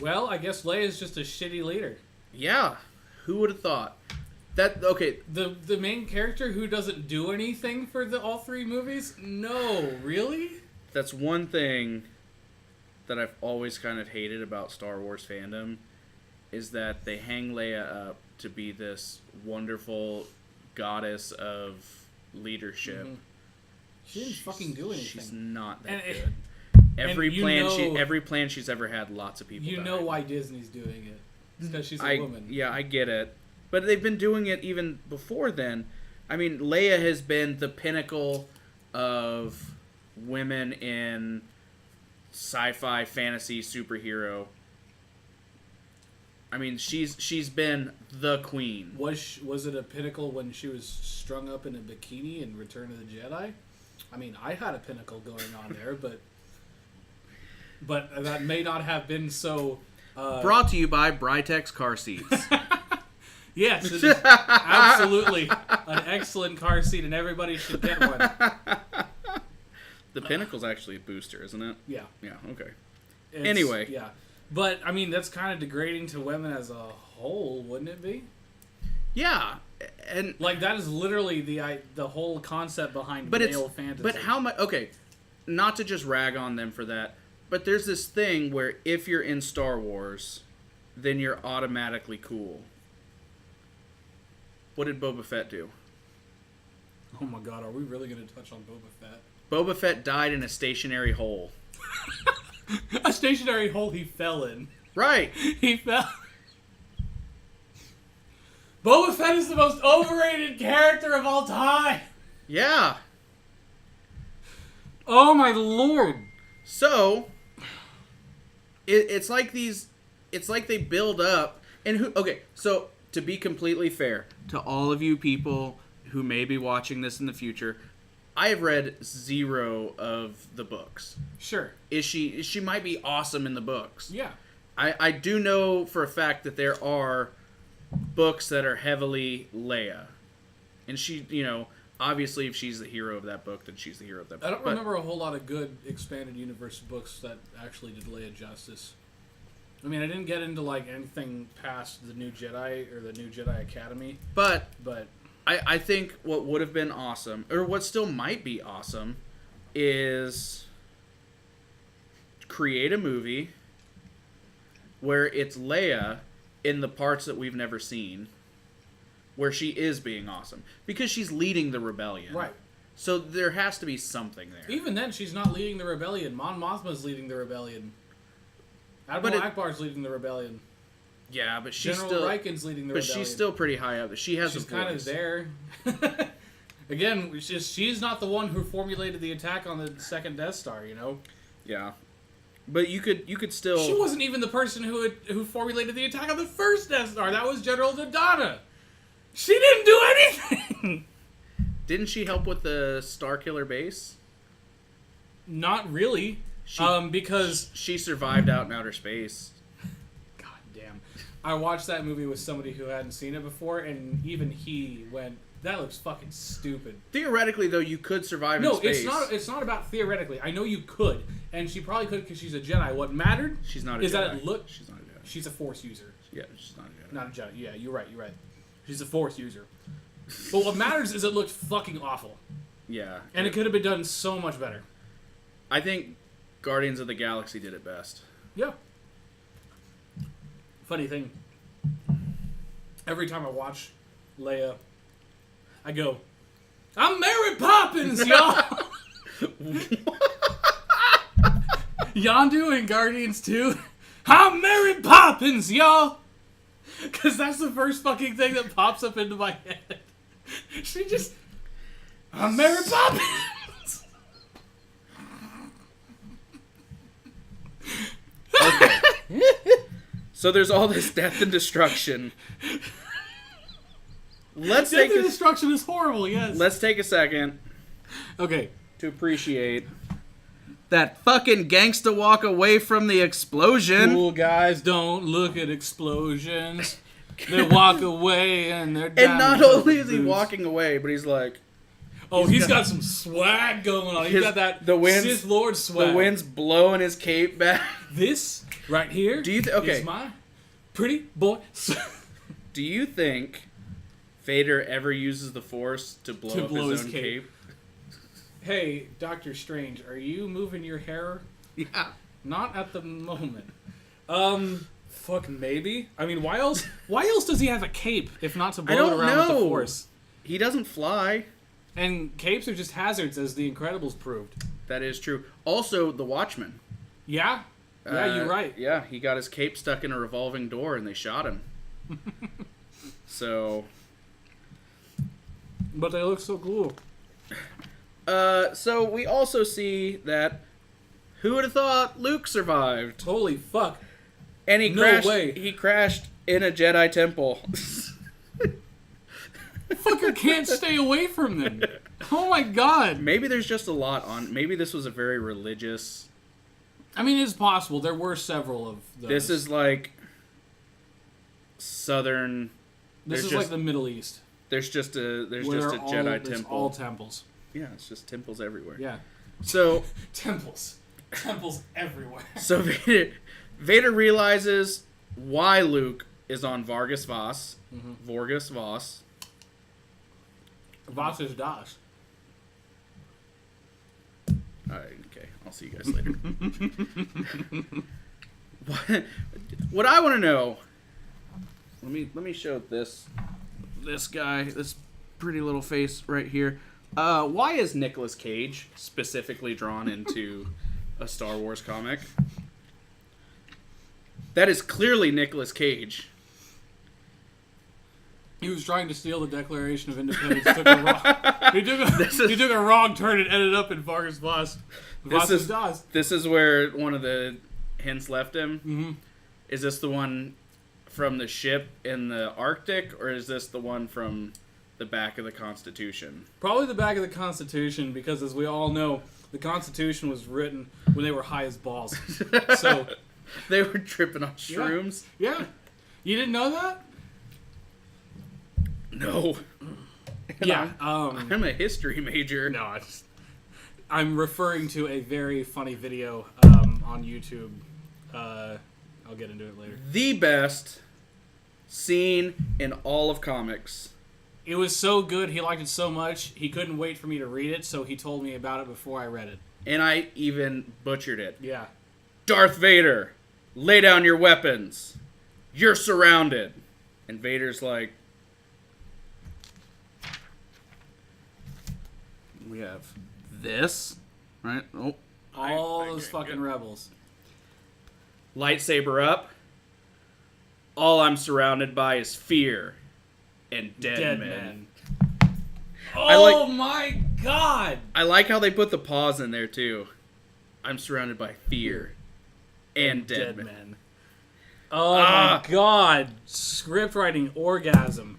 Well, I guess Leia's just a shitty leader. Yeah, who would have thought? That okay. The main character who doesn't do anything for all three movies? No, really? That's one thing that I've always kind of hated about Star Wars fandom is that they hang Leia up to be this wonderful goddess of leadership. She didn't fucking do anything. She's not that good. Every plan she's ever had, lots of people. You know why Disney's doing it? It's because she's a woman. Yeah, I get it, but they've been doing it even before then. I mean, Leia has been the pinnacle of women in sci-fi, fantasy, superhero. I mean, she's been the queen. Was it a pinnacle when she was strung up in a bikini in Return of the Jedi? I mean, I had a pinnacle going on there, but that may not have been so... Brought to you by Britex Car Seats. Yes, it is absolutely an excellent car seat, and everybody should get one. The Pinnacle's actually a booster, isn't it? Yeah. Yeah, okay. Anyway. Yeah. But, I mean, that's kind of degrading to women as a whole, wouldn't it be? Yeah. And like, that is literally the whole concept behind male fantasy. But how much... Okay, not to just rag on them for that, but there's this thing where if you're in Star Wars, then you're automatically cool. What did Boba Fett do? Oh my god, are we really going to touch on Boba Fett? Boba Fett died in a stationary hole. A stationary hole he fell in. Right. He fell... Boba Fett is the most overrated character of all time! Yeah. Oh my lord. So... It's like these... It's like they build up... And who... Okay, so... To be completely fair to all of you people who may be watching this in the future, I have read 0 of the books. Sure. She might be awesome in the books. Yeah. I do know for a fact that there are books that are heavily Leia. And she, obviously if she's the hero of that book, then she's the hero of that book. I don't remember a whole lot of good expanded universe books that actually did Leia justice. I mean, I didn't get into, anything past the New Jedi or the New Jedi Academy. But I I think what would have been awesome, or what still might be awesome, is create a movie where it's Leia in the parts that we've never seen, where she is being awesome. Because she's leading the rebellion. Right. So there has to be something there. Even then, she's not leading the rebellion. Mon Mothma's leading the rebellion. Admiral Akbar's leading the rebellion. Yeah, but she's General still... Riken's leading the rebellion. But she's still pretty high up. She's kind of there. Again, she's not the one who formulated the attack on the second Death Star, Yeah. But you could still... She wasn't even the person who formulated the attack on the first Death Star. That was General Dodonna. She didn't do anything! Didn't she help with the Starkiller base? Not really. Because she survived out in outer space. God damn. I watched that movie with somebody who hadn't seen it before, and even he went, that looks fucking stupid. Theoretically, though, you could survive in space. No, it's not about theoretically. I know you could, and she probably could because she's a Jedi. What mattered she's not a is Jedi. That it looked... She's not a Jedi. She's a Force user. Yeah, she's not a Jedi. Not a Jedi. Yeah, you're right. She's a Force user. But what matters is it looked fucking awful. Yeah. And it could have been done so much better. I think Guardians of the Galaxy did it best. Yeah. Funny thing. Every time I watch Leia, I go, I'm Mary Poppins, y'all! Yondu in Guardians 2, I'm Mary Poppins, y'all! Because that's the first fucking thing that pops up into my head. She just, I'm Mary Poppins! Okay. So there's all this death and destruction. Death and destruction is horrible, yes. Let's take a second. Okay. To appreciate that fucking gangsta walk away from the explosion. Cool guys don't look at explosions. They walk away and they're down. And not only is he walking away, but he's like... Oh, he's got some swag going on. He's got that Sith Lord swag. The wind's blowing his cape back. This right here is my pretty boy. Do you think Vader ever uses the Force to blow up his own cape? Hey, Doctor Strange, are you moving your hair? Yeah. Not at the moment. Fuck, maybe. I mean, why else? Why else does he have a cape if not to blow it around with the Force? He doesn't fly. And capes are just hazards, as The Incredibles proved. That is true. Also, the Watchman. Yeah. Yeah, you're right. Yeah, he got his cape stuck in a revolving door and they shot him. So. But they look so cool. So we also see that who would have thought Luke survived? Holy fuck. And he crashed in a Jedi temple. Fucker can't stay away from them. Oh my god. Maybe there's just a lot on. Maybe this was a very religious. I mean, it's possible. There were several of those. This is like southern. This is like the Middle East. There's just a Jedi temple. All temples. Yeah, it's just temples everywhere. Yeah. So temples everywhere. So Vader realizes why Luke is on Vargas Voss. Mm-hmm. Vorgas Voss. Voss is Das. Okay, I'll see you guys later. What I want to know. Let me show this guy, this pretty little face right here. Why is Nicolas Cage specifically drawn into a Star Wars comic? That is clearly Nicolas Cage. He was trying to steal the Declaration of Independence. He took a wrong turn and ended up in Vargas Voss. This is where one of the hints left him. Mm-hmm. Is this the one from the ship in the Arctic, or is this the one from the back of the Constitution? Probably the back of the Constitution, because as we all know, the Constitution was written when they were high as balls. So they were tripping on shrooms. Yeah. You didn't know that? No. Yeah. I'm a history major. No, I'm referring to a very funny video on YouTube. I'll get into it later. The best scene in all of comics. It was so good. He liked it so much. He couldn't wait for me to read it, so he told me about it before I read it. And I even butchered it. Yeah. Darth Vader, lay down your weapons. You're surrounded. And Vader's like, we have this, right? Oh, all those fucking rebels. Lightsaber up. All I'm surrounded by is fear and dead men. Oh my god! I like how they put the pause in there too. I'm surrounded by fear and dead men. Oh my god! Script writing orgasm.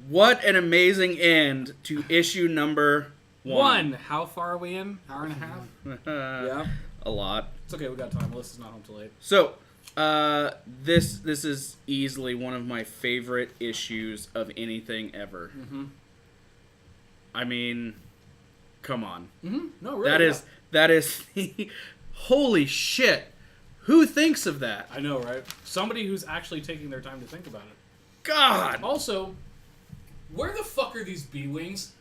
What an amazing end to issue number 1. How far are we in? Hour and a half? Yeah. A lot. It's okay, we got time. Melissa's not home till late. So, this is easily one of my favorite issues of anything ever. Mm-hmm. I mean, come on. Mm-hmm. No, really. That is holy shit. Who thinks of that? I know, right? Somebody who's actually taking their time to think about it. God. Also, where the fuck are these B-Wings?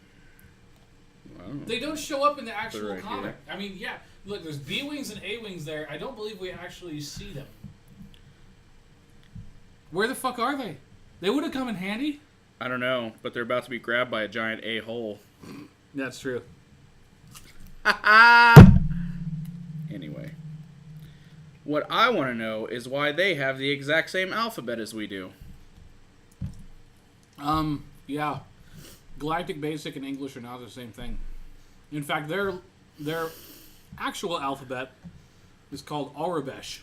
Wow. They don't show up in the actual Right comic. here. I mean, yeah, look, there's B-Wings and A-Wings there. I don't believe we actually see them. Where the fuck are they? They would have come in handy. I don't know, but they're about to be grabbed by a giant a-hole. That's true. Anyway. What I want to know is why they have the exact same alphabet as we do. Yeah. Galactic Basic and English are not the same thing. In fact, their actual alphabet is called Aurebesh.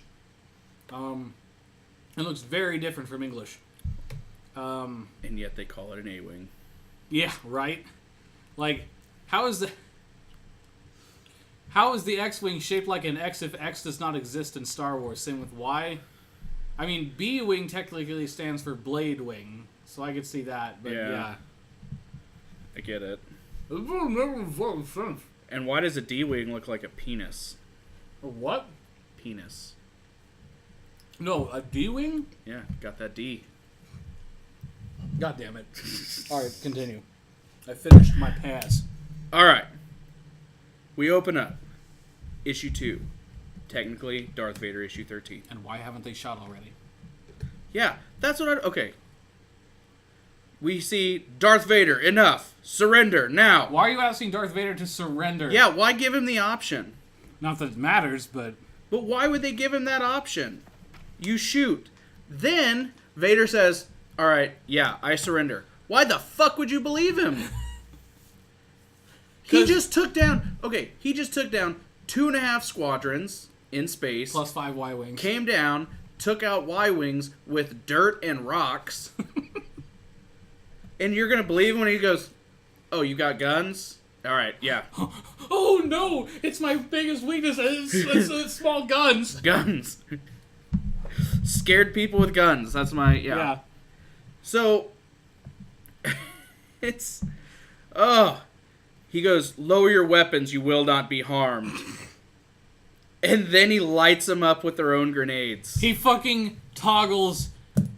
It looks very different from English. And yet they call it an A-Wing. Yeah, right? Like, how is the X-Wing shaped like an X if X does not exist in Star Wars? Same with Y. I mean, B-Wing technically stands for Blade Wing, so I could see that, but yeah. I get it. It doesn't make sense. And why does a D-Wing look like a penis? A what? Penis. No, a D-Wing? Yeah, got that D. God damn it. Alright, continue. I finished my pass. Alright. We open up. Issue 2. Technically, Darth Vader issue 13. And why haven't they shot already? Yeah, that's what okay. We see Darth Vader, enough. Surrender, now. Why are you asking Darth Vader to surrender? Yeah, why give him the option? Not that it matters, but... But why would they give him that option? You shoot. Then, Vader says, alright, yeah, I surrender. Why the fuck would you believe him? He just took down 2.5 squadrons in space. Plus 5 Y-Wings. Came down, took out Y-Wings with dirt and rocks. And you're going to believe him when he goes, oh, you got guns? Alright, yeah. Oh no! It's my biggest weakness. It's small guns. Guns. Scared people with guns. That's my, yeah. So, it's, he goes, lower your weapons, you will not be harmed. And then he lights them up with their own grenades. He fucking toggles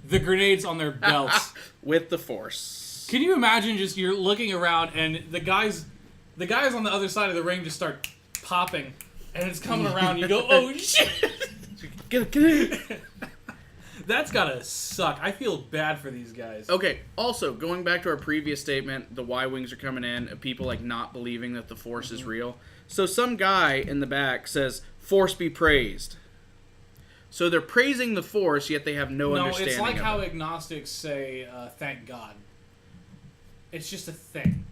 the grenades on their belts. With the Force. Can you imagine just you're looking around and the guys on the other side of the ring just start popping and it's coming around and you go, oh shit! Get it. That's gotta suck. I feel bad for these guys. Okay, also, going back to our previous statement, the Y-Wings are coming in, and people like not believing that the Force is real. So some guy in the back says, Force be praised. So they're praising the Force, yet they have no understanding it's like of how it. agnostics say, thank God. It's just a thing.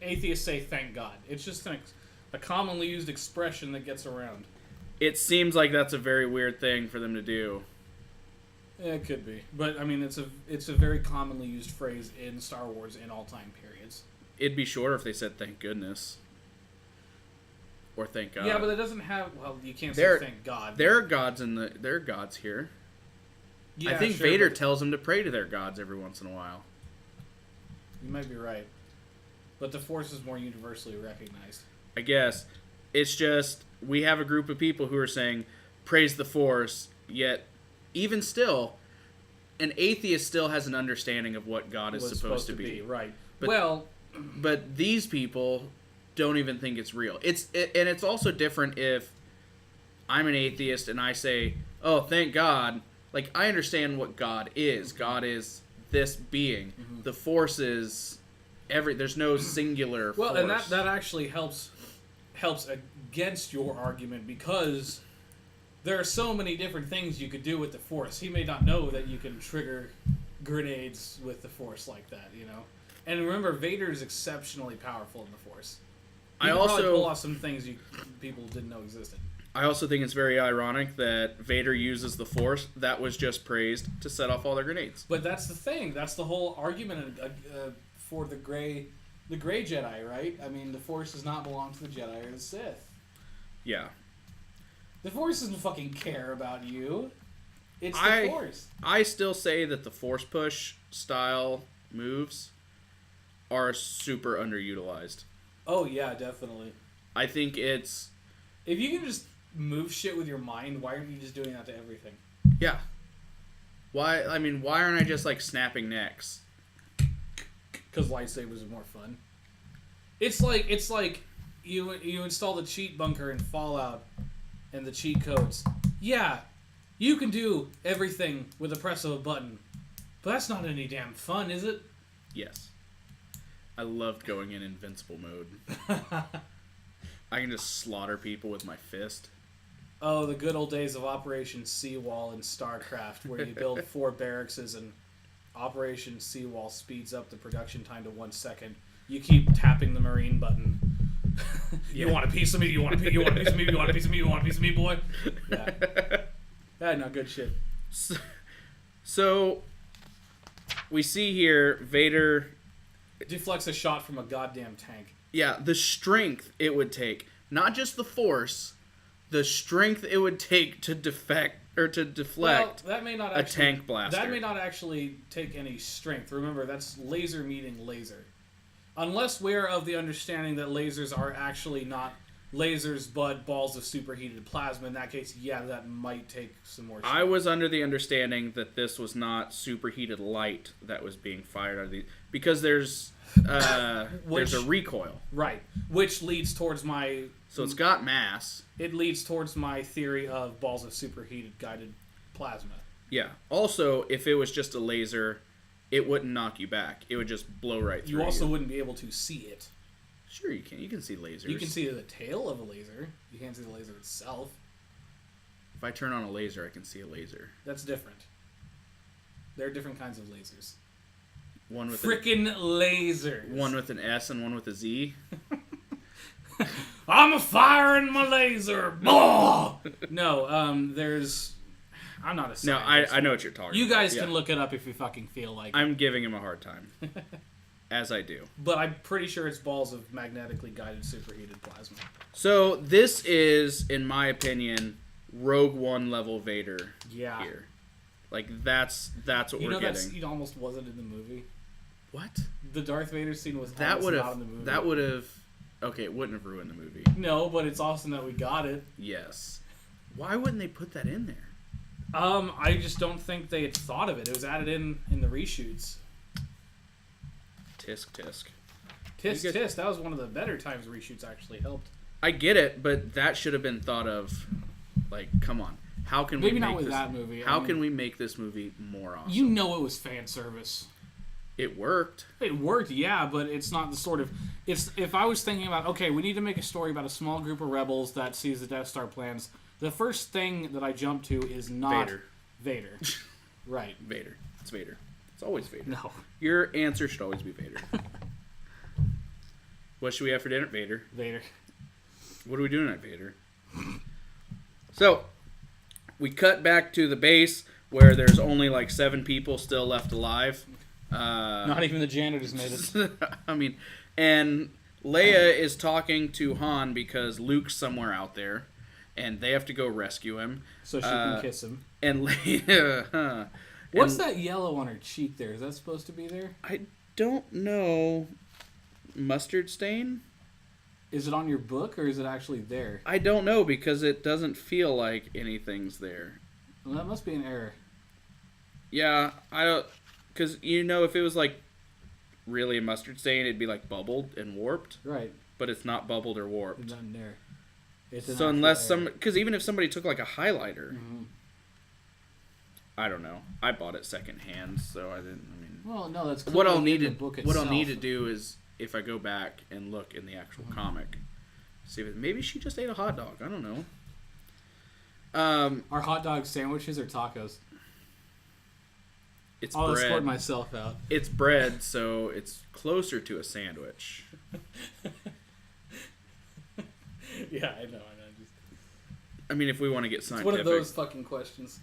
Atheists say thank God. It's just a commonly used expression that gets around. It seems like that's a very weird thing for them to do. Yeah, it could be. But, I mean, it's a very commonly used phrase in Star Wars in all time periods. It'd be shorter if they said thank goodness. Or thank God. Yeah, but it doesn't have... Well, you can't say thank God. There are gods there are gods here. Yeah, I think sure, Vader tells them to pray to their gods every once in a while. You might be right. But the Force is more universally recognized. I guess. It's just, we have a group of people who are saying, praise the Force, yet, even still, an atheist still has an understanding of what God is supposed to be. Right. But, but these people don't even think it's real. And it's also different if I'm an atheist and I say, oh, thank God. Like, I understand what God is. God is this being. Mm-hmm. The Force is there's no singular force. Well, and that actually helps against your argument because there are so many different things you could do with the Force. He may not know that you can trigger grenades with the Force like that, you know? And remember, Vader is exceptionally powerful in the Force. He can probably pull off some things people didn't know existed. I also think it's very ironic that Vader uses the Force that was just praised to set off all their grenades. But that's the thing. That's the whole argument for the gray Jedi, right? I mean, the Force does not belong to the Jedi or the Sith. Yeah. The Force doesn't fucking care about you. It's the Force. I still say that the Force push style moves are super underutilized. Oh, yeah, definitely. I think it's... If you can just move shit with your mind, why aren't you just doing that to everything? Yeah. Why aren't I just, like, snapping necks? Because lightsabers are more fun. It's like you install the cheat bunker in Fallout and the cheat codes. Yeah, you can do everything with a press of a button, but that's not any damn fun, is it? Yes. I loved going in invincible mode. I can just slaughter people with my fist. Oh, the good old days of Operation Seawall in StarCraft, where you build 4 barracks and Operation Seawall speeds up the production time to 1 second. You keep tapping the Marine button. You want a piece of me? You want a piece of me? You want a piece of me? You want a piece of me, boy? Yeah. Yeah, no, good shit. So we see here Vader deflects a shot from a goddamn tank. Yeah, the strength it would take, not just the Force, the strength it would take to deflect that may not a tank blaster. That may not actually take any strength. Remember, that's laser meeting laser. Unless we're of the understanding that lasers are actually not lasers but balls of superheated plasma. In that case, yeah, that might take some more strength. I was under the understanding that this was not superheated light that was being fired out of these, because there's a recoil. Right. Which leads towards my... So it's got mass. It leads towards my theory of balls of superheated guided plasma. Yeah. Also, if it was just a laser, it wouldn't knock you back. It would just blow right through you. You also wouldn't be able to see it. Sure, you can. You can see lasers. You can see the tail of a laser. You can't see the laser itself. If I turn on a laser, I can see a laser. That's different. There are different kinds of lasers. One with frickin' lasers. One with an S and one with a Z. I'm firing my laser. No, there's... I'm not a scientist. No, I know what you're talking about. You guys can look it up if you fucking feel like it. I'm giving him a hard time. As I do. But I'm pretty sure it's balls of magnetically guided superheated plasma. So this is, in my opinion, Rogue One level Vader here. Like, that's what we're getting. It almost wasn't in the movie. What? The Darth Vader scene was not in the movie. That would have... Okay, it wouldn't have ruined the movie. No, but it's awesome that we got it. Yes. Why wouldn't they put that in there? I just don't think they had thought of it. It was added in the reshoots. Tisk. Tisk. That was one of the better times reshoots actually helped. I get it, but that should have been thought of. Like, come on. How can we make not with that movie. How can we make this movie more awesome? You know it was fan service. It worked. It worked, yeah, but it's not the sort of... If I was thinking about, okay, we need to make a story about a small group of rebels that sees the Death Star plans, the first thing that I jump to is not... Vader. Right. Vader. It's Vader. It's always Vader. No. Your answer should always be Vader. What should we have for dinner? Vader. What are we doing at Vader? So, we cut back to the base where there's only like 7 people still left alive. Not even the janitors made it. I mean, and Leia is talking to Han because Luke's somewhere out there, and they have to go rescue him. So she can kiss him. And Leia... What's that yellow on her cheek there? Is that supposed to be there? I don't know. Mustard stain? Is it on your book, or is it actually there? I don't know, because it doesn't feel like anything's there. Well, that must be an error. Yeah, I don't... Because, if it was, like, really a mustard stain, it'd be, like, bubbled and warped. Right. But it's not bubbled or warped. It's not there. So unless because even if somebody took, like, a highlighter... Mm-hmm. I don't know. I bought it secondhand, so I didn't... Well, no, that's what I'll need in the book itself. What I'll need to do is, if I go back and look in the actual comic, see if maybe she just ate a hot dog. I don't know. Are hot dog sandwiches or tacos? It's I'll bread. escort myself out. It's bread, so it's closer to a sandwich. Yeah, I know. I mean, if we want to get It's scientific. one of those fucking questions.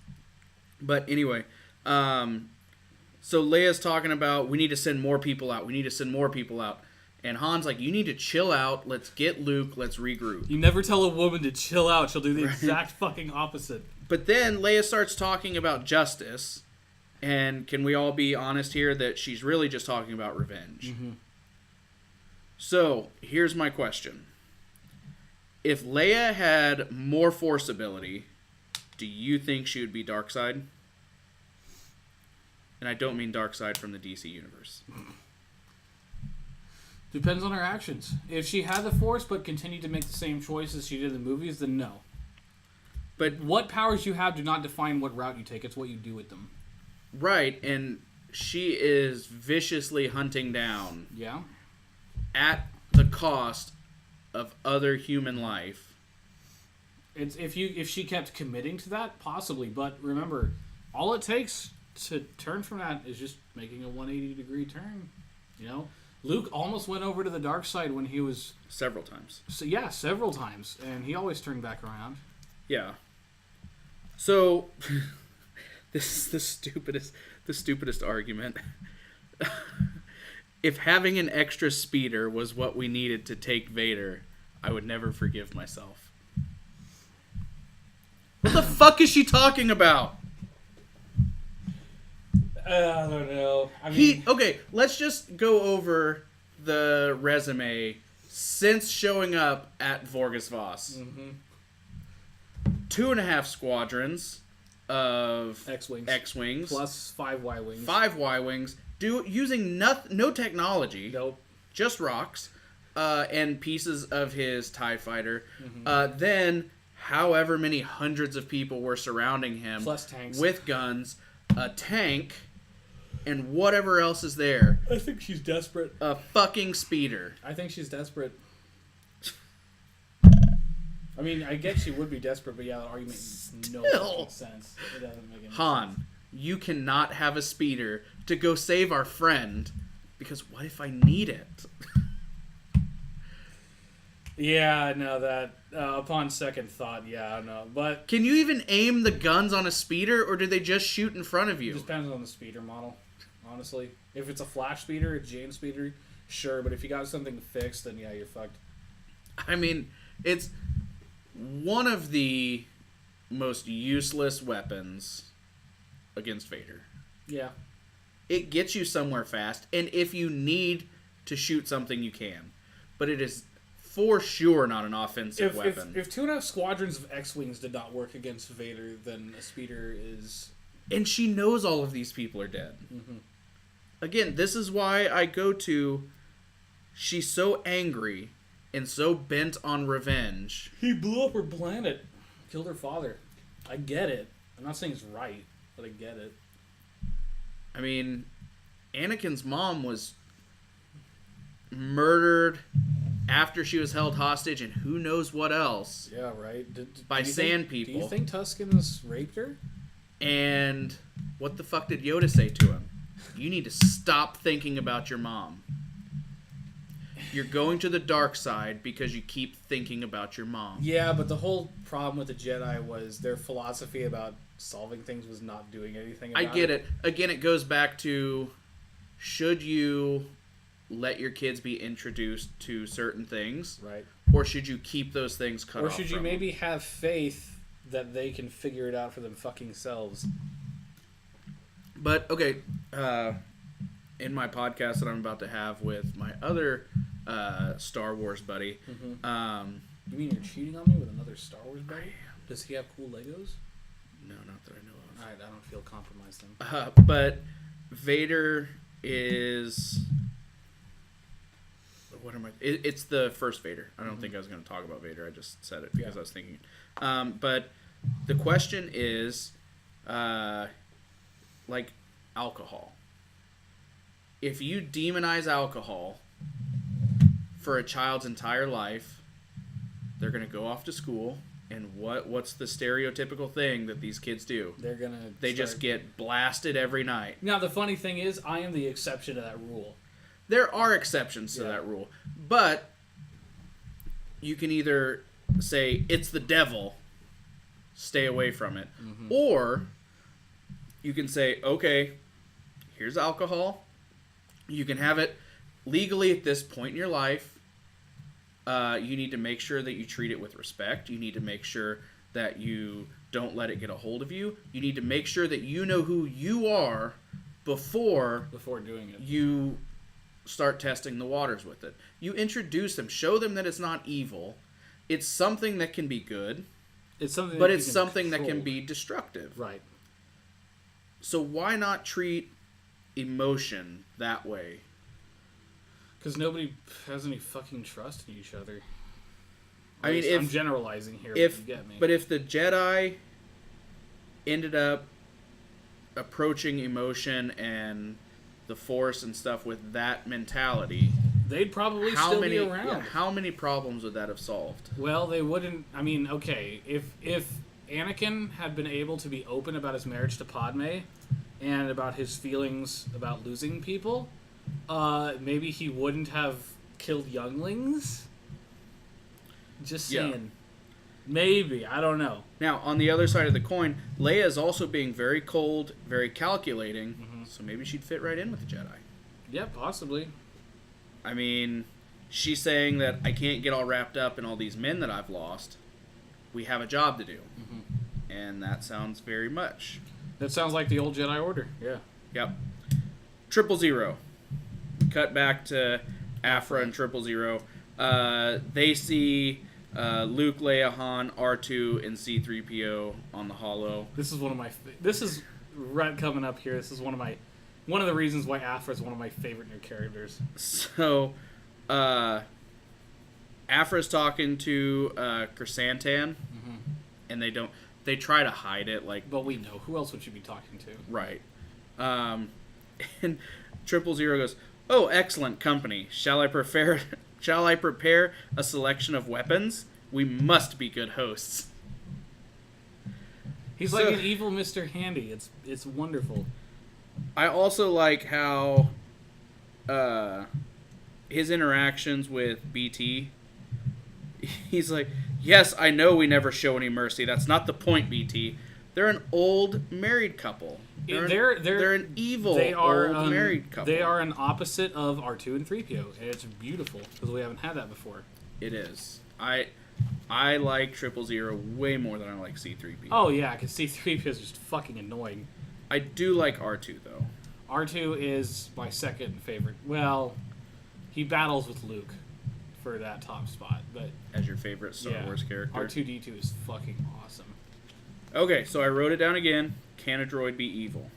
But anyway, so Leia's talking about we need to send more people out. We need to send more people out. And Han's like, you need to chill out. Let's get Luke. Let's regroup. You never tell a woman to chill out. She'll do the exact fucking opposite. But then Leia starts talking about justice. And can we all be honest here that she's really just talking about revenge? Mm-hmm. So, here's my question. If Leia had more Force ability, do you think she would be Darkseid? And I don't mean Darkseid from the DC universe. Depends on her actions. If she had the Force but continued to make the same choices she did in the movies, then no. But what powers you have do not define what route you take. It's what you do with them. Right, and she is viciously hunting down. Yeah. At the cost of other human life. It's if she kept committing to that, possibly. But remember, all it takes to turn from that is just making a 180-degree turn. You know? Luke almost went over to the dark side when he was... Several times. So, yeah, several times. And he always turned back around. Yeah. So, this is the stupidest argument. If having an extra speeder was what we needed to take Vader, I would never forgive myself. What the fuck is she talking about? I don't know. I mean, Okay, let's just go over the resume since showing up at Vorgus Voss. Mm-hmm. 2.5 squadrons of X-Wings. Plus 5 Y-Wings. 5 Y-Wings. Using no technology. Nope. Just rocks. And pieces of his TIE fighter. Mm-hmm. Then, however many hundreds of people were surrounding him. Plus tanks. With guns. A tank. And whatever else is there. I think she's desperate. A fucking speeder. I think she's desperate. I mean, I guess she would be desperate, but yeah, the argument makes no fucking sense. It doesn't make any Han, sense. you cannot have a speeder to go save our friend, because what if I need it? Yeah, no, that, upon second thought, yeah, no, but... Can you even aim the guns on a speeder, or do they just shoot in front of you? It just depends on the speeder model, honestly. If it's a flash speeder, a Jane speeder, sure, but if you got something fixed, then yeah, you're fucked. I mean, it's one of the most useless weapons against Vader. Yeah. It gets you somewhere fast, and if you need to shoot something, you can. But it is for sure not an offensive weapon. If 2.5 squadrons of X-Wings did not work against Vader, then a speeder is... And she knows all of these people are dead. Mm-hmm. Again, this is why I go to... She's so angry and so bent on revenge. He blew up her planet. Killed her father. I get it. I'm not saying it's right, but I get it. I mean, Anakin's mom was murdered after she was held hostage and who knows what else. Yeah, right. By sand people. Do you think Tuskens raped her? And what the fuck did Yoda say to him? You need to stop thinking about your mom. You're going to the dark side because you keep thinking about your mom. Yeah, but the whole problem with the Jedi was their philosophy about solving things was not doing anything about it. I get it. Again, it goes back to, should you let your kids be introduced to certain things? Right. Or should you keep those things cut off? Or should you maybe have faith that they can figure it out for them fucking selves? But, okay, in my podcast that I'm about to have with my other Star Wars buddy. Mm-hmm. You mean you're cheating on me with another Star Wars buddy? Does he have cool Legos? No, not that I know of. Alright, I don't feel compromised then. But Vader is... What am I... It's the first Vader. I don't think I was going to talk about Vader. I just said it because I was thinking. But the question is, like, alcohol. If you demonize alcohol for a child's entire life, they're going to go off to school, and what's the stereotypical thing that these kids do? They just get blasted every night. Now, the funny thing is, I am the exception to that rule. There are exceptions to that rule, but you can either say it's the devil stay away from it. Or you can say, okay, here's alcohol. You can have it legally at this point in your life. You need to make sure that you treat it with respect. You need to make sure that you don't let it get a hold of you. You need to make sure that you know who you are before doing it. You start testing the waters with it. You introduce them, show them that it's not evil. It's something that can be good. It's something, but it's something that can be destructive. Right. So why not treat emotion that way? Because nobody has any fucking trust in each other. I mean, if I'm generalizing here, but you get me. But if the Jedi ended up approaching emotion and the Force and stuff with that mentality, they'd probably still be around. Yeah, how many problems would that have solved? Well, they wouldn't. I mean, okay, if Anakin had been able to be open about his marriage to Padme and about his feelings about losing people, maybe he wouldn't have killed younglings. Just saying. Yeah. Maybe. I don't know. Now, on the other side of the coin, Leia is also being very cold, very calculating, so maybe she'd fit right in with the Jedi. Yeah, possibly. I mean, she's saying that I can't get all wrapped up in all these men that I've lost. We have a job to do. And that sounds very much. That sounds like the old Jedi Order, yeah. Yep. 000. Cut back to Afra and 000. They see Luke, Leia, Han, R2, and C-3PO on the Holo. This is one of my... This is right coming up here. This is one of the reasons why Afra is one of my favorite new characters. So, Afra's talking to Chrysantan, and they try to hide it, like... But we know. Who else would you be talking to? Right. And 000 goes, "Oh, excellent company. Shall I prepare a selection of weapons? We must be good hosts." He's like an evil Mr. Handy. It's wonderful. I also like how his interactions with BT, he's like, "Yes, I know we never show any mercy. That's not the point, BT. They're an old married couple. They're an evil old married couple. They are an opposite of R2 and 3PO, and it's beautiful because we haven't had that before. It is. I like 000 way more than I like C-3PO. Oh yeah, because C-3PO is just fucking annoying. I do like R2 though. R2 is my second favorite. Well, he battles with Luke for that top spot, but as your favorite Star Wars character, R2-D2 is fucking awesome. Okay, so I wrote it down again. Can a droid be evil?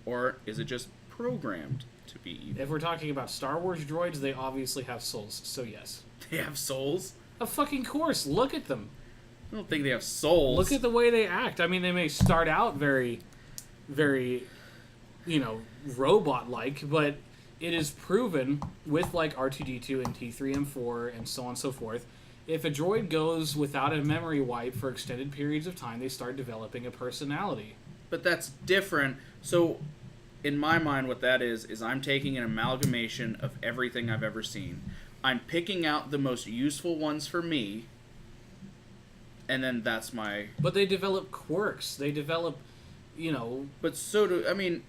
Or is it just programmed to be evil? If we're talking about Star Wars droids, they obviously have souls, so yes. They have souls? Of fucking course. Look at them. I don't think they have souls. Look at the way they act. I mean, they may start out very, very, robot-like, but it is proven with, like, R2-D2 and T3-M4 and so on and so forth, if a droid goes without a memory wipe for extended periods of time, they start developing a personality. But that's different. So, in my mind, what that is I'm taking an amalgamation of everything I've ever seen. I'm picking out the most useful ones for me, and then that's my... But they develop quirks. They develop, But so do... I mean,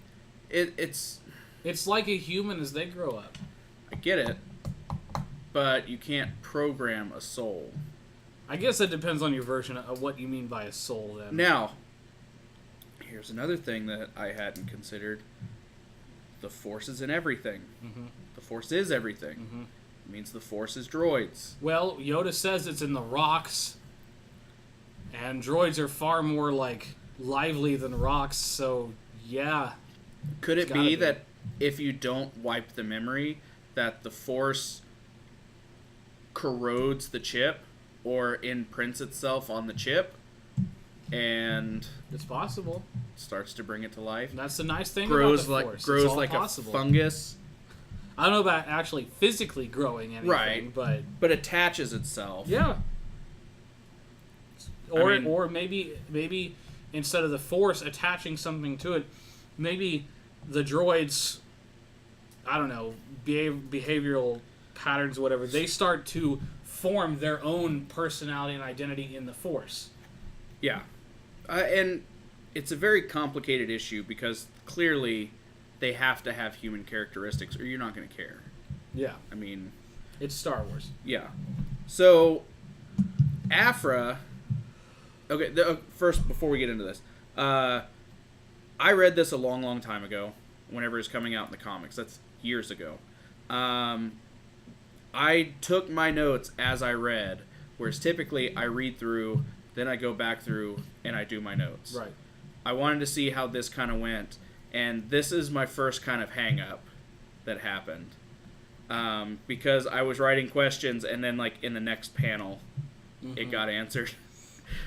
it's... It's like a human as they grow up. I get it. But you can't program a soul. I guess that depends on your version of what you mean by a soul, then. Now, here's another thing that I hadn't considered. The Force is in everything. The Force is everything. It means the Force is droids. Well, Yoda says it's in the rocks. And droids are far more, lively than rocks, so, yeah. Could it be that if you don't wipe the memory, that the Force corrodes the chip or imprints itself on the chip and it's possible starts to bring it to life? That's the nice thing grows about the Force. Grows like possible. A fungus. I don't know about actually physically growing anything, right, but attaches itself. Yeah. Or maybe instead of the Force attaching something to it, maybe the droids, I don't know, behavioral patterns, whatever, they start to form their own personality and identity in the Force. Yeah. And it's a very complicated issue because clearly they have to have human characteristics or you're not going to care. Yeah. I mean... It's Star Wars. Yeah. So, Aphra... Okay, first, before we get into this, I read this a long, long time ago, whenever it was coming out in the comics. That's years ago. I took my notes as I read, whereas typically I read through, then I go back through, and I do my notes. Right. I wanted to see how this kind of went, and this is my first kind of hang-up that happened. Because I was writing questions, and then, like, in the next panel, it got answered.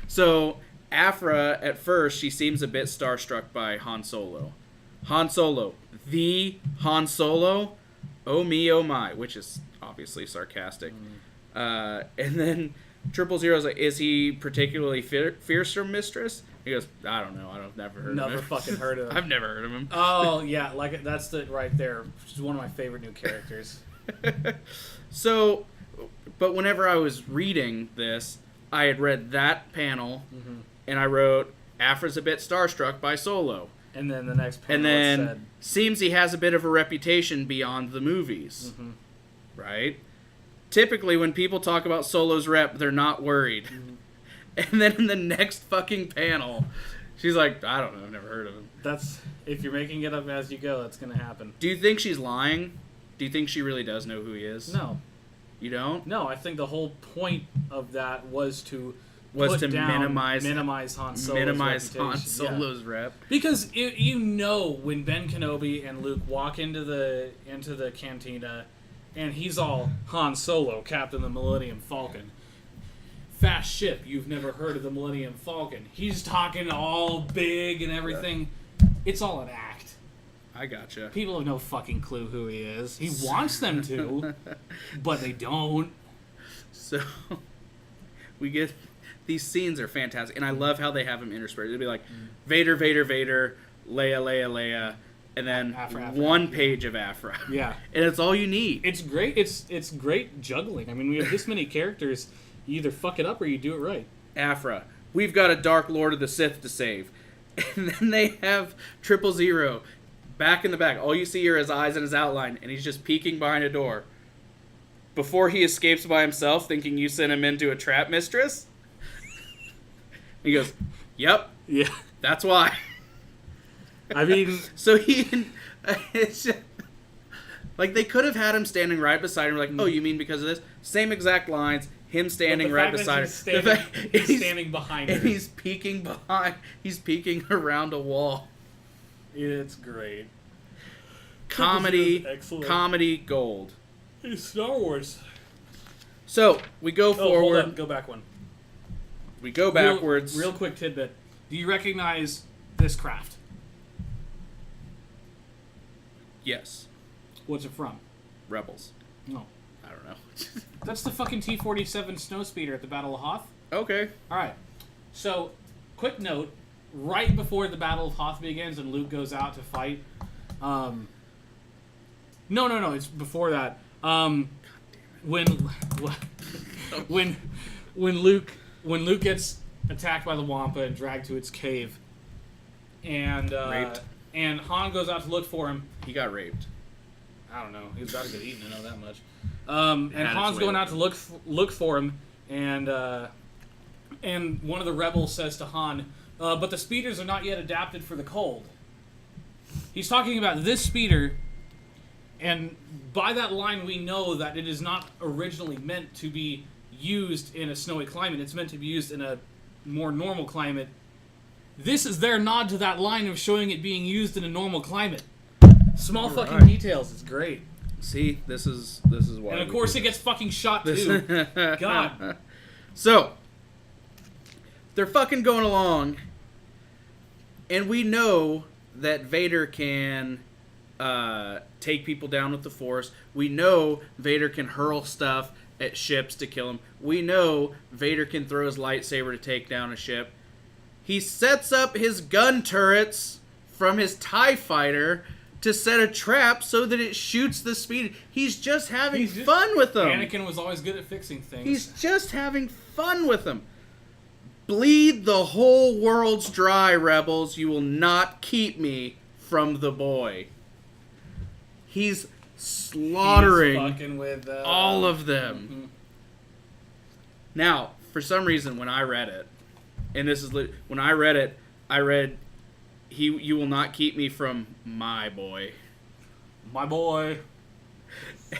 So, Aphra, at first, she seems a bit starstruck by Han Solo. Han Solo. The Han Solo? Oh me, oh my. Which is obviously sarcastic. And then 000's like, is he particularly fearsome, mistress? He goes, I don't know. I've never heard of him. Never fucking heard of him. I've never heard of him. Oh, yeah. Like, that's the right there. Which is one of my favorite new characters. So, but whenever I was reading this, I had read that panel, and I wrote, Aphra's a bit starstruck by Solo. And then the next panel and then said, seems he has a bit of a reputation beyond the movies. Right? Typically, when people talk about Solo's rep, they're not worried. And then in the next fucking panel, she's like, I don't know, I've never heard of him. That's, if you're making it up as you go, that's going to happen. Do you think she's lying? Do you think she really does know who he is? No. You don't? No, I think the whole point of that was to minimize Han Solo's rep. Because you know when Ben Kenobi and Luke walk into the cantina, and he's all Han Solo, Captain of the Millennium Falcon. Fast ship, you've never heard of the Millennium Falcon. He's talking all big and everything. It's all an act. I gotcha. People have no fucking clue who he is. He wants them to, but they don't. So, we get... These scenes are fantastic, and I love how they have them interspersed. It'd be like, Vader, Vader, Vader, Leia, Leia, Leia, and then one page of Aphra. Yeah. And it's all you need. It's great. It's great juggling. I mean, we have this many characters. You either fuck it up or you do it right. Aphra. We've got a Dark Lord of the Sith to save. And then they have 000 back in the back. All you see are his eyes and his outline, and he's just peeking behind a door. Before he escapes by himself, thinking you sent him into a trap, mistress? He goes, yep. Yeah. That's why. I mean... So it's just, like, they could have had him standing right beside him, like, oh, you mean because of this? Same exact lines, him standing right beside her. He's standing behind her. And he's peeking around a wall. It's great. Comedy gold. It's Star Wars. So, we go forward. Hold on. Go back one. We go backwards. Real quick tidbit. Do you recognize this craft? Yes. What's it from? Rebels. No. I don't know. That's the fucking T-47 snowspeeder at the Battle of Hoth. Okay. Alright. So, quick note. Right before the Battle of Hoth begins and Luke goes out to fight. No. It's before that. When Luke gets attacked by the Wampa and dragged to its cave, and raped. And Han goes out to look for him. He got raped. I don't know. He was about to get eaten. I know that much. And Han's going out to look for him, and one of the rebels says to Han, "But the speeders are not yet adapted for the cold." He's talking about this speeder, and by that line we know that it is not originally meant to be used in a snowy climate. It's meant to be used in a more normal climate. This is their nod to that line of showing it being used in a normal climate. Small fucking details. It's great. See, this is why. And of course it gets fucking shot too. God. So, they're fucking going along, and we know that Vader can take people down with the Force. We know Vader can hurl stuff at ships to kill him. We know Vader can throw his lightsaber to take down a ship. He sets up his gun turrets from his TIE fighter to set a trap so that it shoots the speed. He's just having fun with them. Anakin was always good at fixing things. He's just having fun with them. bleed the whole world's dry, rebels. You will not keep me from the boy. He's slaughtering He's fucking with all of them. Mm-hmm. Now, for some reason, when I read it, and this is when I read you will not keep me from my boy. My boy.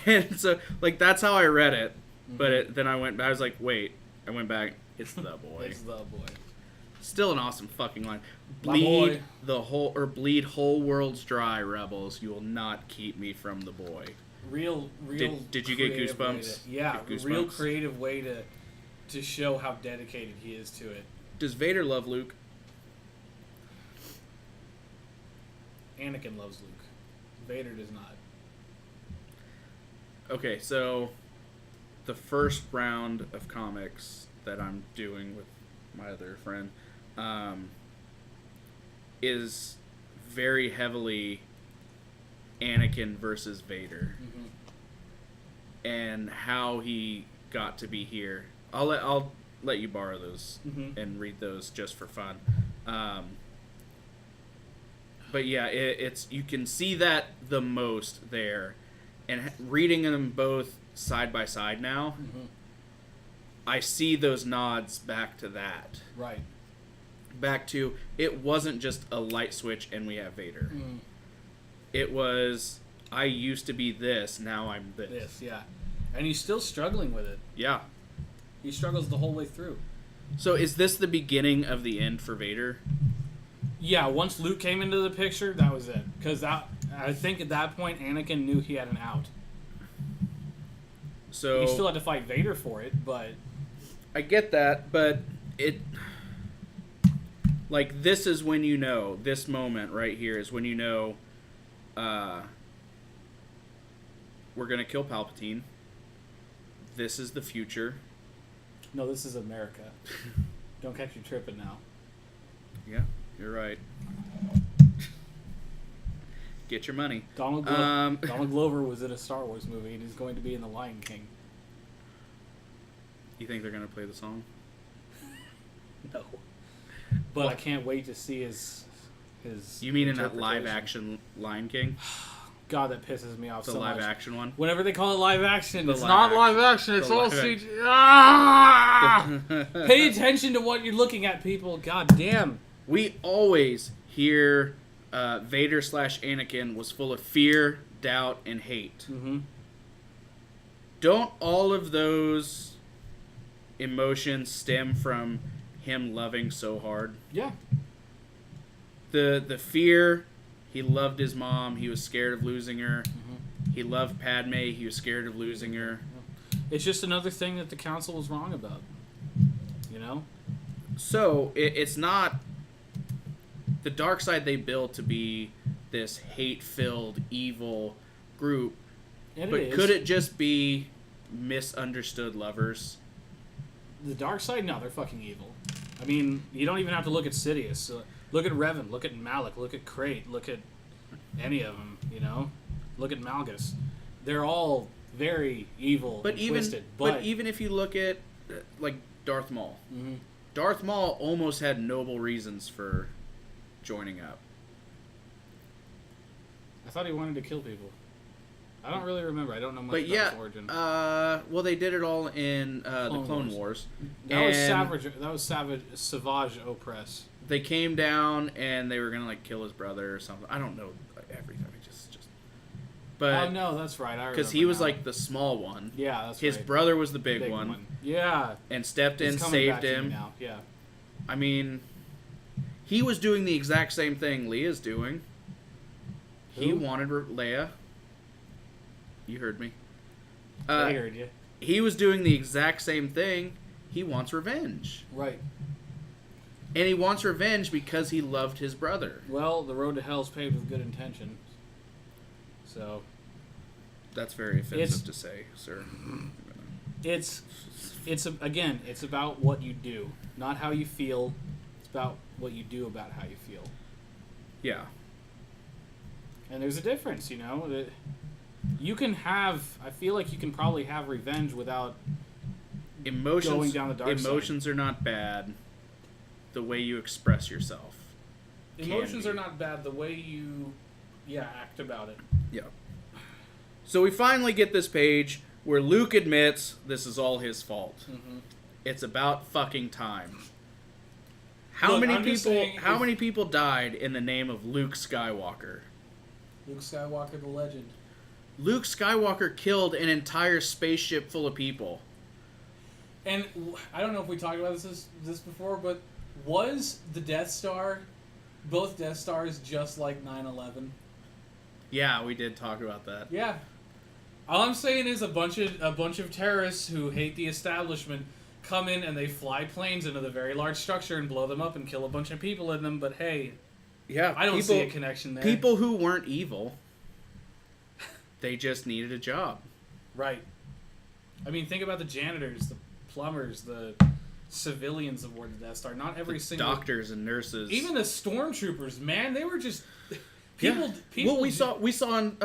And so, like, that's how I read it. But then I was like, wait. I went back. It's the boy. It's the boy. Still an awesome fucking line. My boy. Bleed whole worlds dry, rebels. You will not keep me from the boy. Real. Did you get goosebumps? Yeah, Get goosebumps? real creative way to show how dedicated he is to it. Does Vader love Luke? Anakin loves Luke. Vader does not. Okay, so the first round of comics that I'm doing with my other friend is very heavily Anakin versus Vader, and how he got to be here. I'll let you borrow those and read those just for fun. But yeah, it's you can see that the most there, and reading them both side by side now, I see those nods back to that. Right. Back to, it wasn't just a light switch and we have Vader. It was, I used to be this, now I'm this. This, yeah. And he's still struggling with it. Yeah. He struggles the whole way through. So is this the beginning of the end for Vader? Yeah, once Luke came into the picture, that was it. Because I think at that point, Anakin knew he had an out. So He still had to fight Vader for it, but... I get that, but it... Like, this is when you know, this moment right here is when you know, we're going to kill Palpatine. This is the future. No, this is America. Don't catch you tripping now. Yeah, you're right. Get your money. Donald Glover was in a Star Wars movie, and he's going to be in The Lion King. You think they're going to play the song? No. But I can't wait to see his You mean in that live action Lion King? God, that pisses me off The so much. live action one? Whenever they call it live action, it's live not action. live action. It's The all live CG. Ah! Pay attention to what you're looking at, people. God damn. We always hear Vader / Anakin was full of fear, doubt, and hate. Don't all of those emotions stem from him loving so hard? Yeah. The fear, he loved his mom, he was scared of losing her. He loved Padme, he was scared of losing her. It's just another thing that the council was wrong about. You know? So, it's not the dark side they built to be this hate-filled, evil group. But could it just be misunderstood lovers? The dark side? No, they're fucking evil. I mean, you don't even have to look at Sidious. Look at Revan, look at Malik, look at Crate, look at any of them, you know? Look at Malgus. They're all very evil and twisted. But even if you look at, like, Darth Maul. Darth Maul almost had noble reasons for joining up. I thought he wanted to kill people. I don't really remember. I don't know much But about yeah, his origin. well, they did it all in the Clone Wars. That was savage. That was Savage Opress. They came down and they were gonna like kill his brother or something. I don't know everything. But oh no, that's right. I remember because he was now. like the small one. Yeah, that's his right. brother was the big one. Yeah, and stepped in, He's coming saved back to me him. now. Yeah. I mean, he was doing the exact same thing Leia's doing. Who? He wanted Leia. You heard me. I heard you. He was doing the exact same thing. He wants revenge. Right. And he wants revenge because he loved his brother. Well, the road to hell is paved with good intentions. So. That's very offensive to say, sir. It's about what you do, not how you feel. It's about what you do about how you feel. Yeah. And there's a difference, you know. You can have. I feel like you can probably have revenge without emotions. going down the dark side. Emotions are not bad. the way you express yourself. Emotions are not bad. The way you, act about it. Yeah. So we finally get this page where Luke admits this is all his fault. Mm-hmm. It's about fucking time. How many people died in the name of Luke Skywalker? Luke Skywalker, the legend. Luke Skywalker killed an entire spaceship full of people. And I don't know if we talked about this before, but was the Death Star, both Death Stars, just like 9/11? Yeah, we did talk about that. Yeah. All I'm saying is a bunch of terrorists who hate the establishment come in and they fly planes into the very large structure and blow them up and kill a bunch of people in them. But hey, yeah, I don't see a connection there. People who weren't evil, they just needed a job. Right. I mean, think about the janitors, the plumbers, the civilians aboard the Death Star. Not every single doctors and nurses, even the stormtroopers. Man, they were just people. Well, we saw in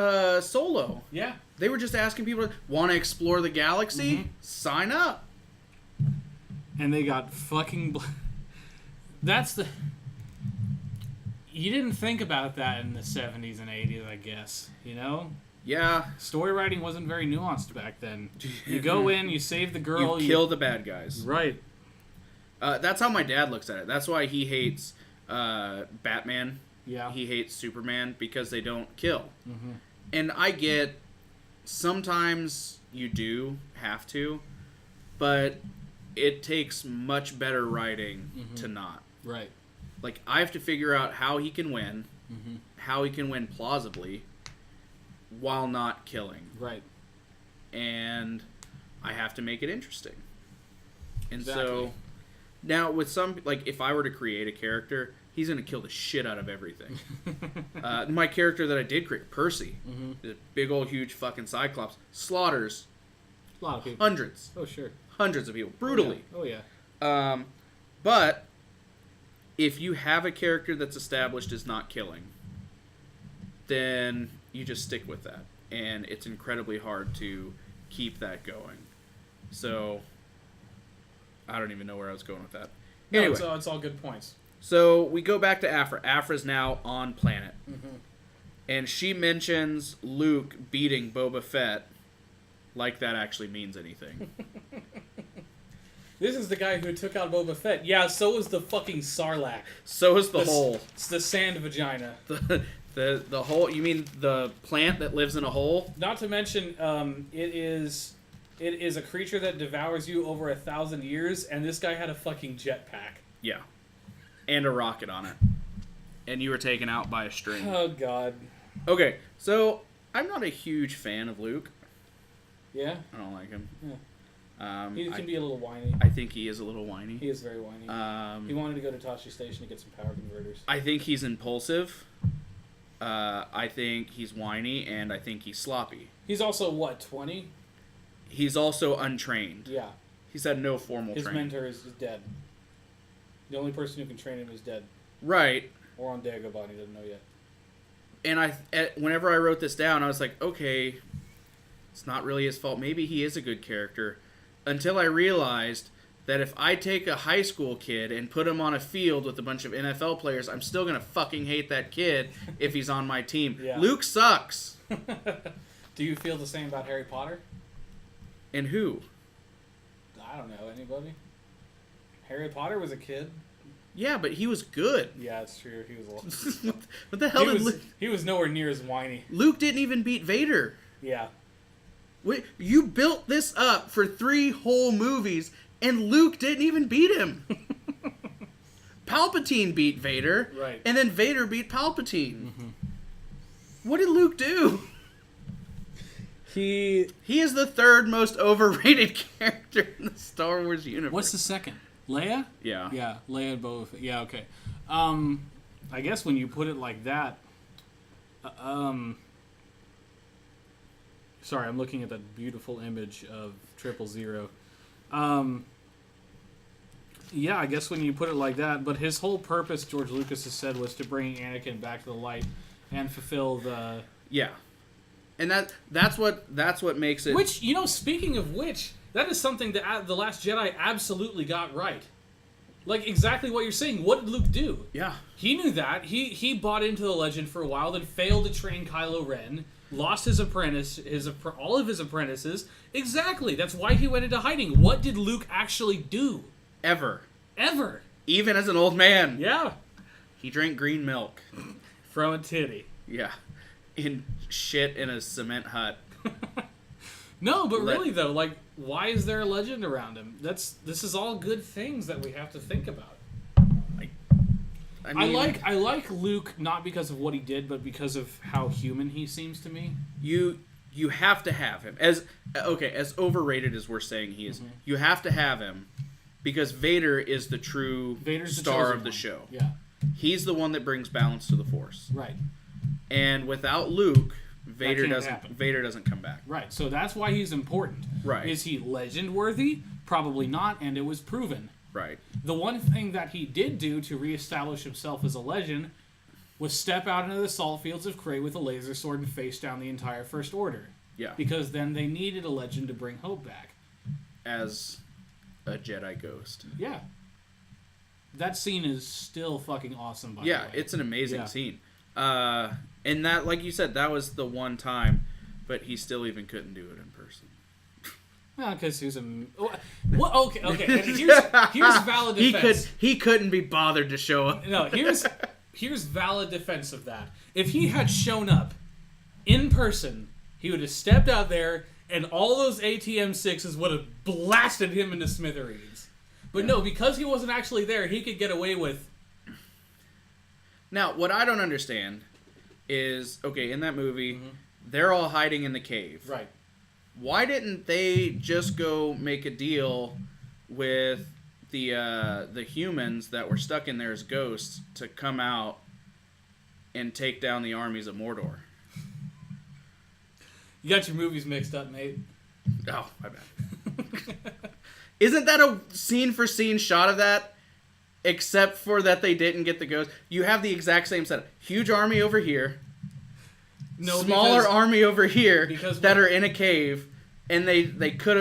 Solo. Yeah. They were just asking people, want to explore the galaxy? Mm-hmm. Sign up. And they got fucking... That's the... You didn't think about that in the 70s and 80s, I guess. You know? Yeah. Story writing wasn't very nuanced back then. You go in, you save the girl... You kill the bad guys. Right. That's how my dad looks at it. That's why he hates Batman. Yeah. He hates Superman, because they don't kill. Mm-hmm. And I get... Sometimes you do have to, but it takes much better writing to not. Right. Like, I have to figure out how he can win, mm-hmm. how he can win plausibly, while not killing. Right. And I have to make it interesting. And exactly. So, now with some, like, if I were to create a character, he's going to kill the shit out of everything. My character that I did create, Percy, the big old huge fucking Cyclops, slaughters a lot of people. Hundreds. Oh, sure. Hundreds of people. Brutally. Oh, yeah. But if you have a character that's established as not killing, then you just stick with that. And it's incredibly hard to keep that going. So, I don't even know where I was going with that. Anyway. No, it's all good points. So, we go back to Aphra. Aphra's now on planet. Mm-hmm. And she mentions Luke beating Boba Fett like that actually means anything. This is the guy who took out Boba Fett. Yeah, so was the fucking Sarlacc. So is the hole. It's the sand vagina. The hole? You mean the plant that lives in a hole? Not to mention, it is a creature that devours you over 1,000 years, and this guy had a fucking jetpack. Yeah. And a rocket on it. And you were taken out by a string. Oh, God. Okay, so I'm not a huge fan of Luke. Yeah? I don't like him. Yeah. He can be a little whiny. I think he is a little whiny. He is very whiny. He wanted to go to Tosche Station to get some power converters. I think he's impulsive. I think he's whiny, and I think he's sloppy. He's also, what, 20? He's also untrained. Yeah. He's had no formal His training. mentor is dead. The only person who can train him is dead. Right. Or on Dagobah, he doesn't know yet. And whenever I wrote this down, I was like, okay, it's not really his fault. Maybe he is a good character. Until I realized that if I take a high school kid and put him on a field with a bunch of NFL players, I'm still going to fucking hate that kid if he's on my team. Yeah. Luke sucks. Do you feel the same about Harry Potter? And who? I don't know. Anybody? Harry Potter was a kid. Yeah, but he was good. Yeah, it's true. He was a little... What the hell did Luke... He was nowhere near as whiny. Luke didn't even beat Vader. Yeah. Wait, you built this up for 3 whole movies, and Luke didn't even beat him. Palpatine beat Vader, right? And then Vader beat Palpatine. Mm-hmm. What did Luke do? He is the 3rd most overrated character in the Star Wars universe. What's the second? Leia? Yeah. Yeah, Leia and Boba Fett. Yeah, okay. I guess when you put it like that, sorry, I'm looking at that beautiful image of 000. Yeah, I guess when you put it like that, but his whole purpose, George Lucas has said, was to bring Anakin back to the light and fulfill the... Yeah. And that's what makes it... Which, you know, speaking of which, that is something that The Last Jedi absolutely got right. Like, exactly what you're saying. What did Luke do? Yeah. He knew that. He bought into the legend for a while, then failed to train Kylo Ren, lost his apprentice, all of his apprentices. Exactly. That's why he went into hiding. What did Luke actually do? Ever. Even as an old man. Yeah. He drank green milk. From a titty. Yeah. In shit in a cement hut. No, but really though, like, why is there a legend around him? This is all good things that we have to think about. I like Luke not because of what he did, but because of how human he seems to me. You have to have him as overrated as we're saying he is. You have to have him because Vader is the true star of the show. Yeah, he's the one that brings balance to the Force. Right. And without Luke, Vader doesn't come back. Right. So that's why he's important. Right. Is he legend worthy? Probably not, and it was proven. Right. The one thing that he did do to reestablish himself as a legend was step out into the salt fields of Krayt with a laser sword and face down the entire First Order. Yeah. Because then they needed a legend to bring hope back. As a Jedi ghost. Yeah. That scene is still fucking awesome, by the way. Yeah, it's an amazing scene. And that, like you said, that was the one time, but he still even couldn't do it in person. Well, because he was a... What? Okay. And here's valid defense. He couldn't be bothered to show up. No, here's valid defense of that. If he had shown up in person, he would have stepped out there, and all those ATM-6s would have blasted him into smithereens. But no, because he wasn't actually there, he could get away with... Now, what I don't understand is, okay, in that movie, they're all hiding in the cave. Right. Why didn't they just go make a deal with the humans that were stuck in there as ghosts to come out and take down the armies of Mordor? You got your movies mixed up, mate. Oh, my bad. Isn't that a scene-for-scene shot of that? Except for that they didn't get the ghost. You have the exact same setup. Huge army over here. Smaller army over here that are in a cave, and they could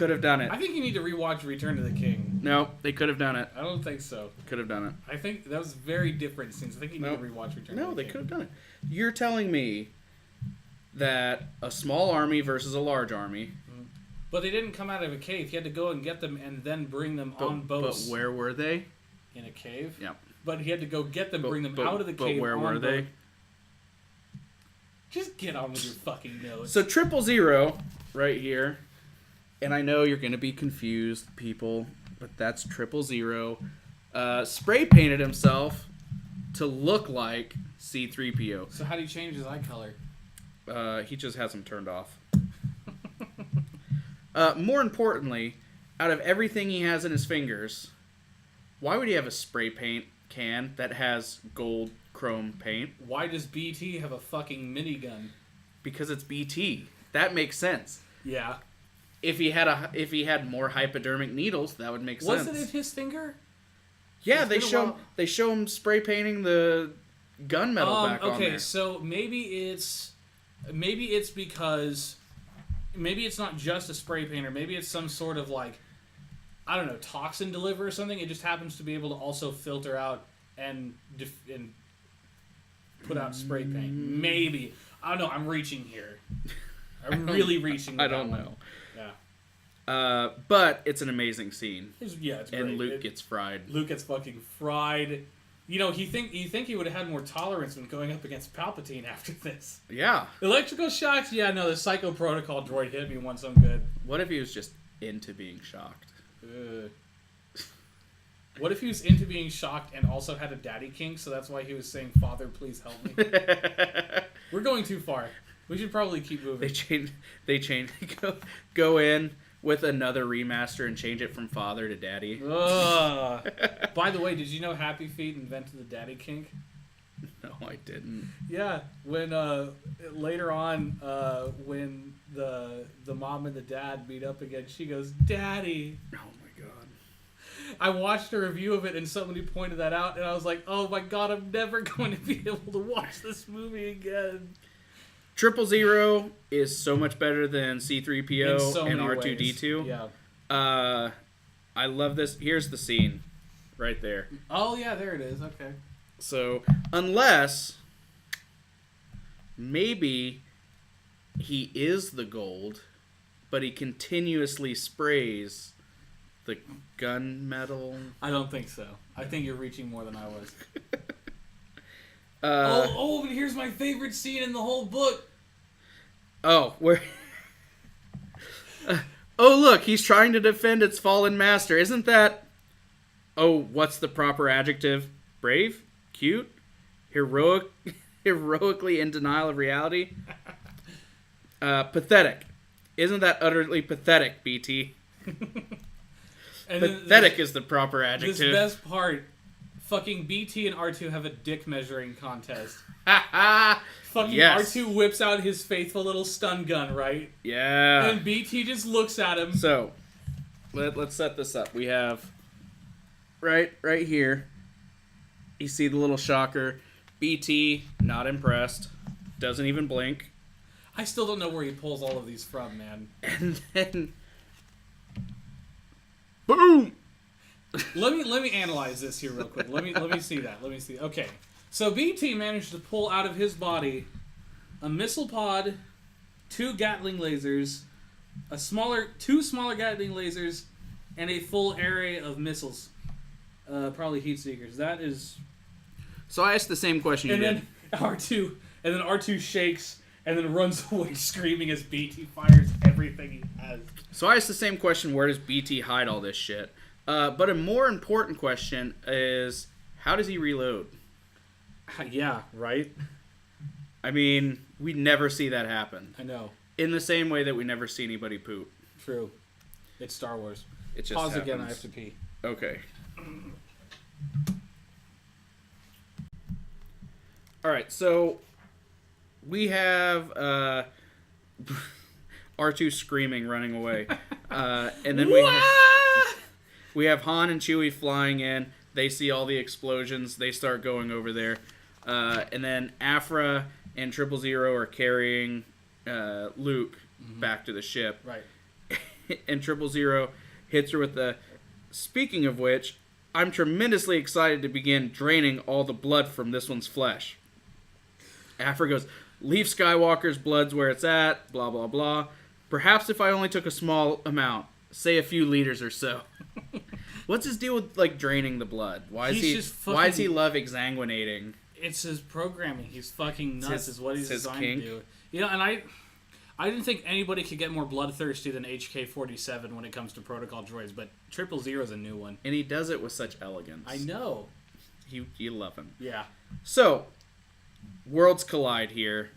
have done it. I think you need to rewatch Return to the King. No, they could have done it. I don't think so. Could have done it. I think that was very different scenes. I think you need to rewatch Return to the King. No, they could have done it. You're telling me that a small army versus a large army. But they didn't come out of a cave. He had to go and get them and then bring them on boats. But where were they? In a cave? Yeah. But he had to go get them, bring them out of the cave. But where were they? Just get on with your fucking notes. So 000 right here. And I know you're going to be confused, people, but that's 000. Spray painted himself to look like C-3PO. So how do you change his eye color? He just has them turned off. More importantly, out of everything he has in his fingers, why would he have a spray paint can that has gold chrome paint? Why does BT have a fucking minigun? Because it's BT. That makes sense. Yeah. If he had more hypodermic needles, that would make sense. Was it in his finger? Yeah, they show him spray painting the gunmetal back on there. Okay, so maybe it's because maybe it's not just a spray painter. Maybe it's some sort of like, I don't know, toxin deliver or something. It just happens to be able to also filter out and put out spray paint. Maybe. I don't know. I'm reaching here. I'm really reaching. I don't know. Yeah. But it's an amazing scene. It's great. And Luke gets fried. Luke gets fucking fried. You know, you think he would have had more tolerance when going up against Palpatine after this. Yeah. Electrical shocks? Yeah, no, the Psycho Protocol droid hit me once I'm good. What if he was just into being shocked? What if he was into being shocked and also had a daddy kink, so that's why he was saying, "Father, please help me"? We're going too far. We should probably keep moving. They change. Go in with another remaster and change it from father to daddy. By the way, did you know Happy Feet invented the daddy kink? No, I didn't. Yeah, when later on, when the mom and the dad meet up again, she goes, "Daddy." Oh my god. I watched a review of it and somebody pointed that out, and I was like, "Oh my god, I'm never going to be able to watch this movie again." 000 is so much better than C-3PO and R2-D2. Yeah. I love this. Here's the scene. right there. Oh, yeah, there it is. Okay. So, unless maybe he is the gold, but he continuously sprays the gunmetal. I don't think so. I think you're reaching more than I was. But here's my favorite scene in the whole book. Oh, where... oh, look, he's trying to defend its fallen master. Isn't that... Oh, what's the proper adjective? Brave? Cute? Heroically in denial of reality? Pathetic. Isn't that utterly pathetic, BT? And pathetic is the proper adjective. This best part, fucking BT and R2 have a dick measuring contest. Fucking yes. R2 whips out his faithful little stun gun, right? Yeah. And BT just looks at him. So, let's set this up. We have right here. You see the little shocker. BT, not impressed. Doesn't even blink. I still don't know where he pulls all of these from, man. And then... Boom! Let me analyze this here real quick. Let me see that. Let me see. Okay. So BT managed to pull out of his body a missile pod, 2 Gatling lasers, two smaller Gatling lasers, and a full array of missiles. Probably heat seekers. That is. So I asked the same question you did. Then R2 shakes and then runs away screaming as BT fires everything he has. So I asked the same question: where does BT hide all this shit? But a more important question is, how does he reload? Yeah, right? I mean, we never see that happen. I know. In the same way that we never see anybody poop. True. It's Star Wars. It just Pause happens. again, I have to pee. Okay. Alright, so we have R2 screaming, running away. And then we have Han and Chewie flying in. They see all the explosions. They start going over there. And then Afra and 000 are carrying Luke back to the ship. Right. And 000 hits her with the... Speaking of which, I'm tremendously excited to begin draining all the blood from this one's flesh. Afra goes, leave Skywalker's blood's where it's at, blah, blah, blah. Perhaps if I only took a small amount, say a few liters or so. What's his deal with, like, draining the blood? Why does he love exsanguinating? It's his programming. He's fucking nuts, is what he's his designed kink. to do. You know, and I didn't think anybody could get more bloodthirsty than HK-47 when it comes to protocol droids, but 000 is a new one. And he does it with such elegance. I know. You love him. Yeah. So, worlds collide here.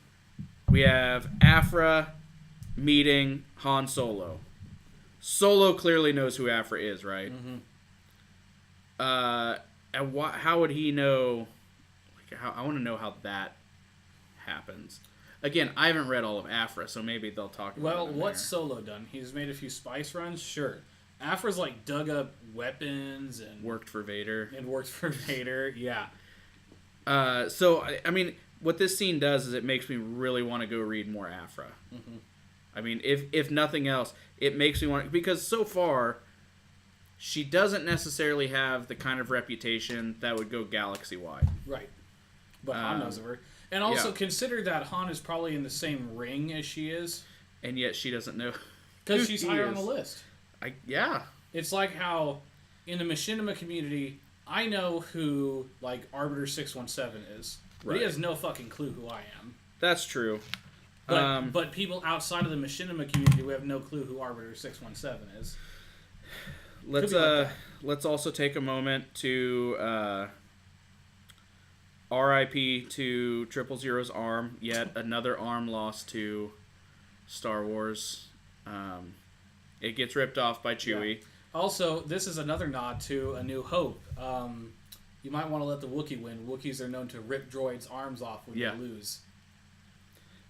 We have Afra meeting Han Solo. Solo clearly knows who Afra is, right? Mm-hmm. And how would he know? Like, I want to know how that happens. Again, I haven't read all of Afra, so maybe they'll talk about it. Well, what's Solo done? He's made a few spice runs? Sure. Afra's, like, dug up weapons and... Worked for Vader. Yeah. So, I mean, what this scene does is it makes me really want to go read more Afra. Mm-hmm. I mean, if nothing else, it makes me want to... Because so far, she doesn't necessarily have the kind of reputation that would go galaxy-wide. Right. But Han knows of her. And also consider that Han is probably in the same ring as she is. And yet she doesn't know. Because she's higher on the list. Yeah. It's like how in the machinima community, I know who, like, Arbiter 617 is. But he has no fucking clue who I am. That's true. But people outside of the machinima community, we have no clue who Arbiter 617 is. Let's also take a moment to RIP to 000's arm. Yet another arm lost to Star Wars. It gets ripped off by Chewie. Yeah. Also, this is another nod to A New Hope. You might want to let the Wookiee win. Wookiees are known to rip droids' arms off when they lose.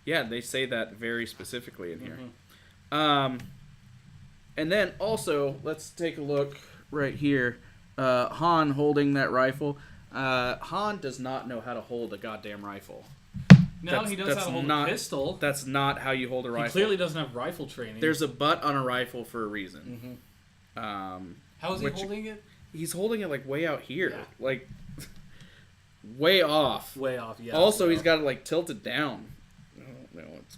Yeah, they say that very specifically in here. Mm-hmm. And then also, let's take a look right here. Han holding that rifle. Han does not know how to hold a goddamn rifle. No, he knows how to hold a pistol. That's not how you hold a rifle. He clearly doesn't have rifle training. There's a butt on a rifle for a reason. Mm-hmm. How is he holding it? he's holding it like way out here, Yeah. like way off. Way off. Yeah. Also, he's got it like tilted down. Oh, no, it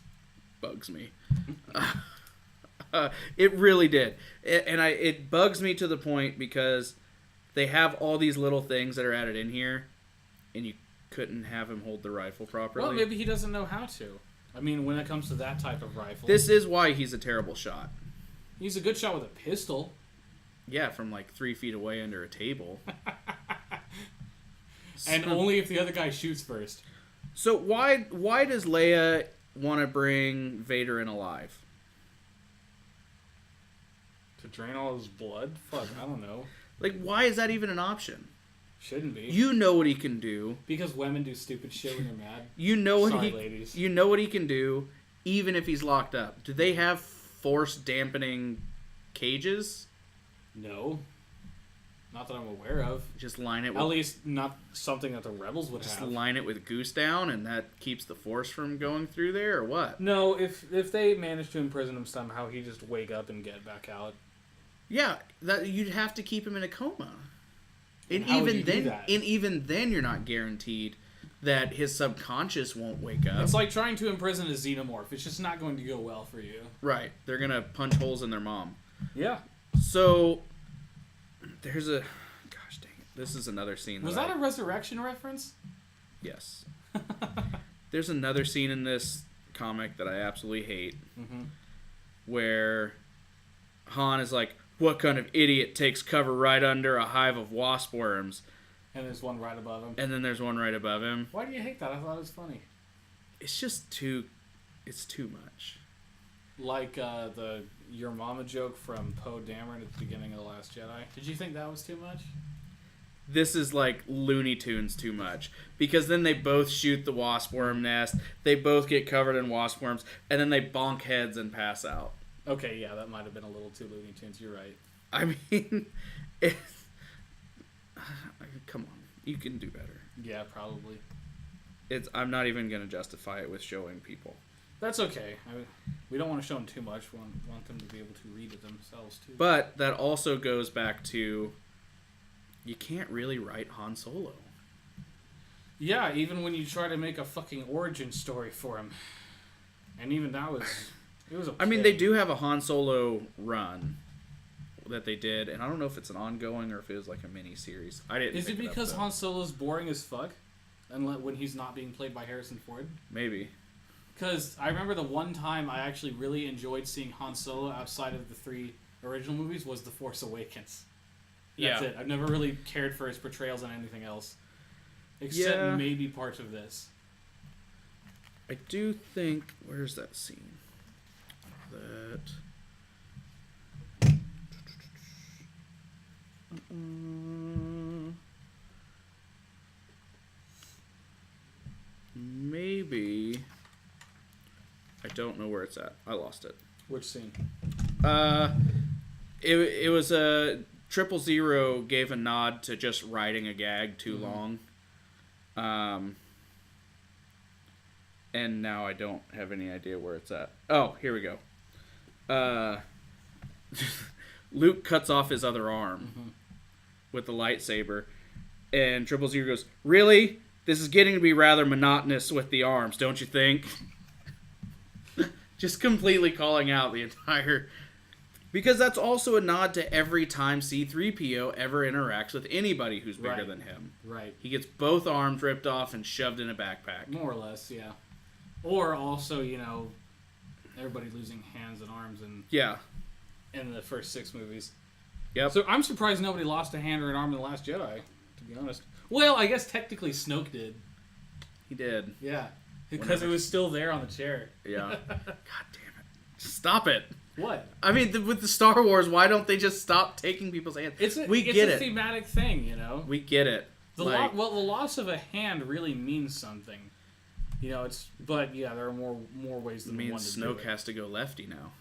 bugs me. It really did, and it bugs me to the point because they have all these little things that are added in here, and you couldn't have him hold the rifle properly. Well, maybe he doesn't know how to. I mean, when it comes to that type of rifle, This is why he's a terrible shot. he's a good shot with a pistol. Yeah, from like 3 feet away under a table. And only if the other guy shoots first. So why does Leia want to bring Vader in alive? To drain all his blood? Fuck, I don't know. Like, why is that even an option? Shouldn't be. You know what he can do. Because women do stupid shit when they're mad. You know what Sorry, ladies. You know what he can do, even if he's locked up. Do they have force dampening cages? No. Not that I'm aware of. Just line it. At With, least not something that the rebels would just have. line it with goose down, and that keeps the force from going through there, or what? No, if they manage to imprison him somehow, he just wake up and get back out. Yeah, that you'd have to keep him in a coma. And how would even you do then, that? you're not guaranteed that his subconscious won't wake up. It's like trying to imprison a xenomorph. It's just not going to go well for you. Right. They're gonna punch holes in their mom. Yeah. So there's a gosh dang it. This is another scene. Was that a resurrection reference? Yes. There's another scene in this comic that I absolutely hate, where Han is like, "What kind of idiot takes cover right under a hive of wasp worms?" And there's one right above him. And then there's one right above him. Why do you hate that? I thought it was funny. It's just it's too much. Like the Your Mama joke from Poe Dameron at the beginning of The Last Jedi. Did you think that was too much? This is like Looney Tunes too much. Because then they both shoot the wasp worm nest, they both get covered in wasp worms, and then they bonk heads and pass out. Okay, yeah, that might have been a little too Looney Tunes. You're right. I mean, come on. You can do better. Yeah, probably. I'm not even going to justify it with showing people. That's okay. We don't want to show them too much. We want them to be able to read it themselves, too. But that also goes back to, you can't really write Han Solo. Yeah, even when you try to make a fucking origin story for him. And even that was... It was a I mean, they do have a Han Solo run that they did, and I don't know if it's an ongoing or if it was like a mini series. I didn't. Is it pick because up, Han Solo's boring as fuck? And when he's not being played by Harrison Ford? Maybe. Because I remember the one time I actually really enjoyed seeing Han Solo outside of the 3 original movies was The Force Awakens. That's it. I've never really cared for his portrayals on anything else. Except maybe parts of this. I do think... Where's that scene? Maybe... I don't know where it's at. I lost it. Which scene? It was a 000 gave a nod to just writing a gag too long. And now I don't have any idea where it's at. Oh, here we go. Luke cuts off his other arm with the lightsaber, and 000 goes, "Really? This is getting to be rather monotonous with the arms, don't you think?" Just completely calling out the entire... Because that's also a nod to every time C-3PO ever interacts with anybody who's bigger than him. Right. He gets both arms ripped off and shoved in a backpack. More or less, yeah. Or also, everybody losing hands and arms in the first 6 movies. Yep. So I'm surprised nobody lost a hand or an arm in The Last Jedi, to be honest. Well, I guess technically Snoke did. He did. Yeah. Because it was still there on the chair. Yeah. God damn it. Stop it. What? I mean, with the Star Wars, why don't they just stop taking people's hands? It's a thematic thing, We get it. The loss of a hand really means something. But yeah, there are more ways than one to do it. Snoke has to go lefty now.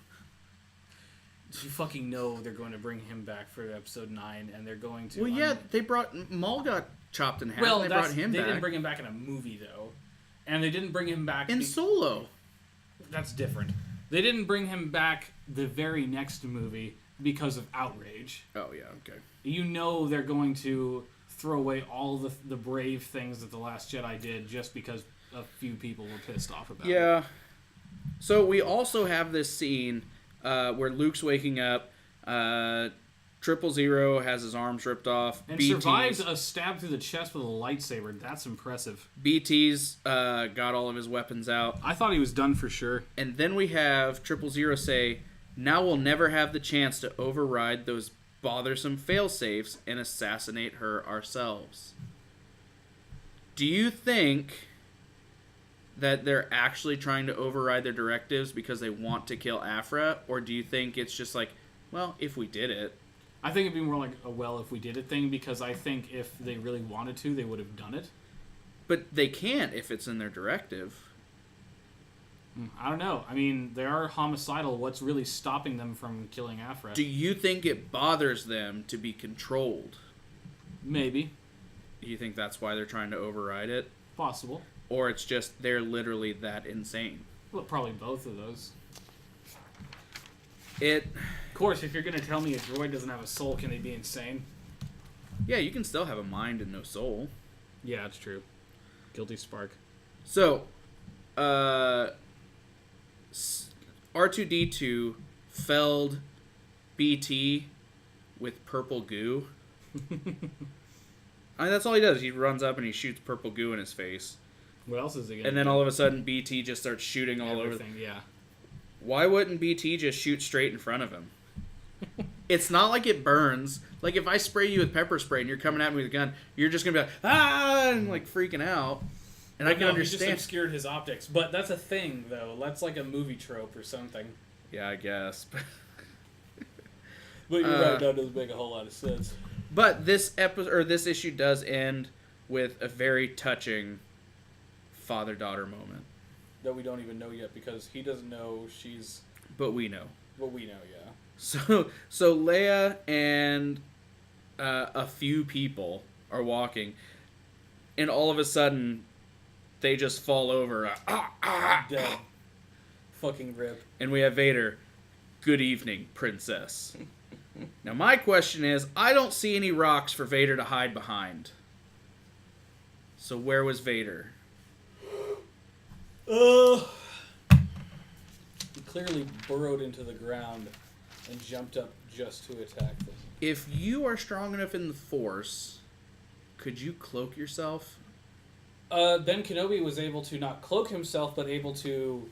You fucking know they're going to bring him back for episode 9, and they're going to... Well, yeah, they brought... Maul got chopped in half, and they brought him back. They didn't bring him back in a movie, though. And they didn't bring him back... In Solo. That's different. They didn't bring him back the very next movie because of outrage. Oh, yeah, okay. You know they're going to throw away all the brave things that The Last Jedi did just because a few people were pissed off about it. Yeah. So we also have this scene where Luke's waking up. 000 has his arms ripped off. And survives a stab through the chest with a lightsaber. That's impressive. BT's got all of his weapons out. I thought he was done for sure. And then we have 000 say, now we'll never have the chance to override those bothersome failsafes and assassinate her ourselves. Do you think that they're actually trying to override their directives because they want to kill Aphra? Or do you think it's just like, well, if we did it... I think it'd be more like a well if we did it thing, because I think if they really wanted to, they would have done it. But they can't if it's in their directive. I don't know. I mean, they are homicidal. What's really stopping them from killing Aphra? Do you think it bothers them to be controlled? Maybe. Do you think that's why they're trying to override it? Possible. Or it's just they're literally that insane? Well, probably both of those. Of course, if you're going to tell me a droid doesn't have a soul, can they be insane? Yeah, you can still have a mind and no soul. Yeah, that's true. Guilty spark. So, R2-D2 felled BT with purple goo. I mean, that's all he does. He runs up and he shoots purple goo in his face. What else is he going to do? And then all of a sudden, BT just starts shooting all over. Yeah. Why wouldn't BT just shoot straight in front of him? It's not like it burns. Like, if I spray you with pepper spray and you're coming at me with a gun, you're just going to be like, ah, and like freaking out. And I can understand. He just obscured his optics. But that's a thing, though. That's like a movie trope or something. Yeah, I guess. But you're right, that doesn't make a whole lot of sense. But this this issue does end with a very touching father-daughter moment. That we don't even know yet, because he doesn't know she's... But we know. But we know, yeah. So Leia and a few people are walking, and all of a sudden, they just fall over. Dead. Fucking rip. And we have Vader. Good evening, princess. Now my question is, I don't see any rocks for Vader to hide behind. So where was Vader? He clearly burrowed into the ground and jumped up just to attack them. If you are strong enough in the Force, could you cloak yourself? Ben Kenobi was able to not cloak himself, but able to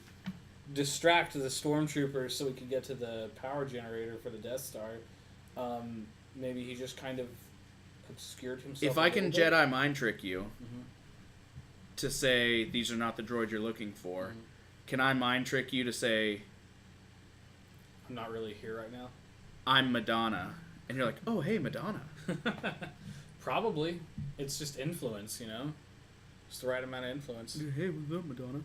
distract the stormtroopers so he could get to the power generator for the Death Star. Maybe he just kind of obscured himself. If I can Jedi mind trick you to say these are not the droids you're looking for, can I mind trick you to say I'm not really here right now? I'm Madonna. And you're like, oh, hey, Madonna. Probably. It's just influence, you know? Just the right amount of influence. Hey, what's up, Madonna?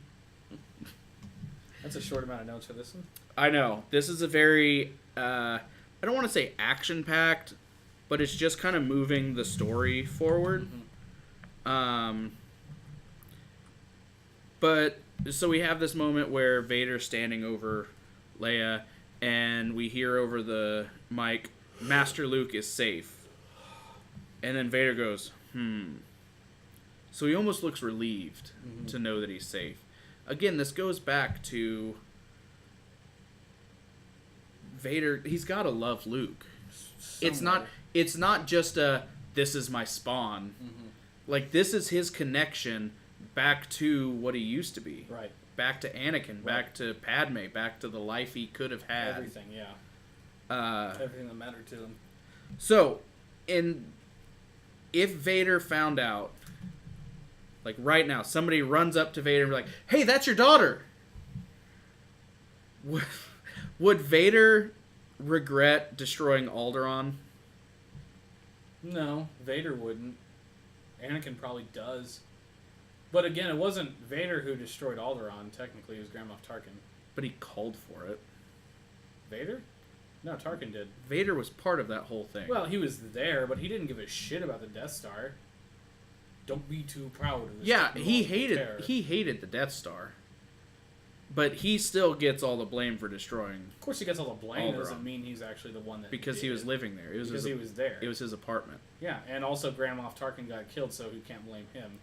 That's a short amount of notes for this one. I know. This is a very, I don't want to say action-packed, but it's just kind of moving the story forward. But, so we have this moment where Vader's standing over Leia, and we hear over the mic, Master Luke is safe. And then Vader goes, So he almost looks relieved to know that he's safe. Again, this goes back to Vader. He's got to love Luke. Somewhere. It's not just a, this is my spawn. Like, this is his connection back to what he used to be. Right. Back to Anakin, back to Padme, back to the life he could have had. Everything, yeah. Everything that mattered to him. So, if Vader found out, like right now, somebody runs up to Vader and be like, hey, that's your daughter! Would Vader regret destroying Alderaan? No, Vader wouldn't. Anakin probably does. But again, it wasn't Vader who destroyed Alderaan. Technically, it was Grand Moff Tarkin. But he called for it. Vader? No, Tarkin did. Vader was part of that whole thing. Well, he was there, but he didn't give a shit about the Death Star. Don't be too proud of this. Yeah, he hated the Death Star. But he still gets all the blame for destroying. Of course, he gets all the blame. Alderaan. Doesn't mean he's actually the one that Because did he was it. living there. It was Because his, he was there. It was his apartment. Yeah, and also Grand Moff Tarkin got killed, so we can't blame him.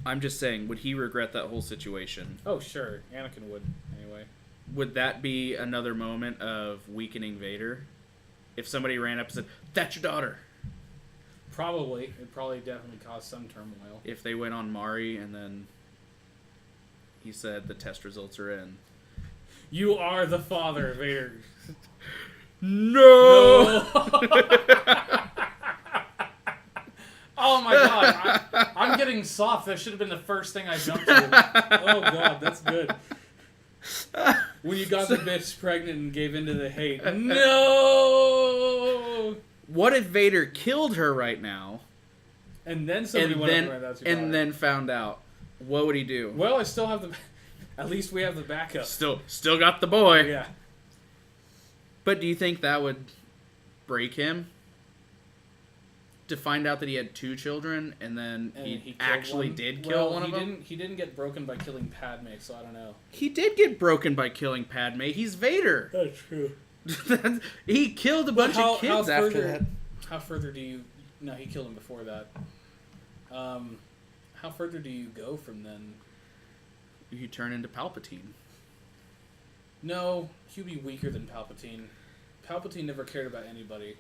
I'm just saying, would he regret that whole situation? Oh, sure. Anakin would, anyway. Would that be another moment of weakening Vader? If somebody ran up and said, "That's your daughter." Probably. It probably definitely caused some turmoil. If they went on Mari and then he said the test results are in. You are the father, Vader. No! Oh my god. I'm getting soft. That should have been the first thing I jumped to. Oh god, that's good. When you got the bitch pregnant and gave into the hate. No! What if Vader killed her right now And then somebody went up and ran, that's your daughter. and then found out? What would he do? Well, I still have the... At least we have the backup. Still got the boy. Yeah. But do you think that would break him? To find out that he had 2 children and then And he killed actually one? did kill one of them? He didn't get broken by killing Padme, so I don't know. He did get broken by killing Padme. He's Vader. That's true. He killed a bunch of kids after that. How further do you... No, he killed him before that. How further do you go from then? You turn into Palpatine. No, he'd be weaker than Palpatine. Palpatine never cared about anybody.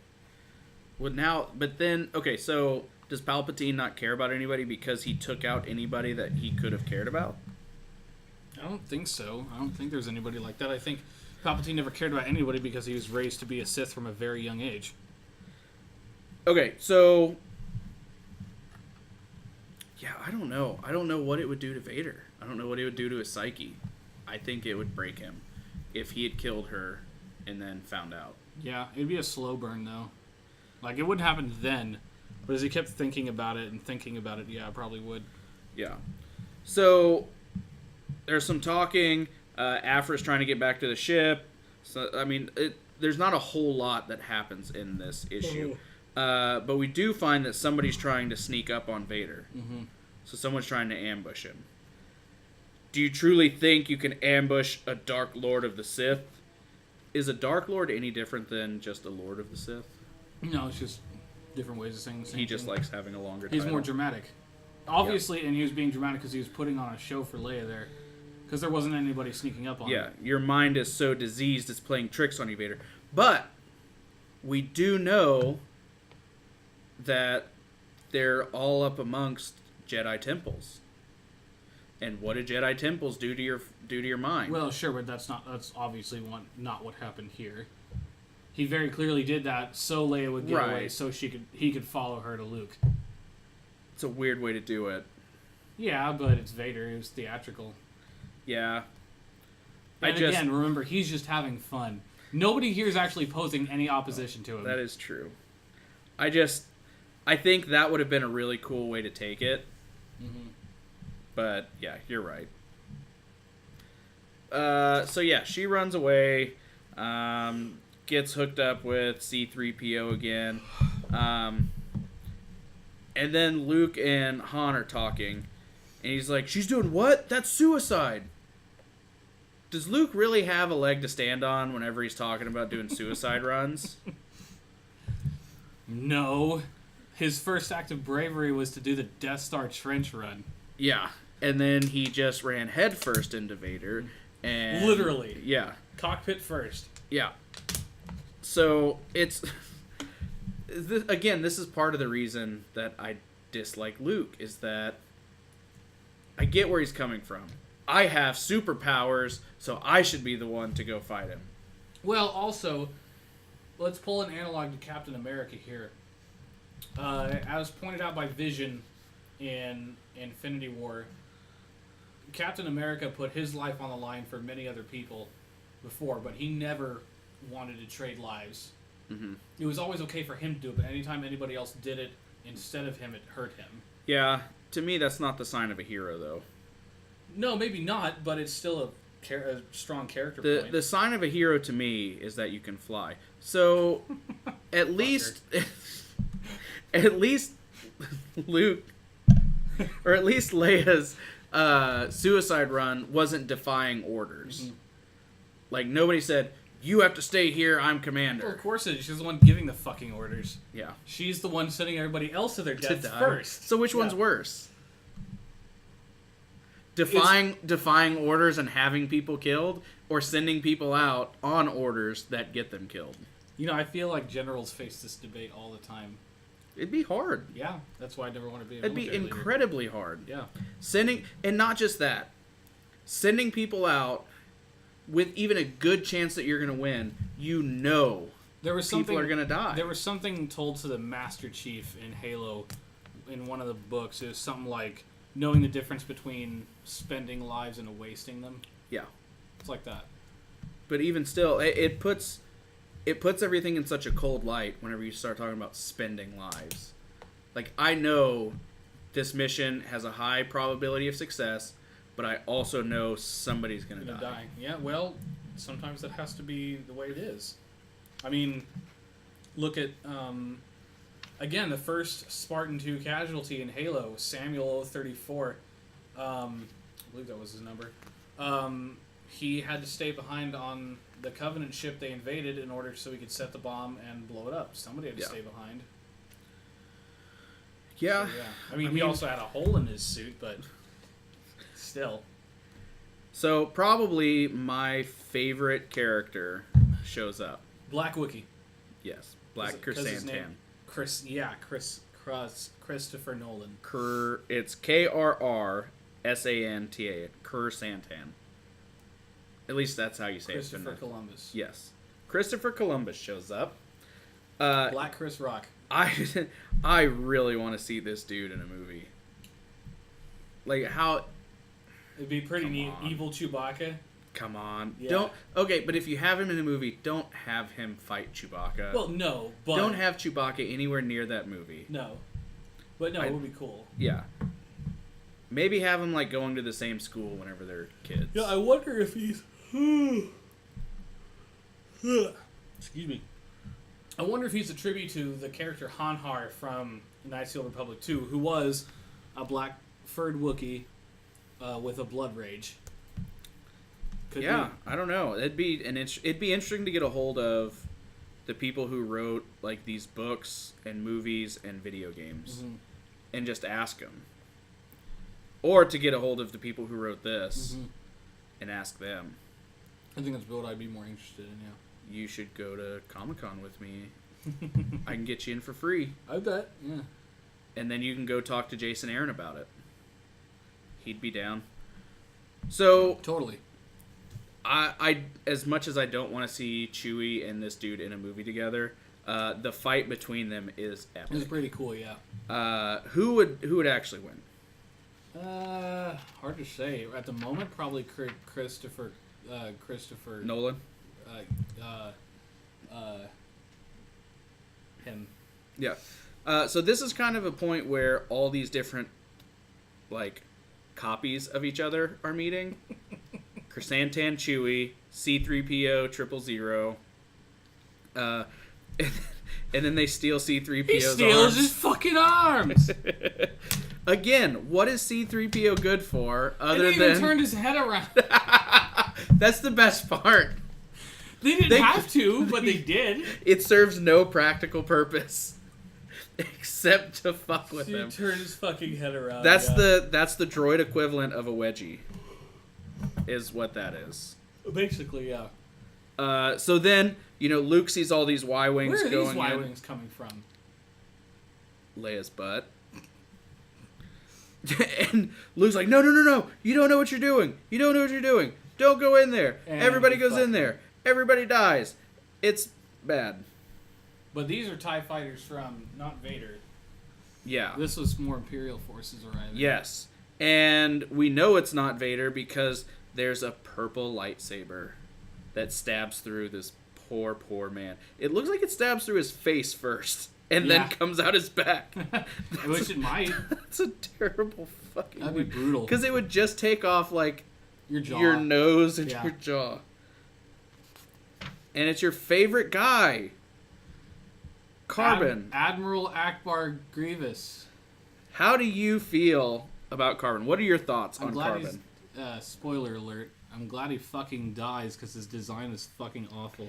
Well, now, but then, okay, so does Palpatine not care about anybody because he took out anybody that he could have cared about? I don't think so. I don't think there's anybody like that. I think Palpatine never cared about anybody because he was raised to be a Sith from a very young age. Okay, so... Yeah, I don't know. I don't know what it would do to Vader. I don't know what it would do to his psyche. I think it would break him if he had killed her and then found out. Yeah, it'd be a slow burn, though. Like, it wouldn't happen then, but as he kept thinking about it, yeah, it probably would. Yeah. So, there's some talking. Afra's trying to get back to the ship. So, I mean, there's not a whole lot that happens in this issue. But we do find that somebody's trying to sneak up on Vader. Mm-hmm. So someone's trying to ambush him. Do you truly think you can ambush a Dark Lord of the Sith? Is a Dark Lord any different than just a Lord of the Sith? No, it's just different ways of saying the same He just thing. likes having a longer He's title. more dramatic. Obviously, and he was being dramatic because he was putting on a show for Leia there. Because there wasn't anybody sneaking up on him. Yeah, your mind is so diseased it's playing tricks on you, Vader. But we do know that they're all up amongst Jedi temples. And what do Jedi temples do to your mind? Well, sure, but that's obviously not what happened here. He very clearly did that so Leia would get away, so he could follow her to Luke. It's a weird way to do it. Yeah, but it's Vader. It was theatrical. Yeah. And again, remember, he's just having fun. Nobody here is actually posing any opposition to him. That is true. I think that would have been a really cool way to take it. Mm-hmm. But, yeah, you're right. So, yeah, she runs away, gets hooked up with C-3PO again. And then Luke and Han are talking. And he's like, she's doing what? That's suicide. Does Luke really have a leg to stand on whenever he's talking about doing suicide runs? No. His first act of bravery was to do the Death Star trench run. Yeah. And then he just ran headfirst into Vader. And literally. Yeah. Cockpit first. Yeah. So, it's... Again, this is part of the reason that I dislike Luke, is that I get where he's coming from. I have superpowers, so I should be the one to go fight him. Well, also, let's pull an analog to Captain America here. As pointed out by Vision in Infinity War, Captain America put his life on the line for many other people before, but he never wanted to trade lives. Mm-hmm. It was always okay for him to do it, but anytime anybody else did it instead of him, it hurt him. Yeah, to me that's not the sign of a hero, though. No, maybe not, but it's still a strong character point. The sign of a hero to me is that you can fly. So, at least Luke, or at least Leia's Suicide Run wasn't defying orders. Like, nobody said, you have to stay here, I'm commander. Well, of course it is. She's the one giving the fucking orders. Yeah. She's the one sending everybody else to their deaths die. first. So which one's worse? Defying orders and having people killed, or sending people out on orders that get them killed? You know, I feel like generals face this debate all the time. It'd be hard. Yeah, that's why I never want to be a It'd be military leader. incredibly hard. Yeah. And not just that, sending people out with even a good chance that you're going to win, there was people are going to die. There was something told to the Master Chief in Halo in one of the books. It was something like knowing the difference between spending lives and wasting them. Yeah. It's like that. But even still, it puts everything in such a cold light whenever you start talking about spending lives. Like, I know this mission has a high probability of success, but I also know somebody's going to die. Yeah, well, sometimes that has to be the way it is. I mean, look at, again, the first Spartan 2 casualty in Halo, Samuel 034. I believe that was his number. He had to stay behind on the Covenant ship they invaded in order so he could set the bomb and blow it up. Somebody had to stay behind. Yeah. So, yeah. I mean, he also had a hole in his suit, but still. So, probably my favorite character shows up. Black Wookiee. Yes. Black Chrysantan. Christopher Nolan. It's Krrsantan. Chrysantan. At least that's how you say it. Christopher Columbus. Yes. Christopher Columbus shows up. Black Chris Rock. I really want to see this dude in a movie. Like, how... It'd be pretty neat. Evil Chewbacca. Come on. Yeah. But if you have him in a movie, don't have him fight Chewbacca. Well, no, but... Don't have Chewbacca anywhere near that movie. No. But no, it would be cool. Yeah. Maybe have him, like, going to the same school whenever they're kids. Yeah, I wonder if he's... Excuse me. I wonder if he's a tribute to the character Hanhar from Knights of the Old Republic 2, who was a black furred Wookiee with a blood rage. Could be. I don't know. It'd be interesting to get a hold of the people who wrote, like, these books and movies and video games, and just ask them, or to get a hold of the people who wrote this and ask them. I think that's what I'd be more interested in. Yeah. You should go to Comic-Con with me. I can get you in for free. I bet. Yeah. And then you can go talk to Jason Aaron about it. He'd be down. So totally. I as much as I don't want to see Chewie and this dude in a movie together, the fight between them is epic. It was pretty cool, yeah. Who would actually win? Hard to say. At the moment, probably Christopher Nolan. Him. Yeah. So this is kind of a point where all these different, like, copies of each other are meeting. Chrysantan, Chewie, C-3PO, 000. And then they steal C-3PO's He steals arms. his fucking arms! Again, what is C-3PO good for other and he even turned his head around. That's the best part. They didn't have to, but they did. It serves no practical purpose except to fuck with him. He turned his fucking head around. That's the droid equivalent of a wedgie. Is what that is. Basically, yeah. So then, Luke sees all these Y-Wings going in. Where are these Y-Wings coming from? Leia's butt. And Luke's like, no. You don't know what you're doing. Don't go in there. And everybody goes in there. Everybody dies. It's bad. But these are TIE fighters from, not Vader. Yeah. This was more Imperial forces arriving. Yes. And we know it's not Vader because there's a purple lightsaber that stabs through this poor man. It looks like it stabs through his face first and then comes out his back. Which it might. That's a terrible fucking... That'd be brutal. Because it would just take off, like, your jaw, your nose and your jaw. And it's your favorite guy. Carbon. Admiral Akbar Grievous. How do you feel about Carbon. What are your thoughts I'm on glad Carbon? he's... spoiler alert. I'm glad he fucking dies because his design is fucking awful.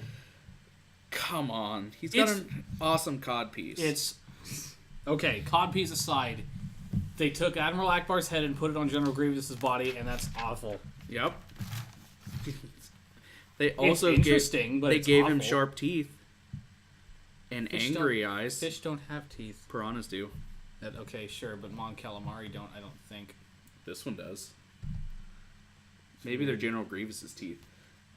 Come on. He's got an awesome codpiece. It's... Okay, codpiece aside, they took Admiral Akbar's head and put it on General Grievous's body, and that's awful. Yep. They also it's interesting, but they it's gave awful. him sharp teeth and angry don't- eyes. Fish don't have teeth. Piranhas do. Okay, sure, but Mon Calamari don't, I don't think. This one does. Maybe they're General Grievous's teeth.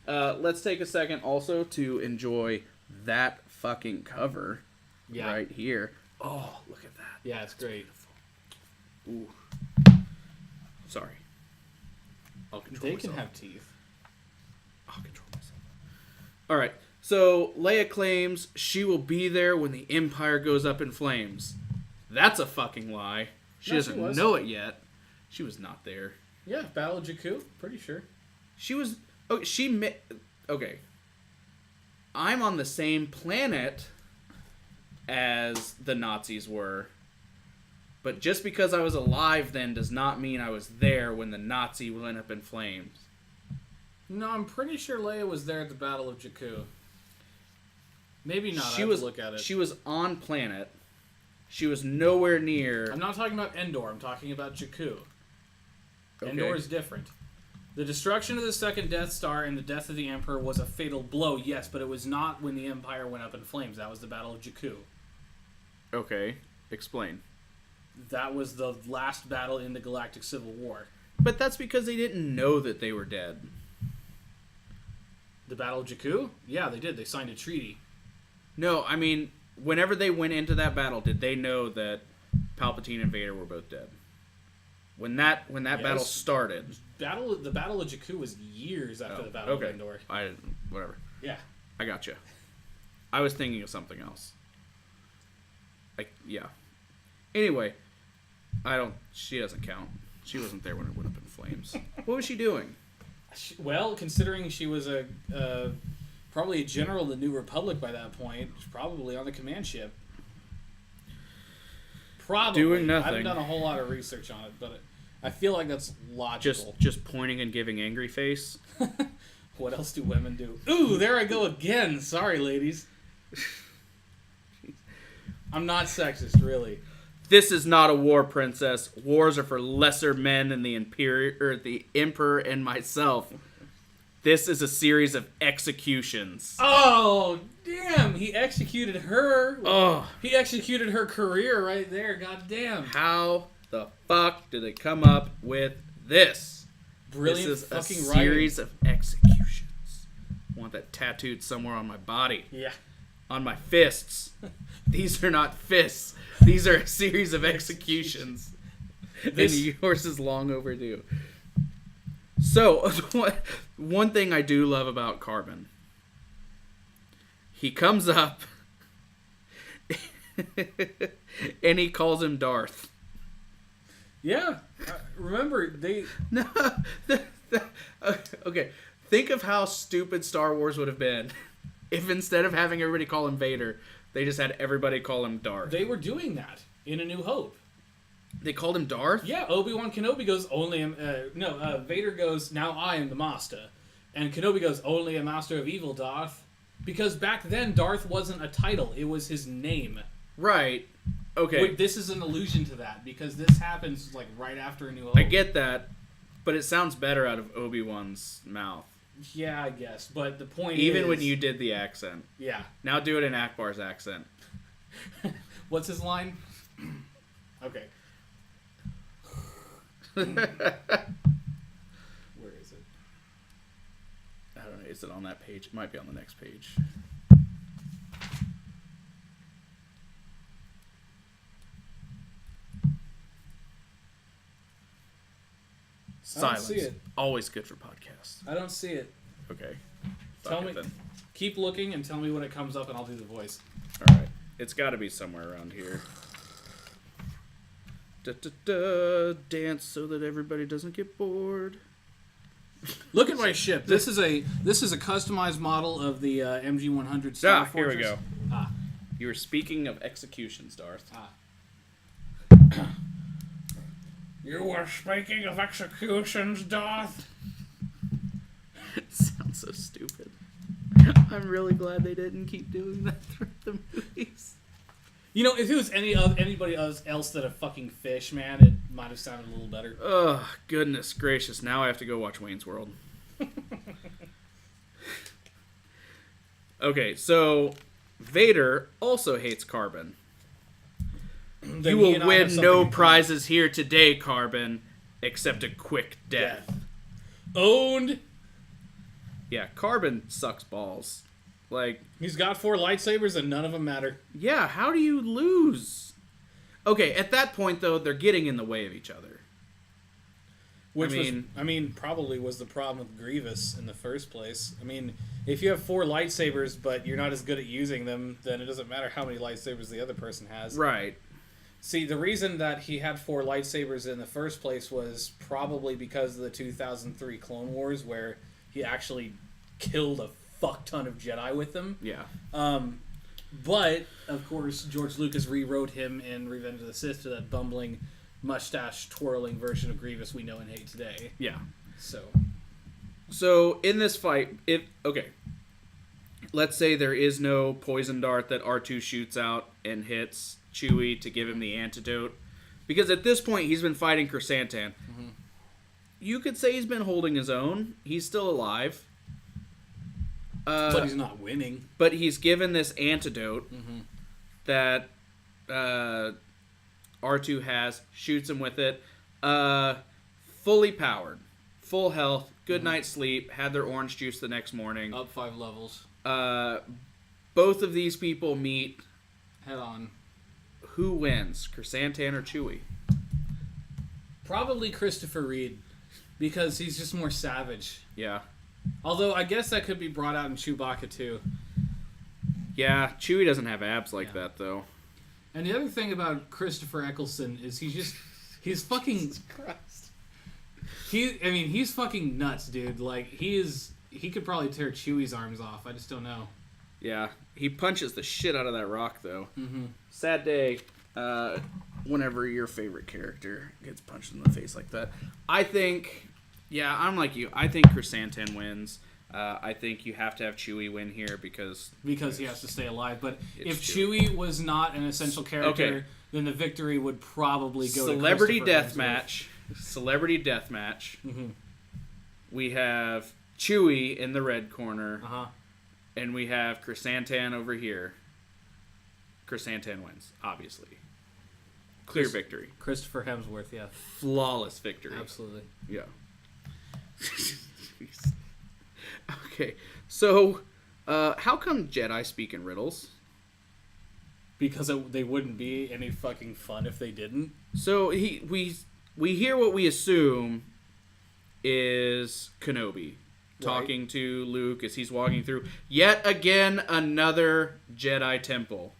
Let's take a second also to enjoy that fucking cover right here. Oh, look at that. Yeah, it's great. Ooh. Sorry. I'll control They myself. can have teeth. I'll control myself. Alright, so Leia claims she will be there when the Empire goes up in flames. That's a fucking lie. She doesn't know it yet. She was not there. Yeah, Battle of Jakku, pretty sure. She was... Oh, okay. I'm on the same planet as the Nazis were. But just because I was alive then does not mean I was there when the Nazi went up in flames. No, I'm pretty sure Leia was there at the Battle of Jakku. Maybe not. She I have was, to look at it. She was on planet. She was nowhere near... I'm not talking about Endor. I'm talking about Jakku. Okay. Endor is different. The destruction of the second Death Star and the death of the Emperor was a fatal blow, yes, but it was not when the Empire went up in flames. That was the Battle of Jakku. Okay, explain. That was the last battle in the Galactic Civil War. But that's because they didn't know that they were dead. The Battle of Jakku? Yeah, they did. They signed a treaty. No, I mean, whenever they went into that battle, did they know that Palpatine and Vader were both dead? When that battle started... The Battle of Jakku was years after the Battle of Endor. Whatever. Yeah. I gotcha. I was thinking of something else. Yeah. Anyway, she doesn't count. She wasn't there when it went up in flames. What was she doing? Well, considering she was probably a general of the New Republic by that point, she's probably on the command ship. Probably. Doing nothing. I haven't done a whole lot of research on it, but I feel like that's logical. Just pointing and giving angry face. What else do women do? Ooh, there I go again. Sorry, ladies. I'm not sexist, really. This is not a war, princess. Wars are for lesser men than the Emperor and myself. This is a series of executions. Oh, damn! He executed her. Oh, he executed her career right there. God damn! How the fuck did they come up with this? Brilliant this is fucking a series of executions. I want that tattooed somewhere on my body. Yeah. On my fists. These are not fists. These are a series of executions. And yours is long overdue. So, one thing I do love about Carbon. He comes up and he calls him Darth. Yeah. Remember, they... No. Okay. Think of how stupid Star Wars would have been if instead of having everybody call him Vader, they just had everybody call him Darth. They were doing that in A New Hope. They called him Darth? Yeah, Obi-Wan Kenobi goes, Vader goes, now I am the master. And Kenobi goes, only a master of evil, Darth. Because back then, Darth wasn't a title. It was his name. Right. Okay. Wait, this is an allusion to that, because this happens, like, right after A New Hope. I get that, but it sounds better out of Obi-Wan's mouth. Yeah, I guess, but the point Even when you did the accent. Yeah. Now do it in Akbar's accent. What's his line? Okay. Where is it? I don't know. Is it on that page? It might be on the next page. Silence. See it. Always good for podcasts. I don't see it. Okay. Tell me. Then. Keep looking and tell me when it comes up, and I'll do the voice. All right. It's got to be somewhere around here. Da, da, da, dance so that everybody doesn't get bored. Look at my ship. This is a customized model of the MG-100 Star Fortress. Here we go. You were speaking of executions, Darth. You were speaking of executions, Darth? It sounds so stupid. I'm really glad they didn't keep doing that through the movies. You know, if it was anybody else that a fucking fish, man, it might have sounded a little better. Oh, goodness gracious. Now I have to go watch Wayne's World. Okay, so Vader also hates Carbon. You will win no prizes here today, Carbon, except a quick death. Owned. Yeah, Carbon sucks balls. Like, he's got 4 lightsabers and none of them matter. Yeah, how do you lose? Okay, at that point though, they're getting in the way of each other. Which probably was the problem with Grievous in the first place. I mean, if you have 4 lightsabers but you're not as good at using them, then it doesn't matter how many lightsabers the other person has. Right. See, the reason that he had 4 lightsabers in the first place was probably because of the 2003 Clone Wars, where he actually killed a fuck ton of Jedi with them. Yeah. But, of course, George Lucas rewrote him in Revenge of the Sith to that bumbling, mustache-twirling version of Grievous we know and hate today. Yeah. So in this fight, let's say there is no poison dart that R2 shoots out and hits Chewie to give him the antidote. Because at this point, he's been fighting Chrysantan. Mm-hmm. You could say he's been holding his own. He's still alive. But he's not winning. But he's given this antidote that R2 has, shoots him with it. Fully powered. Full health. Good night's sleep. Had their orange juice the next morning. Up 5 levels. Both of these people meet head on. Who wins, Chrysantan or Chewie? Probably Christopher Reed, because he's just more savage. Yeah. Although I guess that could be brought out in Chewbacca too. Yeah, Chewie doesn't have abs like that though. And the other thing about Christopher Eccleston is he's fucking Christ. He's fucking nuts, dude. Like he could probably tear Chewie's arms off. I just don't know. Yeah, he punches the shit out of that rock though. Mm-hmm. Sad day whenever your favorite character gets punched in the face like that. I think, yeah, I'm like you. I think Chrysantan wins. I think you have to have Chewie win here because he has to stay alive. But if Chewie was not an essential character, then the victory would probably go Celebrity to Deathmatch. Celebrity Deathmatch. Mm-hmm. We have Chewie in the red corner. Uh-huh. And we have Chrysantan over here. Chrysantan wins, obviously. Clear victory. Christopher Hemsworth, yeah. Flawless victory. Absolutely. Yeah. Okay, so how come Jedi speak in riddles? Because they wouldn't be any fucking fun if they didn't. So we hear what we assume is Kenobi talking to Luke as he's walking through yet again another Jedi temple.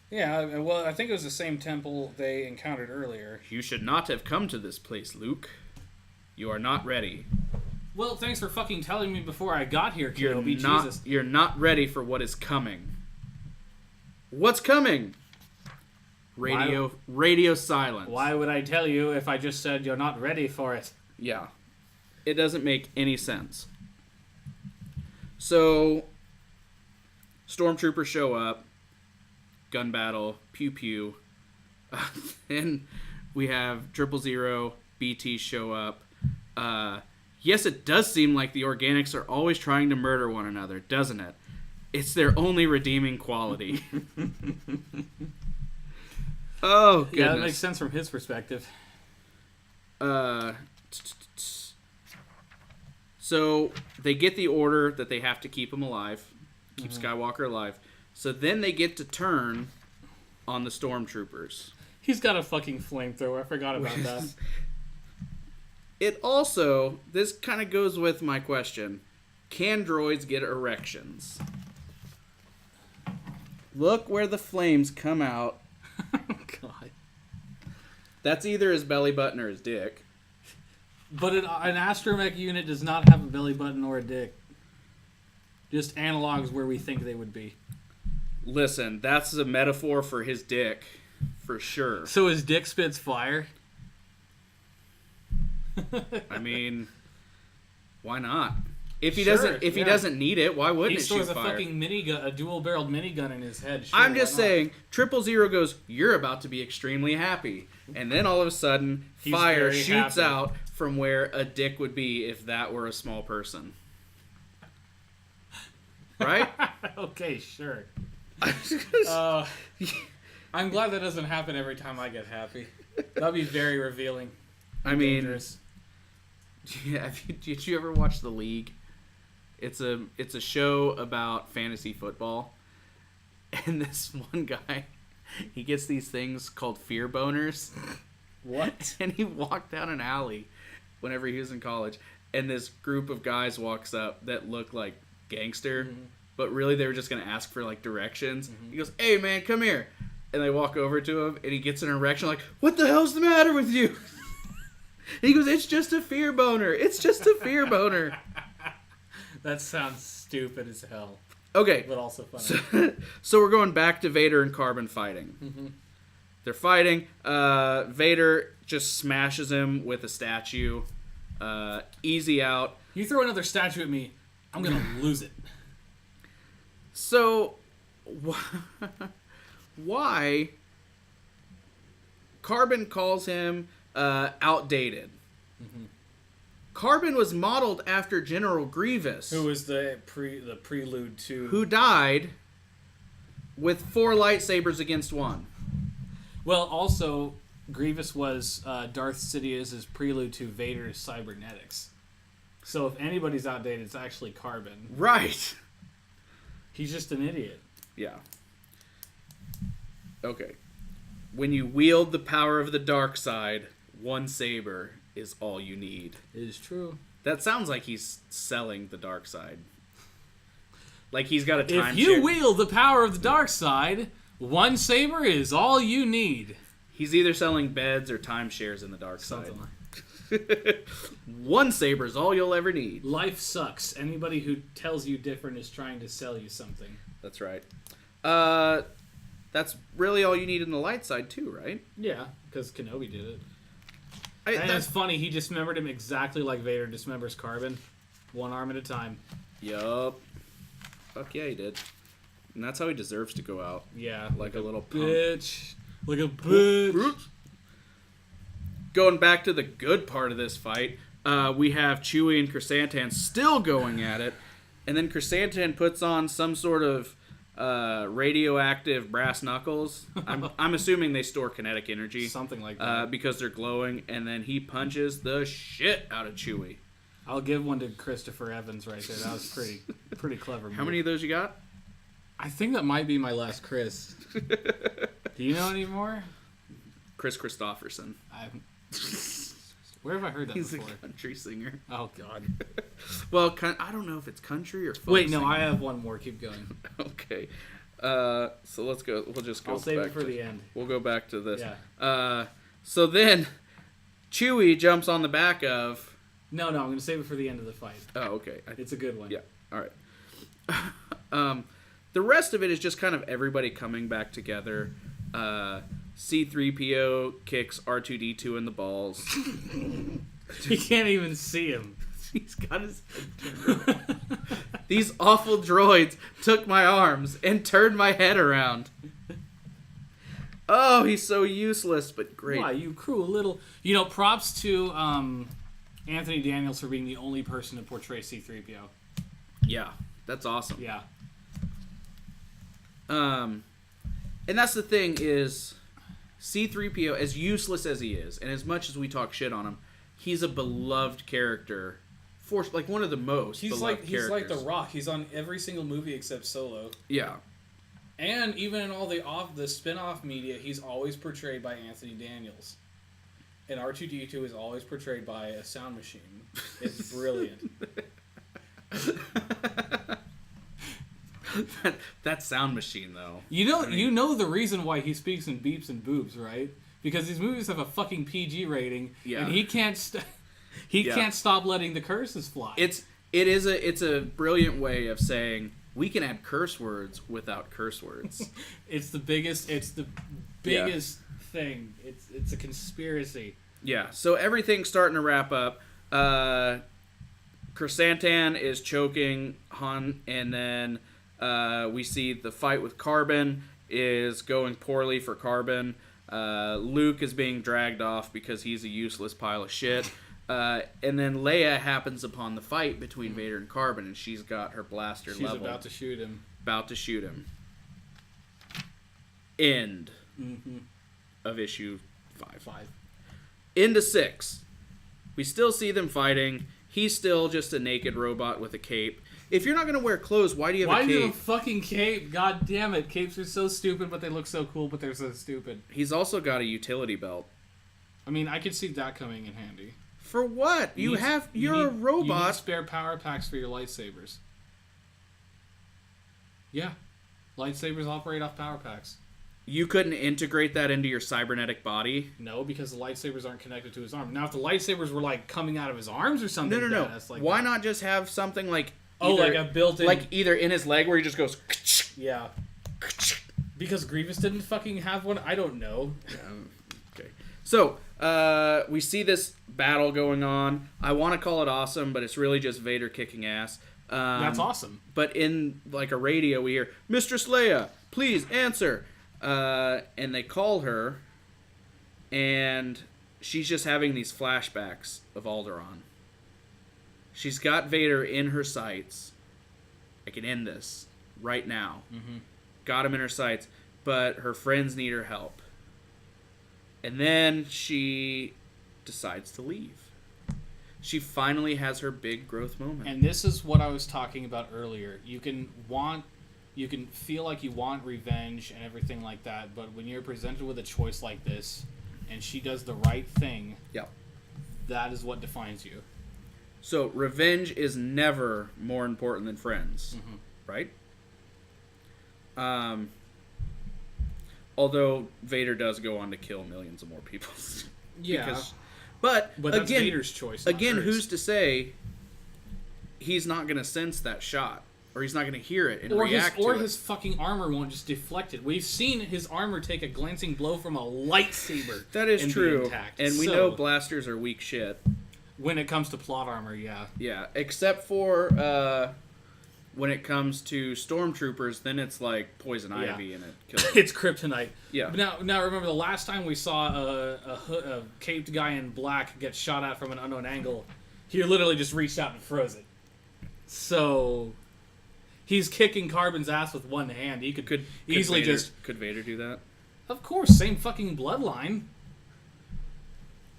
Yeah, well, I think it was the same temple they encountered earlier. You should not have come to this place, Luke. You are not ready. Well, thanks for fucking telling me before I got here, Kenobi. Jesus. You're not ready for what is coming. What's coming? Radio silence. Why would I tell you if I just said you're not ready for it? Yeah. It doesn't make any sense. So, stormtroopers show up. Gun battle. Pew pew. Then we have 000 BT show up. Yes, it does seem like the organics are always trying to murder one another, doesn't it? It's their only redeeming quality. Oh, goodness. Yeah, that makes sense from his perspective. So they get the order that they have to keep him alive, keep Skywalker alive. So then they get to turn on the stormtroopers. He's got a fucking flamethrower. I forgot about that. It also, this kind of goes with my question. Can droids get erections? Look where the flames come out. God. That's either his belly button or his dick. But an astromech unit does not have a belly button or a dick. Just analogs where we think they would be. Listen, that's a metaphor for his dick, for sure. So his dick spits fire? I mean, why not? If he Sure, doesn't, he doesn't need it, why wouldn't he it stores shoot a fire? fucking minigun, a dual-barreled minigun in his head. Sure, I'm just why not? saying, 000 goes, you're about to be extremely happy. And then all of a sudden, He's fire very shoots happy. out from where a dick would be if that were a small person. Right? Okay, sure. I'm glad that doesn't happen every time I get happy. That'd be very revealing. I mean, Dangerous. yeah, did you ever watch The League? It's a show about fantasy football. And this one guy, he gets these things called fear boners. What? And he walked down an alley whenever he was in college, and this group of guys walks up that look like gangster, but really they were just going to ask for like directions. He goes, "Hey man, come here." And they walk over to him, and he gets an erection like, "What the hell's the matter with you?" And he goes, "It's just a fear boner. It's just a fear boner." That sounds stupid as hell, Okay. but also funny. So we're going back to Vader and Carbon fighting. They're fighting. Vader just smashes him with a statue. Easy out. You throw another statue at me, I'm gonna lose it. So, why Carbon calls him outdated? Carbon was modeled after General Grievous, Who was the prelude to? who died with 4 lightsabers against 1. Well, also Grievous was Darth Sidious's prelude to Vader's cybernetics. So if anybody's outdated, it's actually Carbon. Right. He's just an idiot. Yeah. Okay. When you wield the power of the dark side, 1 saber is all you need. It is true. That sounds like he's selling the dark side. Like he's got a time If you share. wield the power of the dark side, 1 saber is all you need. He's either selling beds or timeshares in the dark side. Something like 1 saber is all you'll ever need. Life sucks. Anybody who tells you different is trying to sell you something. That's right. That's really all you need in the light side too, right? Yeah, because Kenobi did it. I, And that's it's funny, he dismembered him exactly like Vader dismembers Carbon. 1 arm at a time. Yup. Fuck yeah, he did. And that's how he deserves to go out. Yeah. Like a little punk. Bitch. Like a bitch. Going back to the good part of this fight, we have Chewie and Chrysanthemum still going at it. And then Chrysanthemum puts on some sort of radioactive brass knuckles. I'm assuming they store kinetic energy. Something like that. Because they're glowing. And then he punches the shit out of Chewie. I'll give one to Christopher Evans right there. That was pretty clever move. How many of those you got? I think that might be my last Chris. Do you know any more? Chris Christopherson. Where have I heard that He's before? a country singer. Oh, God. Well, I don't know if it's country or folk Wait, no, singing. I have one more. Keep going. Okay. So let's go. We'll just go I'll save back it for to, the end. We'll go back to this. Yeah. So then Chewie jumps on the back of... No, I'm going to save it for the end of the fight. Oh, okay. It's a good one. Yeah. All right. The rest of it is just kind of everybody coming back together. C-3PO kicks R2-D2 in the balls. You can't even see him. He's got his head turned. These awful droids took my arms and turned my head around. Oh, he's so useless, but great. Why, you cruel little... You know, props to Anthony Daniels for being the only person to portray C-3PO. Yeah, that's awesome. Yeah. And that's the thing is, C-3PO, as useless as he is, and as much as we talk shit on him, he's a beloved character. For like one of the most beloved He's like characters. The Rock. He's on every single movie except Solo. Yeah. And even in all the spin-off media, he's always portrayed by Anthony Daniels. And R2-D2 is always portrayed by a sound machine. It's brilliant. that sound machine, though. You know the reason why he speaks in beeps and boobs, right? Because these movies have a fucking PG rating, Yeah. and he can't can't stop letting the curses fly. It's a brilliant way of saying we can add curse words without curse words. It's the biggest thing. It's a conspiracy. Yeah, so everything's starting to wrap up. Chrysantan is choking Han, and then we see the fight with Carbon is going poorly for Carbon. Luke is being dragged off because he's a useless pile of shit. And then Leia happens upon the fight between Vader and Carbon, and she's got her blaster leveled. She's about to shoot him. About to shoot him. End of issue 5. Into 6. We still see them fighting. He's still just a naked robot with a cape. If you're not going to wear clothes, why do you have a cape? Why do you have a fucking cape? God damn it. Capes are so stupid, but they look so cool, but they're so stupid. He's also got a utility belt. I mean, I could see that coming in handy. For what? You're a robot. You need spare power packs for your lightsabers. Yeah. Lightsabers operate off power packs. You couldn't integrate that into your cybernetic body? No, because the lightsabers aren't connected to his arm. Now, if the lightsabers were, like, coming out of his arms or something... No. Like Why not just have something like... like a built-in... Like either in his leg where he just goes... Yeah. Because Grievous didn't fucking have one? I don't know. Okay. So, we see this battle going on. I want to call it awesome, but it's really just Vader kicking ass. That's awesome. But in, like, a radio, we hear, Mistress Leia, please answer. And they call her, and she's just having these flashbacks of Alderaan. She's got Vader in her sights. I can end this right now. Got him in her sights, but her friends need her help. And then she decides to leave. She finally has her big growth moment. And this is what I was talking about earlier. You can feel like you want revenge and everything like that, but when you're presented with a choice like this, and she does the right thing, that is what defines you. So, revenge is never more important than friends, right? Although Vader does go on to kill millions of more people. Yeah. But that's again, Vader's choice. Not hers. Who's to say he's not going to sense that shot? Or he's not going to hear it and react to it? Or his fucking armor won't just deflect it. We've seen his armor take a glancing blow from a lightsaber. That is true. Intact. And we know blasters are weak shit. When it comes to plot armor, yeah. Yeah, except for when it comes to stormtroopers, then it's like poison ivy and it kills them. It's kryptonite. Yeah. But now remember the last time we saw a caped guy in black get shot at from an unknown angle, he literally just reached out and froze it. So he's kicking Carbon's ass with one hand. He could easily Could Vader do that? Of course, same fucking bloodline.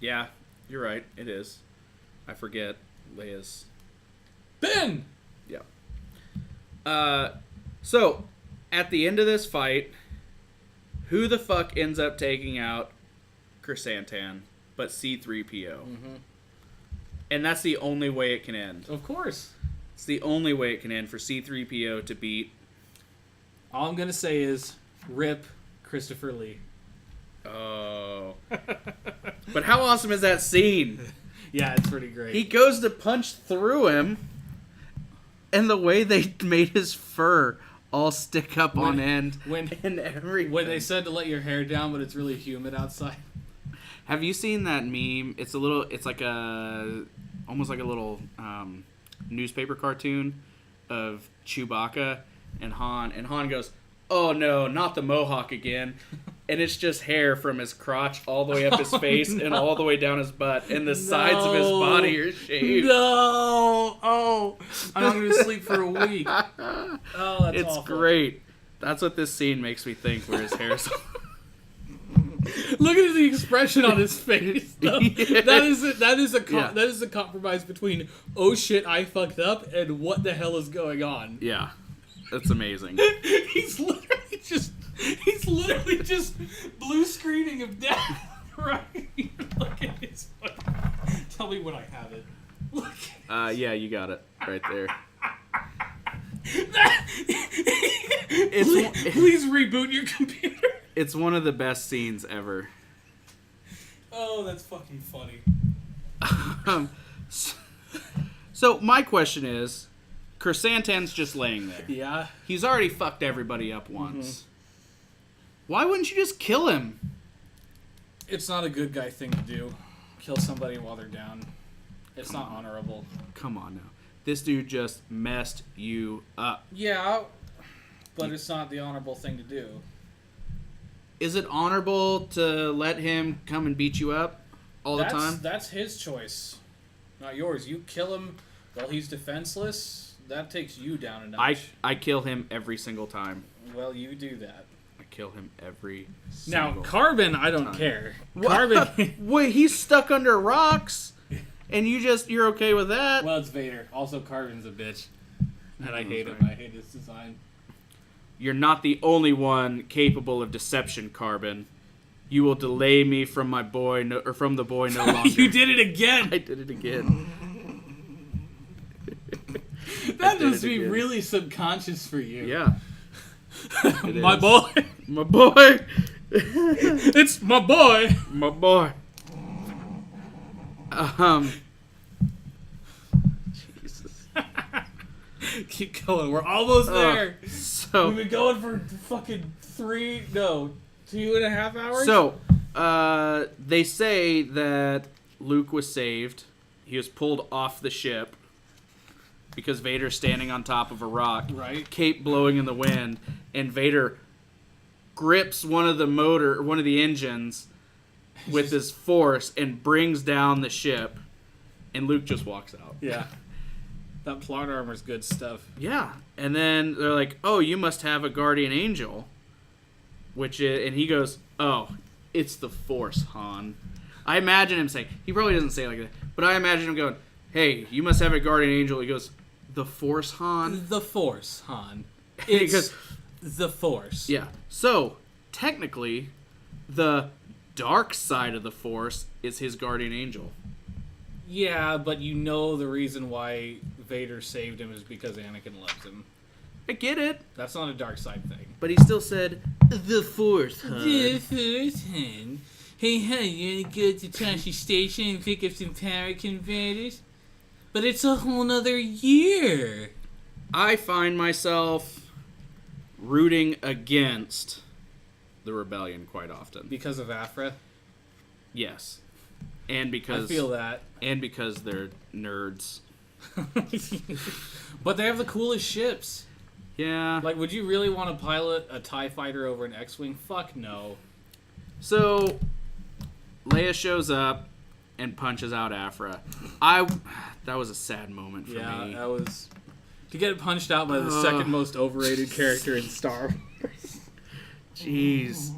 Yeah, you're right. It is. I forget Leia's. Ben! Yeah. So, at the end of this fight, who the fuck ends up taking out Chrysantan but C-3PO? And that's the only way it can end. Of course. It's the only way it can end for C-3PO to beat... All I'm going to say is, rip Christopher Lee. Oh. But how awesome is that scene? Yeah, it's pretty great. He goes to punch through him, and the way they made his fur all stick up on end and everything. When they said to let your hair down, but it's really humid outside. Have you seen that meme? It's like almost like a little newspaper cartoon of Chewbacca and Han. And Han goes, "Oh no, not the mohawk again." And it's just hair from his crotch all the way up his face and all the way down his butt. And the sides of his body are shaved. No! Oh! I'm not going to sleep for a week. Oh, that's It's awful. great. That's what this scene makes me think, where his hair's... Look at the expression on his face. Though. Yeah. That is a compromise between, oh shit, I fucked up, and what the hell is going on. Yeah. That's amazing. He's literally just blue screening him down. Right? Look at his fucking... Tell me when I have it. Look. Yeah, you got it. Right there. Please reboot your computer. It's one of the best scenes ever. Oh, that's fucking funny. So my question is, Chrysantan's just laying there. Yeah. He's already fucked everybody up once. Why wouldn't you just kill him? It's not a good guy thing to do. kill somebody while they're down. It's not honorable. Come on now. This dude just messed you up. Yeah, but it's not the honorable thing to do. Is it honorable to let him come and beat you up all the time? That's his choice, not yours. You kill him while he's defenseless, that takes you down a notch. I kill him every single time. Well, you do that. I kill him every Now, single Carbon, I don't time. care. What? Carbon. Wait, he's stuck under rocks, and you're okay with that? Well, it's Vader. Also, Carbon's a bitch, and I hate him. right. I hate his design. You're not the only one capable of deception, Carbon. You will delay me from my boy, from the boy no longer. You did it again. I did it again. That did must it be again. really subconscious for you. Yeah. It My is. boy. My boy. It's my boy. My boy. Jesus. Keep going. We're almost there. We've So been going for fucking 2.5 hours. they say that Luke was saved. He was pulled off the ship because Vader's standing on top of a rock, Right. cape blowing in the wind, and Vader grips one of the engines with his force and brings down the ship, and Luke just walks out. Yeah. That plot armor's good stuff. Yeah, and then they're like, "Oh, you must have a guardian angel," and he goes, "Oh, it's the Force, Han." I imagine him saying, he probably doesn't say it like that, but I imagine him going, "Hey, you must have a guardian angel." He goes, "The Force, Han." The Force, Han. He It's goes, the Force. yeah. So technically, the dark side of the Force is his guardian angel. Yeah, but you know the reason why Vader saved him is because Anakin loves him. I get it, That's not a dark side thing. but he still said, "The Force, Han." The Force, Han. Hey, Han, you wanna go to Tashi Station and pick up some power converters? But it's a whole nother year. I find myself rooting against the rebellion quite often. Because of Afra? Yes. And I because feel that. they're nerds. But they have the coolest ships. Yeah. Like, would you really want to pilot a TIE fighter over an X-Wing? Fuck no. So Leia shows up and punches out Afra. That was a sad moment for Yeah, me. that was... To get punched out by the second most overrated character in Star Wars. Jeez.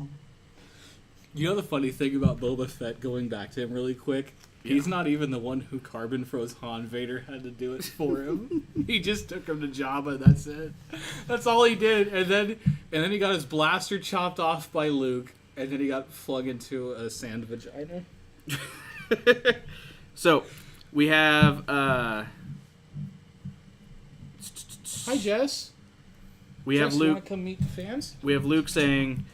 You know the funny thing about Boba Fett, going back to him really quick? He's not even the one who carbon froze Han. Vader had to do it for him. He just took him to Jabba, that's it. That's all he did. And then he got his blaster chopped off by Luke, and then he got flung into a sand vagina. So we have Hi, Jess. we have Jess, you Luke. want to come meet the fans? We have Luke saying,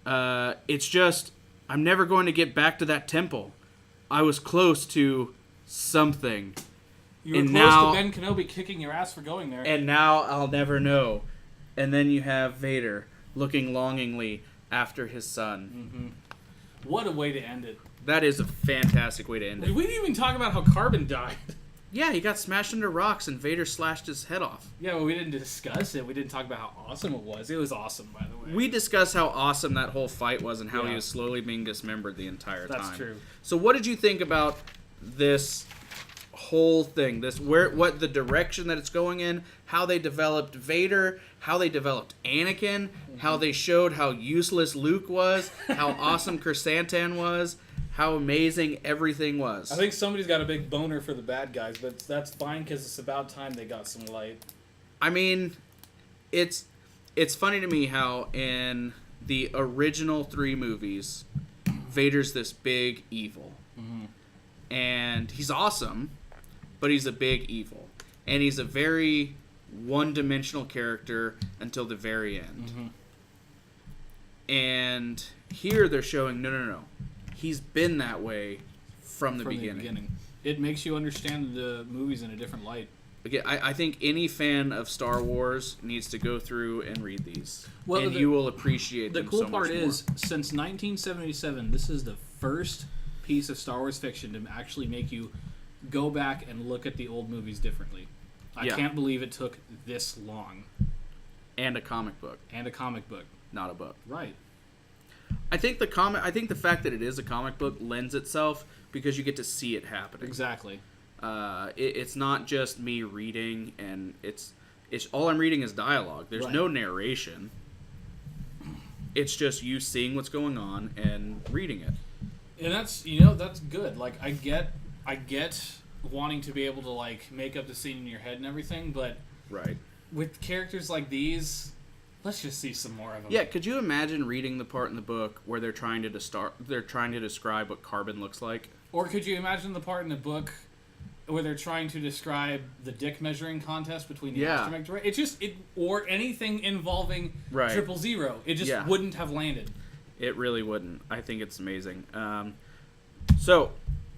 "It's just I'm never going to get back to that temple. I was close to something, You were And close now- to Ben Kenobi kicking your ass for going there. and now I'll never know." And then you have Vader looking longingly after his son. What a way to end it. That is a fantastic way to end it. We didn't even talk about how Carbon died. Yeah, he got smashed into rocks and Vader slashed his head off. Yeah, well, we didn't discuss it. We didn't talk about how awesome it was. It was awesome, by the way. We discussed how awesome that whole fight was and how he Yeah. was slowly being dismembered the entire time. That's true. So what did you think about this whole thing? What the direction that it's going in, how they developed Vader, how they developed Anakin, how they showed how useless Luke was, how awesome Chrysantan was, how amazing everything was. I think somebody's got a big boner for the bad guys, but that's fine because it's about time they got some light. I mean, it's funny to me how in the original 3 movies, Vader's this big evil. And he's awesome, but he's a big evil. And he's a very one-dimensional character until the very end. And here they're showing, no. He's been that way from the beginning. It makes you understand the movies in a different light. Again, I think any fan of Star Wars needs to go through and read these. Well, and you will appreciate The them cool so much part more. is, since 1977, this is the first piece of Star Wars fiction to actually make you go back and look at the old movies differently. I can't believe it took this long. And a comic book. And a comic book. Not a book. Right. I think the fact that it is a comic book lends itself because you get to see it happening. Exactly. It's not just me reading, and it's all I'm reading is dialogue. There's no narration. It's just you seeing what's going on and reading it. And that's good. Like I get wanting to be able to like make up the scene in your head and everything, but Right. with characters like these, let's just see some more of them. Yeah, could you imagine reading the part in the book where they're trying to describe what carbon looks like? Or could you imagine the part in the book where they're trying to describe the dick measuring contest between the astromech droid? Or anything involving 000. It just wouldn't have landed. It really wouldn't. I think it's amazing. So,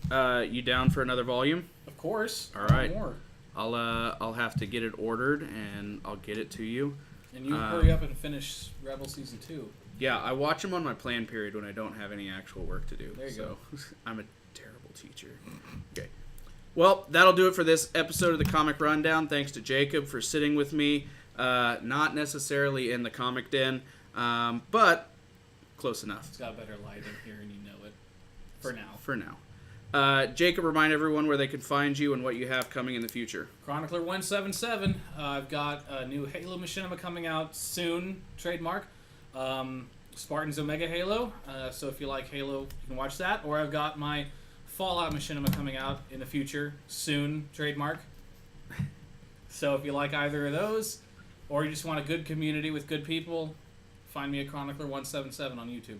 you down for another volume? Of course. All right. More. I'll have to get it ordered and I'll get it to you. And you hurry up and finish Rebel Season 2. Yeah, I watch them on my plan period when I don't have any actual work to do. There you go. I'm a terrible teacher. Okay. Well, that'll do it for this episode of the Comic Rundown. Thanks to Jacob for sitting with me. Not necessarily in the comic den, but close enough. It's got better lighting here and you know it. For now. For now. Jacob, remind everyone where they can find you and what you have coming in the future. Chronicler177. I've got a new Halo machinima coming out soon, trademark. Spartan's Omega Halo. So if you like Halo, you can watch that. Or I've got my Fallout machinima coming out in the future, soon, trademark. So if you like either of those, or you just want a good community with good people, find me at Chronicler177 on YouTube.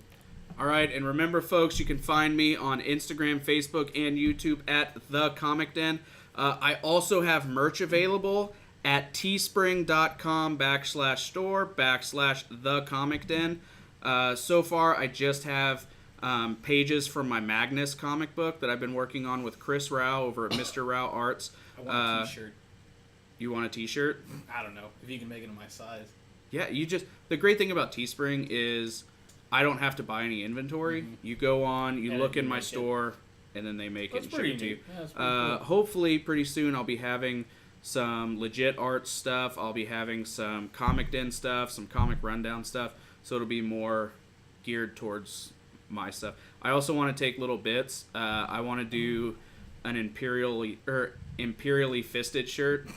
All right, and remember, folks, you can find me on Instagram, Facebook, and YouTube at The Comic Den. I also have merch available at teespring.com/store/The Comic Den. So far, I just have pages from my Magnus comic book that I've been working on with Chris Rao over at Mr. Rao Arts. I want a t-shirt. You want a t-shirt? I don't know. If you can make it in my size. Yeah, the great thing about Teespring is I don't have to buy any inventory. Mm-hmm. You go on, you look in my store, and then they make it and ship it to you. Yeah, that's pretty cool. Hopefully, pretty soon, I'll be having some legit art stuff. I'll be having some Comic Den stuff, some Comic Rundown stuff. So it'll be more geared towards my stuff. I also want to take little bits. I want to do an imperially fisted shirt.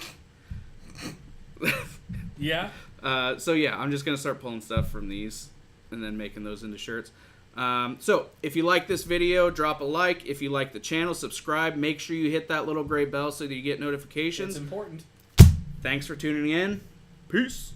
Yeah. So yeah, I'm just gonna start pulling stuff from these and then making those into shirts. So if you like this video, drop a like. If you like the channel, subscribe. Make sure you hit that little gray bell so that you get notifications. It's important. Thanks for tuning in. Peace.